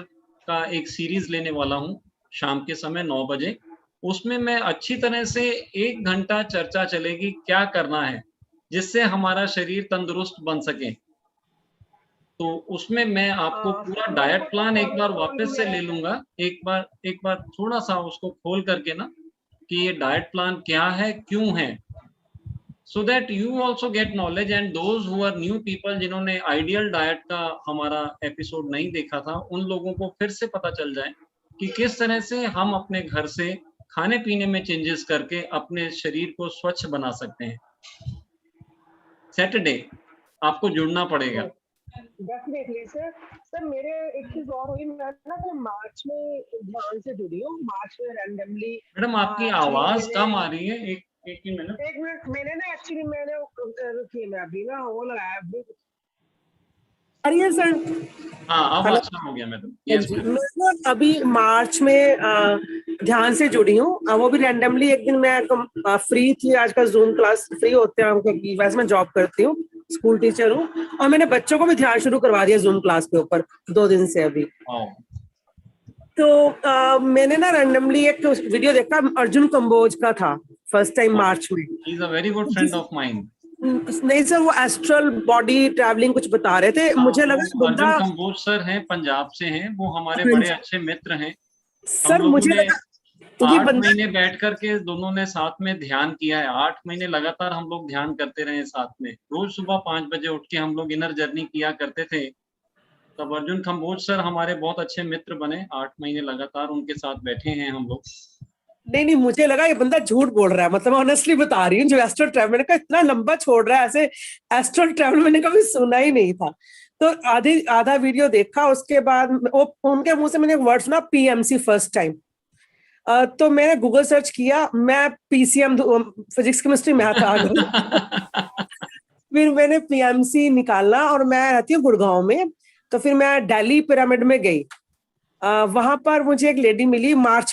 का एक सीरीज लेने वाला हूँ शाम के समय 9 बजे। उसमें मैं अच्छी तरह से 1 घंटा चर्चा चलेगी क्या करना है जिससे हमारा शरीर तंदुरुस्त बन सके। तो उसमें मैं आपको पूरा डाइट प्लान एक बार वापस से ले लूंगा, एक बार थोड़ा सा उसको खोल करके ना, कि ये डाइट प्लान क्या है, क्यों है, so that you also get knowledge, and those who are new people जिन्होंने आइडियल डाइट का हमारा एपिसोड नहीं देखा था, उन लोगों को फिर से पता चल जाए कि किस तरह से हम अपने घर से खाने पीने में चेंजेस करके अपने शरीर को स्वच्छ बना सकते हैं। सैटरडे आपको जुड़ना पड़ेगा। Definitely sir. सर मेरे एक चीज और हुई, मैं ना मार्च में ध्यान से जुड़ी हूँ, मार्च में रैंडमली। मैडम आपकी आवाज कम आ रही है, एक मिनट। मैंने ना एक्चुअली रुकिए, मैं अभी ना वो लगाया अभी। अरे सर हाँ अब अच्छा हो गया मैडम। यस मैं अभी मार्च में ध्यान से जुड़ी हूँ, वो भी रैंडमली। एक दिन मैं फ्री थी, आजकल जूम क्लास फ्री होते हैं क्योंकि वैसे मैं जॉब करती हूँ, स्कूल टीचर हूँ, और मैंने बच्चों को भी ध्यान शुरू करवा दिया जूम क्लास के ऊपर 2 दिन से अभी। तो मैंने ना रैंडमली एक वीडियो देखा, अर्जुन कंबोज का था, फर्स्ट टाइम मार्च में। He is a very good friend of mine. नहीं सर, वो एस्ट्रल बॉडी ट्रैवलिंग कुछ बता रहे थे। मुझे लगा अर्जुन कंबोज सर हैं, पंजाब से हैं, वो हमारे बड़े अच्छे मित्र हैं सर। मुझे लगा 8 महीने बैठ करके दोनों ने साथ में ध्यान किया है। 8 महीने लगातार हम लोग ध्यान करते रहे साथ में। रोज सुबह 5 बजे उठ के हम लोग इनर जर्नी किया करते थे। तब अर्जुन कंबोज सर हमारे बहुत अच्छे मित्र बने। 8 महीने लगातार उनके साथ बैठे हैं हम लोग। नहीं, मुझे लगा ये बंदा झूठ बोल रहा है, मतलब ऑनेस्टली बता रही हूँ। जो एस्ट्रल ट्रैवल, मैंने कहा इतना लंबा छोड़ रहा है, ऐसे एस्ट्रल ट्रैवल मैंने कभी सुना ही नहीं था। तो आधा वीडियो देखा, उसके बाद वो उनके मुंह से मैंने वर्ड सुना, पीएमसी फर्स्ट टाइम। तो मैंने गूगल सर्च किया, मैं पीसीएम फिजिक्स केमिस्ट्री मैथ आ गई। फिर मैंने पीएमसी निकालना, और मैं रहती हूँ गुड़गांव में, तो फिर मैं दिल्ली पिरामिड में गई। वहां पर मुझे एक लेडी मिली, मार्च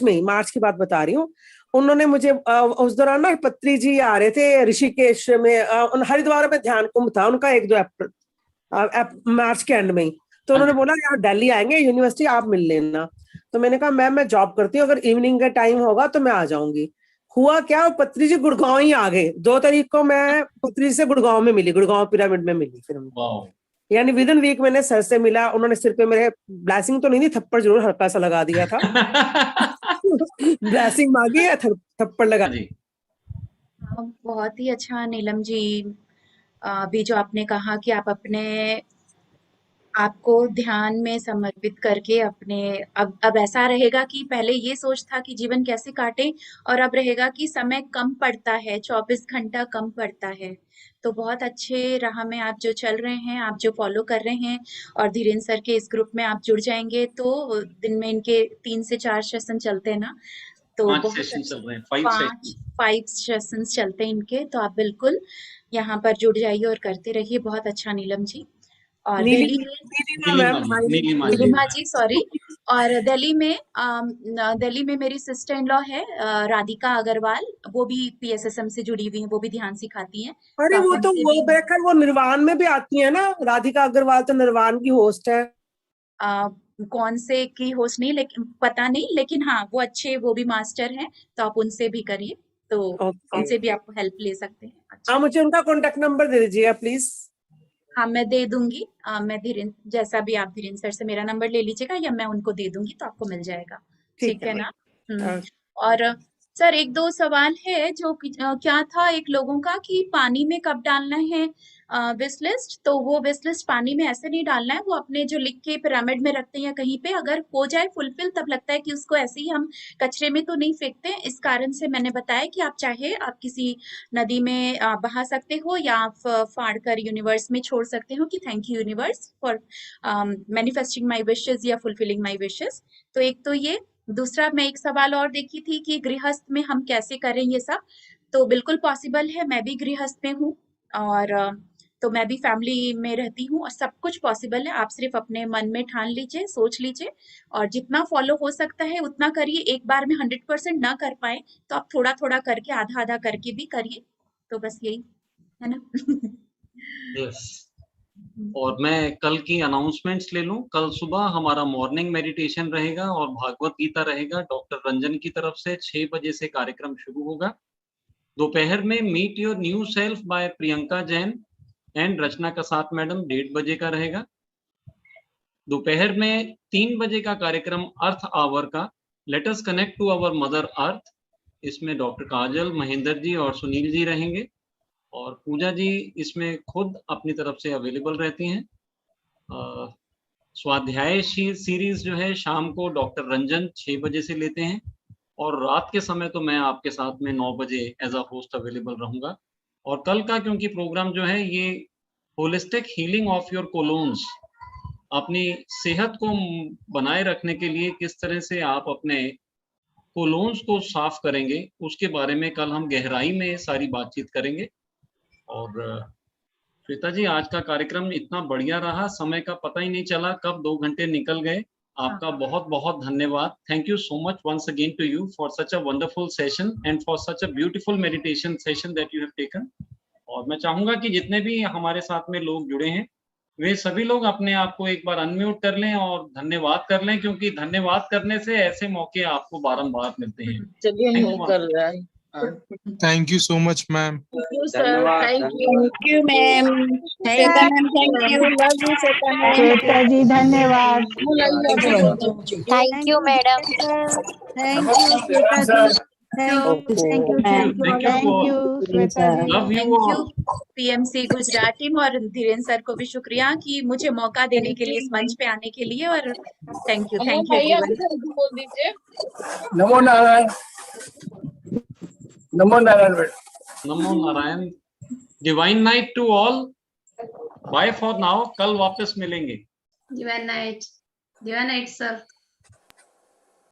की बात बता रही हूँ। उन्होंने मुझे उस दौरान ना पत्री जी आ रहे थे ऋषिकेश में, हरिद्वार में ध्यान कुंभ था उनका 1-2 अप्रैल मार्च के एंड में ही। तो उन्होंने बोला यार दिल्ली आएंगे यूनिवर्सिटी, आप मिल लेना। तो मैंने कहा मैम मैं जॉब करती हूँ, अगर इवनिंग का टाइम होगा तो मैं आ जाऊंगी। हुआ क्या, पत्री जी गुड़गांव ही आ गए। 2 तारीख को मैं पत्री जी से गुड़गांव में मिली, गुड़गांव पिरामिड में मिली। फिर यानी विद इन वीक मैंने सर से मिला। उन्होंने सिर पे मेरे ब्लेसिंग तो नहीं थी, थप्पड़ जरूर हल्का सा लगा दिया था। ब्लेसिंग मांगी है, थप्पड़ लगा दी। बहुत ही अच्छा नीलम जी। अभी जो आपने कहा कि आप अपने आपको ध्यान में समर्पित करके अपने अब ऐसा रहेगा कि पहले ये सोच था कि जीवन कैसे काटे, और अब रहेगा कि समय कम पड़ता है, 24 घंटा कम पड़ता है। तो बहुत अच्छे राह में आप जो चल रहे हैं, आप जो फॉलो कर रहे हैं, और धीरेन्द्र सर के इस ग्रुप में आप जुड़ जाएंगे तो दिन में इनके 3 से 4 सेशन चलते हैं ना, तो 5 सेशन चल रहे हैं, 5 सेशन चलते हैं इनके। तो आप बिल्कुल यहाँ पर जुड़ जाइए और करते रहिए। बहुत अच्छा नीलम जी। और नीलिमा जी सॉरी। और दिल्ली में मेरी सिस्टर इन लॉ है राधिका अग्रवाल, वो भी पीएसएसएम से जुड़ी हुई है, वो भी ध्यान सिखाती हैं। अरे वो निर्वाण में भी आती है ना, राधिका अग्रवाल तो निर्वाण की होस्ट है। कौन से की होस्ट नहीं, लेकिन पता नहीं, लेकिन हाँ वो अच्छे, वो भी मास्टर हैं, तो आप उनसे भी करिए, तो उनसे भी आप हेल्प ले सकते हैं। अच्छा, मुझे उनका कॉन्टेक्ट नंबर दे दीजिएगा प्लीज। हाँ मैं दे दूंगी। मैं धीरेन्द्र, जैसा भी आप धीरेन्द्र सर से मेरा नंबर ले लीजिएगा, या मैं उनको दे दूंगी तो आपको मिल जाएगा। ठीक है ना। और सर 1-2 सवाल है जो क्या था एक लोगों का कि पानी में कब डालना है विश लिस्ट। तो वो विश लिस्ट पानी में ऐसे नहीं डालना है, वो अपने जो लिख के पिरामिड में रखते हैं या कहीं पे, अगर हो जाए फुलफिल तब लगता है कि उसको ऐसे ही हम कचरे में तो नहीं फेंकते। इस कारण से मैंने बताया कि आप चाहे आप किसी नदी में बहा सकते हो, या आप फाड़ कर यूनिवर्स में छोड़ सकते हो कि thank you universe for manifesting my wishes या फुलफिलिंग माई विशेज। तो एक तो ये। दूसरा मैं एक सवाल और देखी थी कि गृहस्थ में हम कैसे करें ये सब। तो बिल्कुल पॉसिबल है, मैं भी गृहस्थ में हूँ, और तो मैं भी फैमिली में रहती हूँ, और सब कुछ पॉसिबल है। आप सिर्फ अपने मन में ठान लीजिए, सोच लीजिए, और जितना फॉलो हो सकता है उतना करिए। एक बार में 100% ना कर पाए तो आप थोड़ा थोड़ा करके, आधा आधा करके भी करिए। तो बस यही है ना। yes. और मैं कल की अनाउंसमेंट्स ले लूं। कल सुबह हमारा मॉर्निंग मेडिटेशन रहेगा और भागवत गीता रहेगा डॉक्टर रंजन की तरफ से। 6 बजे से कार्यक्रम शुरू होगा। दोपहर में meet your new self by Priyanka Jain and Rachna Kasat madam 1:30 बजे का रहेगा। दोपहर में 3 बजे का कार्यक्रम अर्थ आवर का, let us connect to our mother earth. इसमें डॉक्टर काजल, महेंद्र जी और सुनील जी रहेंगे। और पूजा जी इसमें खुद अपनी तरफ से अवेलेबल रहती हैं। स्वाध्याय सीरीज जो है शाम को डॉक्टर रंजन 6 बजे से लेते हैं, और रात के समय तो मैं आपके साथ में 9 बजे एज अ होस्ट अवेलेबल रहूंगा। और कल का क्योंकि प्रोग्राम जो है ये होलिस्टिक हीलिंग ऑफ योर कोलोन्स, अपनी सेहत को बनाए रखने के लिए किस तरह से आप अपने कोलोन्स को साफ करेंगे, उसके बारे में कल हम गहराई में सारी बातचीत करेंगे। और श्वेता जी, आज का कार्यक्रम इतना बढ़िया रहा, समय का पता ही नहीं चला कब 2 घंटे निकल गए। आपका बहुत बहुत धन्यवाद। Thank you so much once again to you for such a wonderful session and for such a beautiful meditation session that you have taken. और मैं चाहूंगा कि जितने भी हमारे साथ में लोग जुड़े हैं वे सभी लोग अपने आप को एक बार अनम्यूट कर लें और धन्यवाद कर लें, क्योंकि धन्यवाद करने से ऐसे मौके आपको बारंबार मिलते हैं। चलिए हम कर रहे हैं। Thank you so much, ma'am. Thank you, sir. Thank you. Thank you, ma'am. Shweta ma'am, thank you. Love you, Shweta ma'am. Shweta जी धन्यवाद। Thank you, madam. Thank you, Shweta ji. Thank you, Thank you all. Shweta ji. Love you thank all. You PMC Gujarat team और धीरेन्द्र सर को भी शुक्रिया कि मुझे मौका देने के लिए इस मंच पे आने के लिए, और थैंक यू एवरीवन। बोल दीजिए। नमो नारायण। नमो नारायण बेटा। नमो Narayan. Divine night to all. Bye for now, कल वापस मिलेंगे। Divine night, sir.